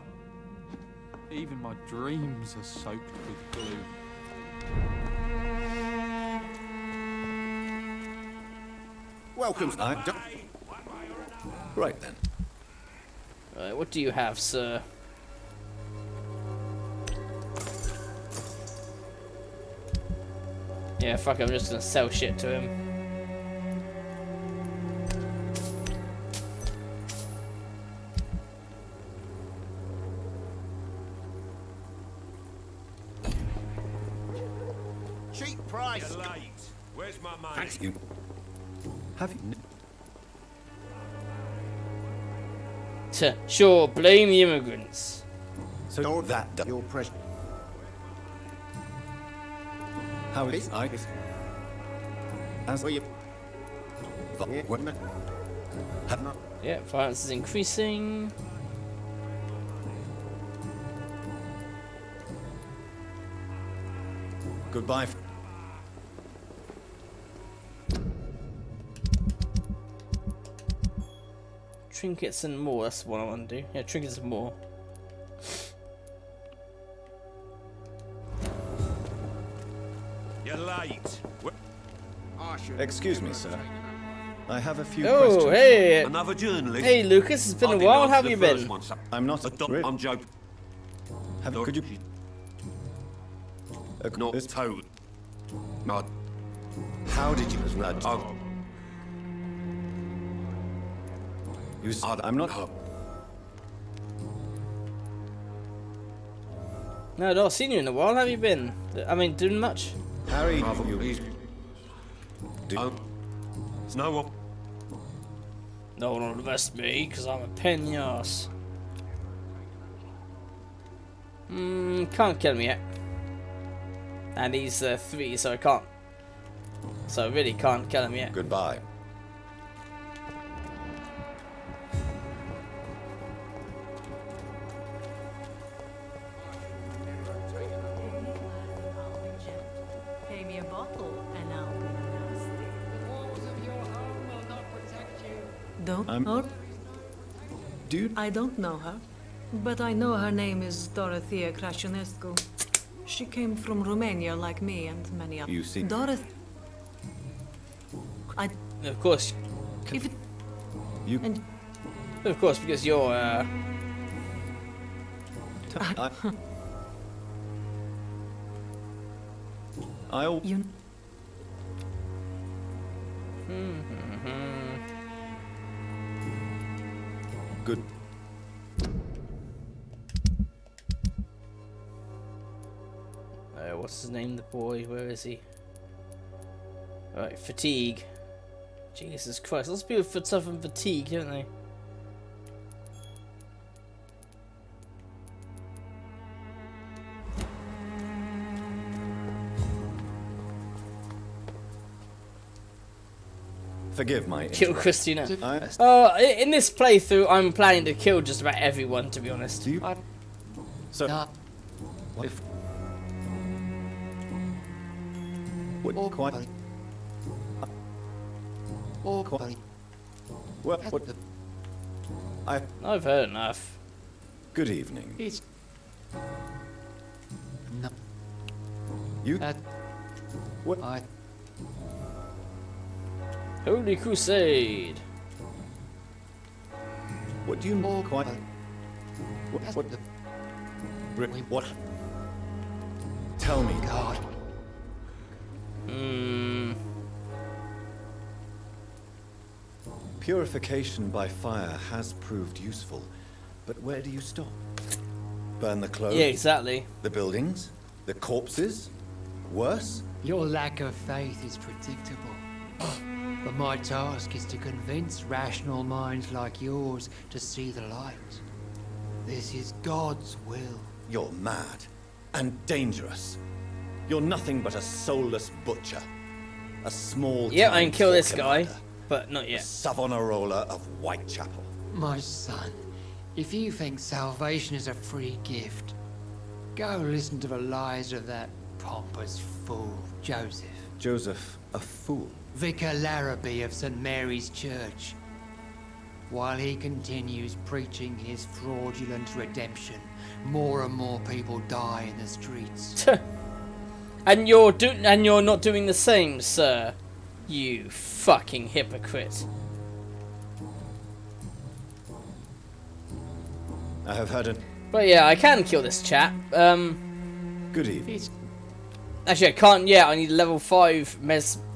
S14: Even my dreams are soaked with gloom.
S2: Welcome.
S5: Right then.
S1: Right, what do you have, sir? Yeah, fuck it, I'm just gonna sell shit to him.
S2: Cheap price.
S3: You're late. Where's my money?
S5: Thanks you. Have you...
S1: Sure, blame the immigrants.
S5: So that...
S2: Your pressure.
S5: How is I... As...
S2: Well, you...
S5: What? Have not...
S1: Yeah, violence is increasing.
S5: Goodbye.
S1: Trinkets and more, that's what I want to do. Yeah, trinkets and more.
S3: You're late.
S5: Excuse me, sir. I have a few
S1: Oh,
S5: questions.
S1: hey!
S3: Another journalist?
S1: Hey, Lucas, it's been a while. How have you been?
S5: I'm not...
S3: I'm joking.
S5: Could you...
S3: Not told. Not.
S5: How did you...
S3: Oh.
S5: You... I'm not...
S1: No, I've not seen you in a while. How have you been? I mean, doing much?
S5: Harry, you...
S3: No one.
S1: No one will arrest me, because I'm a pen in the arse. Can't kill me yet. And he's 3, so I can't. So I really can't kill him yet.
S5: Goodbye.
S12: Pay me a bottle and I'll be nasty. The walls of your home will not protect you.
S9: Don't know?
S5: Dude?
S9: I don't know her, but I know her name is Dorothea Crasionescu. She came from Romania like me and many others.
S5: You see...
S9: Dorothy...
S1: Of course.
S9: If it...
S5: You...
S9: And...
S1: Of course, because you're,
S5: I'll...
S9: You...
S5: Good.
S1: what's his name? The boy. Where is he? Alright, fatigue. Jesus Christ. Lots of people suffer from fatigue, don't they?
S5: Forgive my
S1: Kill
S5: interrupt.
S1: Christina.
S5: I-
S1: In this playthrough, I'm planning to kill just about everyone, to be honest.
S5: So,
S10: No.
S5: if what quite well, what
S1: I've heard enough.
S5: good evening.
S10: It's no.
S5: You what?
S1: Holy Crusade.
S5: What do you quite what tell me,
S10: God.
S5: Purification by fire has proved useful, but where do you stop? Burn the clothes?
S1: Yeah, exactly.
S5: The buildings? The corpses? Worse?
S15: Your lack of faith is predictable. But my task is to convince rational minds like yours to see the light. This is God's will.
S5: You're mad and dangerous. You're nothing but a soulless butcher. A small
S1: Yeah, I can kill this
S5: commander.
S1: guy, but not yet.
S5: Savonarola of Whitechapel.
S15: My son, if you think salvation is a free gift, go listen to the lies of that pompous fool, Joseph.
S5: Joseph, a fool.
S15: Vicar Larrabee of St. Mary's Church. While he continues preaching his fraudulent redemption, more and more people die in the streets.
S1: And you're not doing the same, sir. You fucking hypocrite.
S5: I have heard it.
S1: But yeah, I can kill this chap.
S5: Good evening.
S1: Actually, I can't yet. I need level 5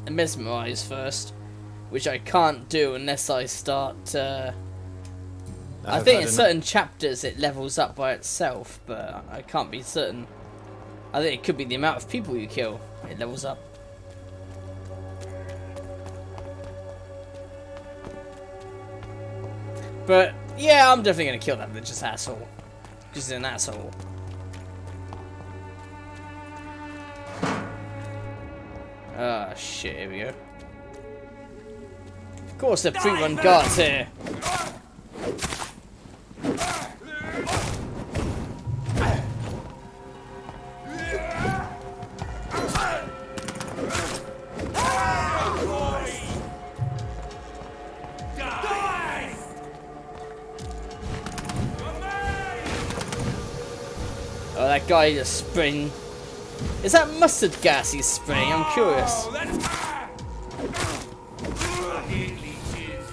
S1: mesmerize first, which I can't do unless I start. I think in certain chapters it levels up by itself, but I can't be certain. I think it could be the amount of people you kill. It levels up. But yeah, I'm definitely gonna kill that religious asshole. Because he's an asshole. Ah, shit, here we go. Of course, the pre-run guards here. Oh, that guy is spraying. Is that mustard gas he's spraying? I'm curious.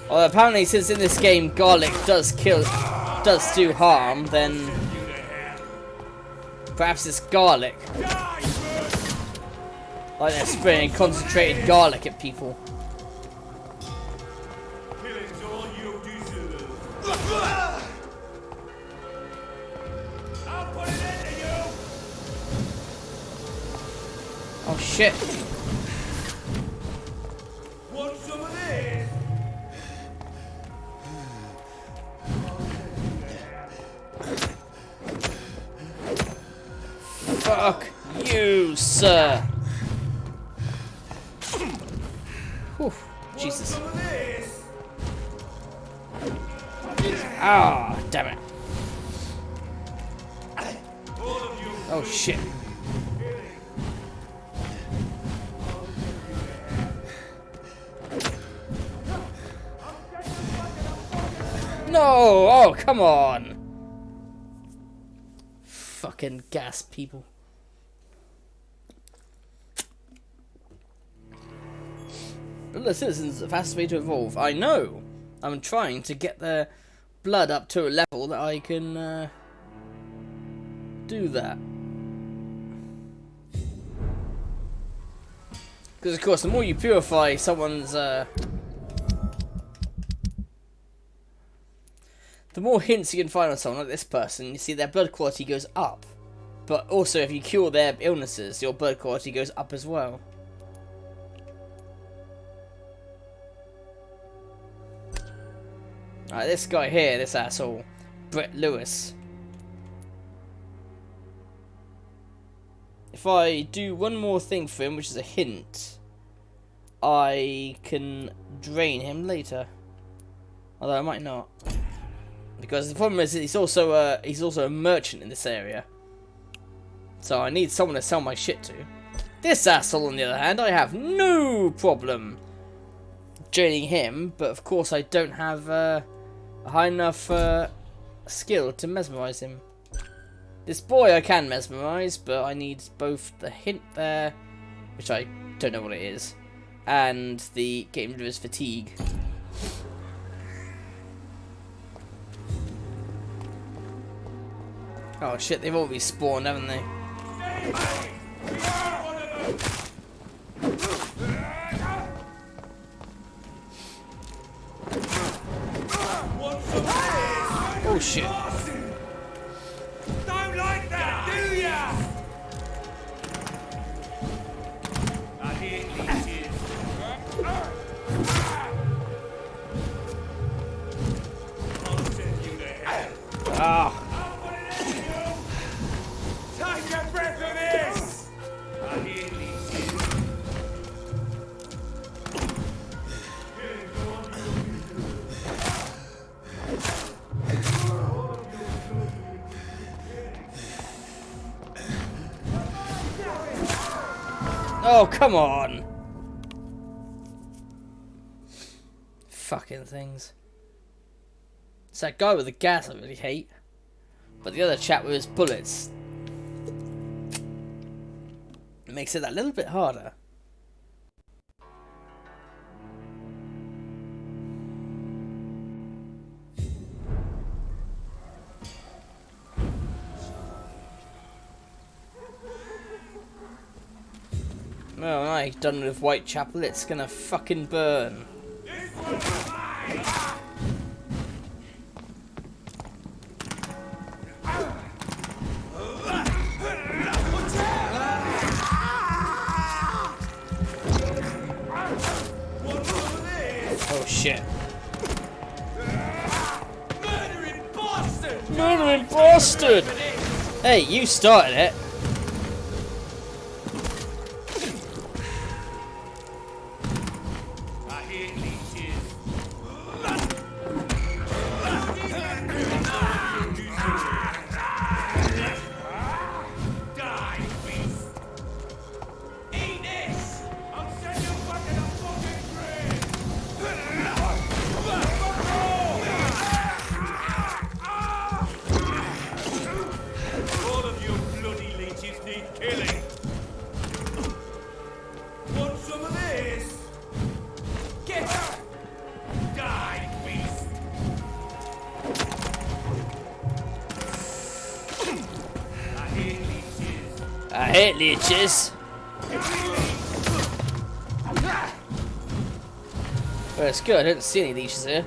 S1: Oh, apparently, since in this game garlic does do harm, then perhaps it's garlic. Like they're spraying concentrated garlic at people. Oh shit.
S6: Want some of this?
S1: Fuck you, sir. Whew, Jesus. Ah, damn it. Oh shit. No! Oh, come on! Fucking gas people. But the citizens, the fastest way to evolve. I know! I'm trying to get their blood up to a level that I can do that. Because of course, the more you purify someone's the more hints you can find on someone like this person, you see their blood quality goes up. But also if you cure their illnesses, your blood quality goes up as well. Alright, this guy here, this asshole, Brett Lewis. If I do one more thing for him, which is a hint, I can drain him later. Although I might not. Because the problem is that he's also a merchant in this area. So I need someone to sell my shit to. This asshole, on the other hand, I have no problem draining him, but of course I don't have a high enough skill to mesmerize him. This boy I can mesmerize, but I need both the hint there, which I don't know what it is, and the getting rid of his fatigue. Oh shit, they've all respawned, haven't they? Oh shit.
S6: Don't like that, do ya? I hear leeches. I'll send you to hell.
S1: Ah.
S6: Take a breath of this! I hear leeches.
S1: Oh, come on! Fucking things. It's that guy with the gas I really hate. But the other chap with his bullets makes it that little bit harder. Well, when I'm done with Whitechapel, it's gonna fucking burn. Oh shit.
S6: Murdering bastard!
S1: Murdering bastard! Hey, you started it.
S6: I hear leeches. Die, beast! Eat this! I'll send you back in a fucking grave! All of you bloody leeches need killing. Want some of this? Get up! Die, beast! I hear leeches.
S1: I hate leeches. Well, it's good. I didn't see any leeches here.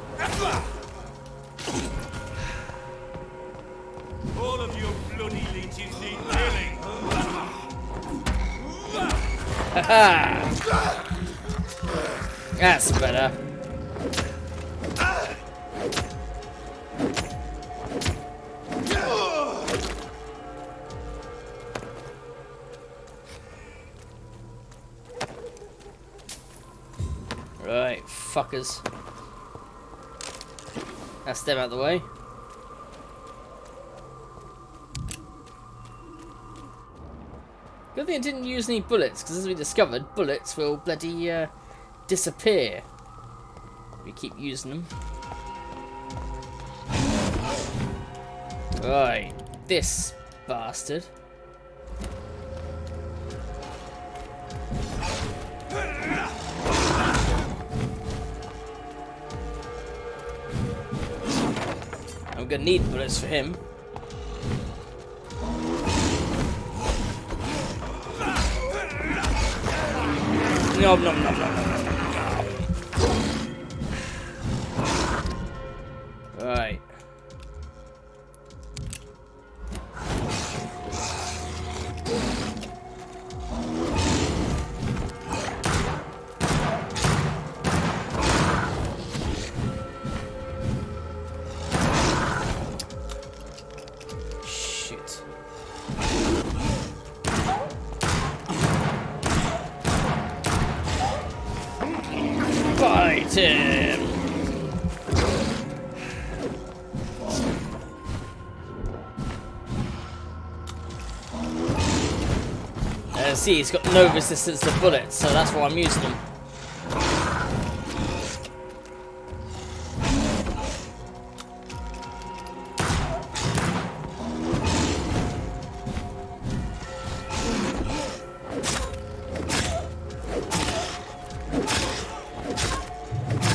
S6: All of you bloody leeches need killing.
S1: Haha! That's better. Right, fuckers. That's them out of the way. Good thing I didn't use any bullets, because as we discovered, bullets will bloody disappear if we keep using them. Right, this bastard. I'm gonna need bullets for him. Nom nom nom nom nom nom nom. Right. Shit. see, he's got no resistance to bullets, so that's why I'm using them.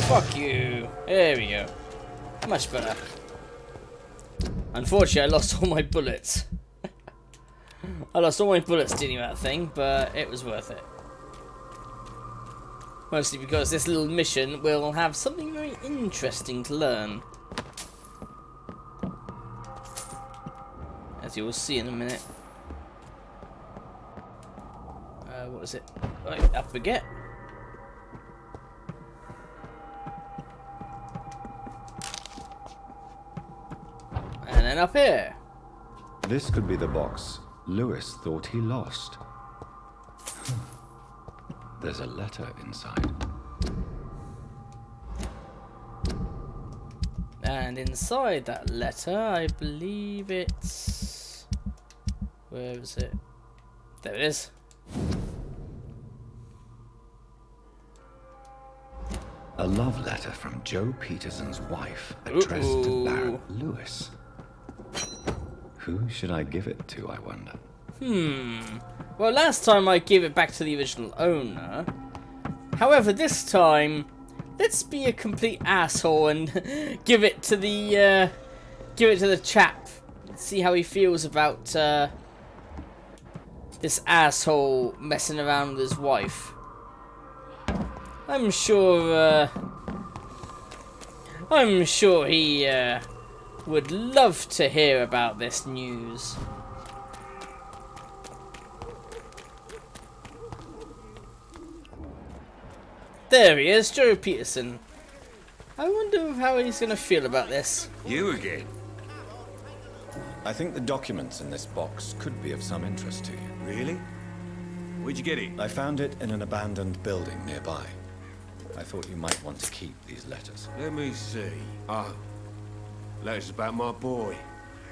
S1: Fuck you. There we go. Much better. Unfortunately, I lost all my bullets. I lost all my bullets dealing with that thing, but it was worth it. Mostly because this little mission will have something very interesting to learn. As you will see in a minute. What is it? Right, up we get. And then up here.
S5: This could be the box Lewis thought he lost. There's a letter inside.
S1: And inside that letter, I believe it's... Where is it? There it is.
S5: A love letter from Joe Peterson's wife, addressed to Barrett Lewis. Who should I give it to, I wonder?
S1: Well, last time I gave it back to the original owner. However, this time, let's be a complete asshole and give it to the chap. See how he feels about this asshole messing around with his wife. I'm sure he would love to hear about this news. There he is, Joe Peterson. I wonder how he's going to feel about this.
S2: You again?
S5: I think the documents in this box could be of some interest to you.
S2: Really? Where'd you get it?
S5: I found it in an abandoned building nearby. I thought you might want to keep these letters.
S2: Let me see. Oh, letters about my boy.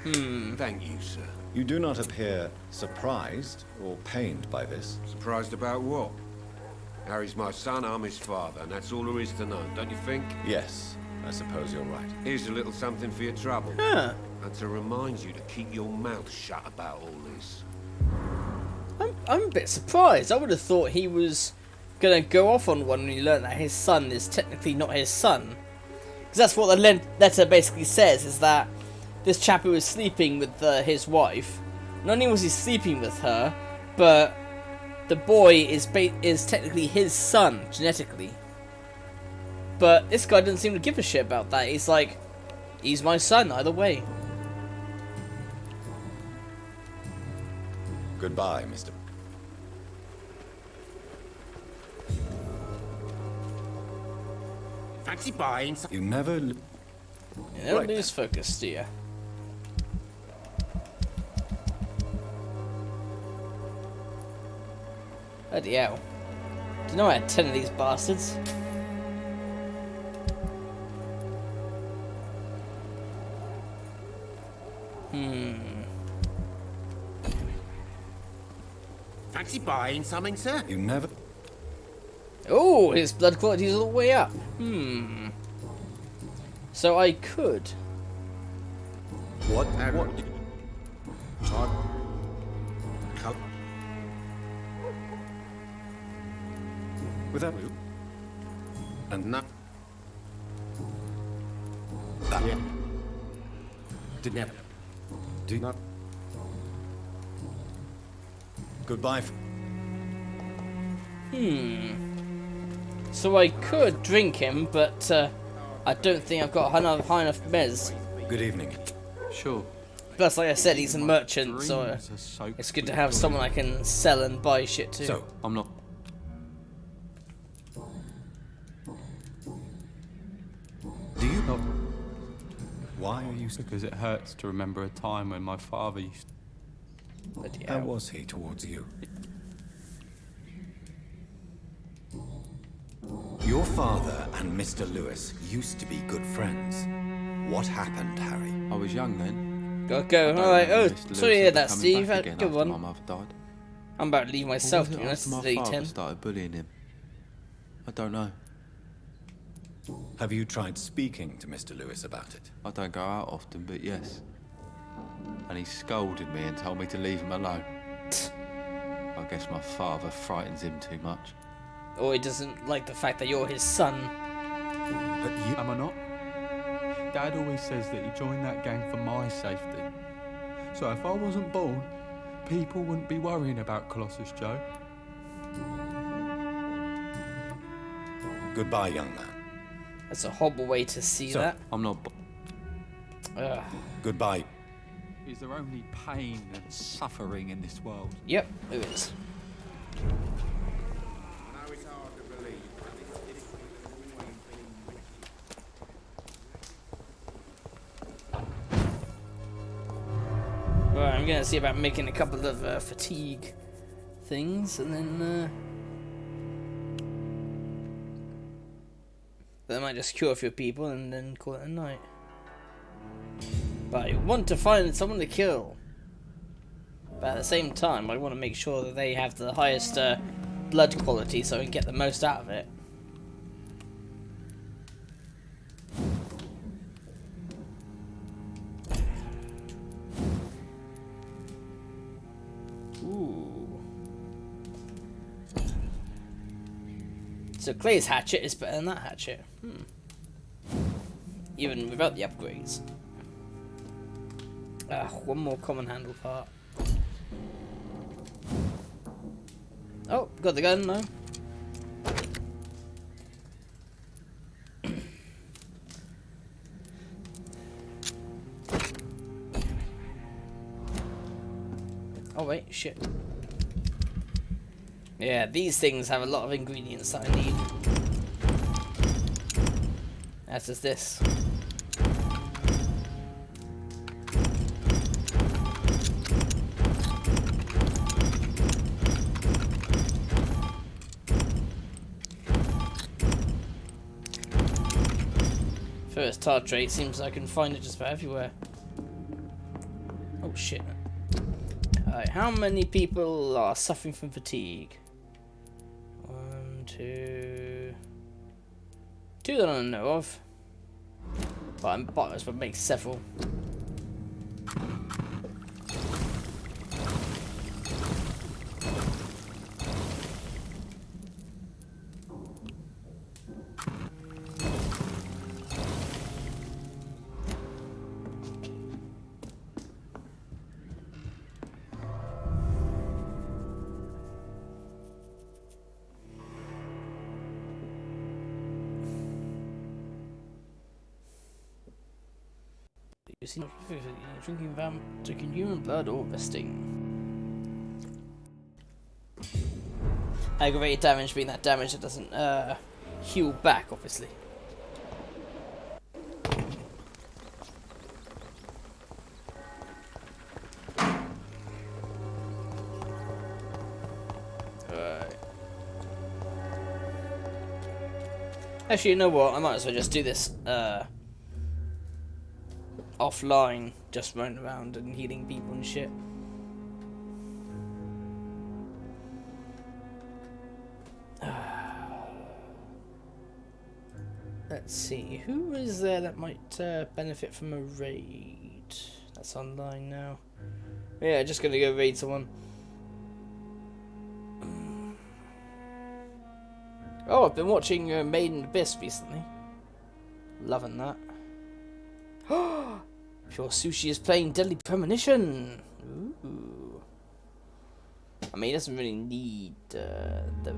S2: Thank you, sir.
S5: You do not appear surprised or pained by this.
S2: Surprised about what? Harry's my son, I'm his father, and that's all there is to know, don't you think?
S5: Yes, I suppose you're right.
S2: Here's a little something for your trouble.
S1: Huh.
S2: And to remind you to keep your mouth shut about all this.
S1: I'm a bit surprised. I would have thought he was going to go off on one when he learned that his son is technically not his son. Because that's what the letter basically says, is that this chap who was sleeping with his wife, not only was he sleeping with her, but the boy is technically his son, genetically. But this guy doesn't seem to give a shit about that. He's like, he's my son either way.
S5: Goodbye, Mr.
S2: Fancy buying
S5: You never...
S1: You never lose focus, do you? Bloody hell. Do you know I had 10 of these bastards?
S2: Fancy buying something, sir?
S5: You never...
S1: Oh, his blood quality is all the way up. So I could.
S5: What? Without... And not... That...
S2: Yeah. Didn't have...
S5: Do not... Goodbye.
S1: So I could drink him, but I don't think I've got high enough mez.
S5: Good evening.
S10: Sure.
S1: Plus, like I said, he's a merchant, so it's good to have someone I can sell and buy shit to.
S5: So,
S10: I'm not...
S5: do you know... Why are you...
S10: Because it hurts to remember a time when my father used...
S5: How was he towards you? Your father and Mr. Lewis used to be good friends. What happened, Harry?
S10: I was young then.
S1: Gotta go. Alright, sorry to hear that, Steve. Good one.
S10: My mother died.
S1: I'm about to leave myself,
S16: Or
S1: to be
S16: was
S1: honest.
S16: it after
S1: It's
S16: my father
S1: 8:10.
S16: started bullying him? I don't know.
S5: Have you tried speaking to Mr. Lewis about it?
S16: I don't go out often, but yes. And he scolded me and told me to leave him alone. I guess my father frightens him too much.
S1: Or he doesn't like the fact that you're his son.
S5: But you...
S10: Am I not? Dad always says that he joined that gang for my safety. So if I wasn't born, people wouldn't be worrying about Colossus Joe.
S5: Goodbye, young man.
S1: That's a horrible way to see that.
S16: I'm not...
S5: Goodbye.
S10: Is there only pain and suffering in this world?
S1: Yep, there is. Right, I'm gonna see about making a couple of fatigue things, and then I might just cure a few people and then call it a night. But I want to find someone to kill. But at the same time, I want to make sure that they have the highest blood quality so I can get the most out of it. Ooh. So Clay's hatchet is better than that hatchet. Even without the upgrades. One more common handle part. Oh, got the gun now. Oh wait, shit. Yeah, these things have a lot of ingredients that I need. As does this. First tartrate seems I can find it just about everywhere. Oh shit. Alright, how many people are suffering from fatigue? 1, 2... 2 that I don't know of. But I'm biased, but make several. You see, drinking human blood or resting. Aggravated damage being that damage that doesn't heal back, obviously. Alright. Actually, you know what? I might as well just do this offline, just running around and healing people and shit. Let's see, who is there that might benefit from a raid? That's online now. Yeah, just gonna go raid someone. Oh, I've been watching Made in Abyss recently. Loving that. Pure Sushi is playing Deadly Premonition. Ooh. I mean, he doesn't really need the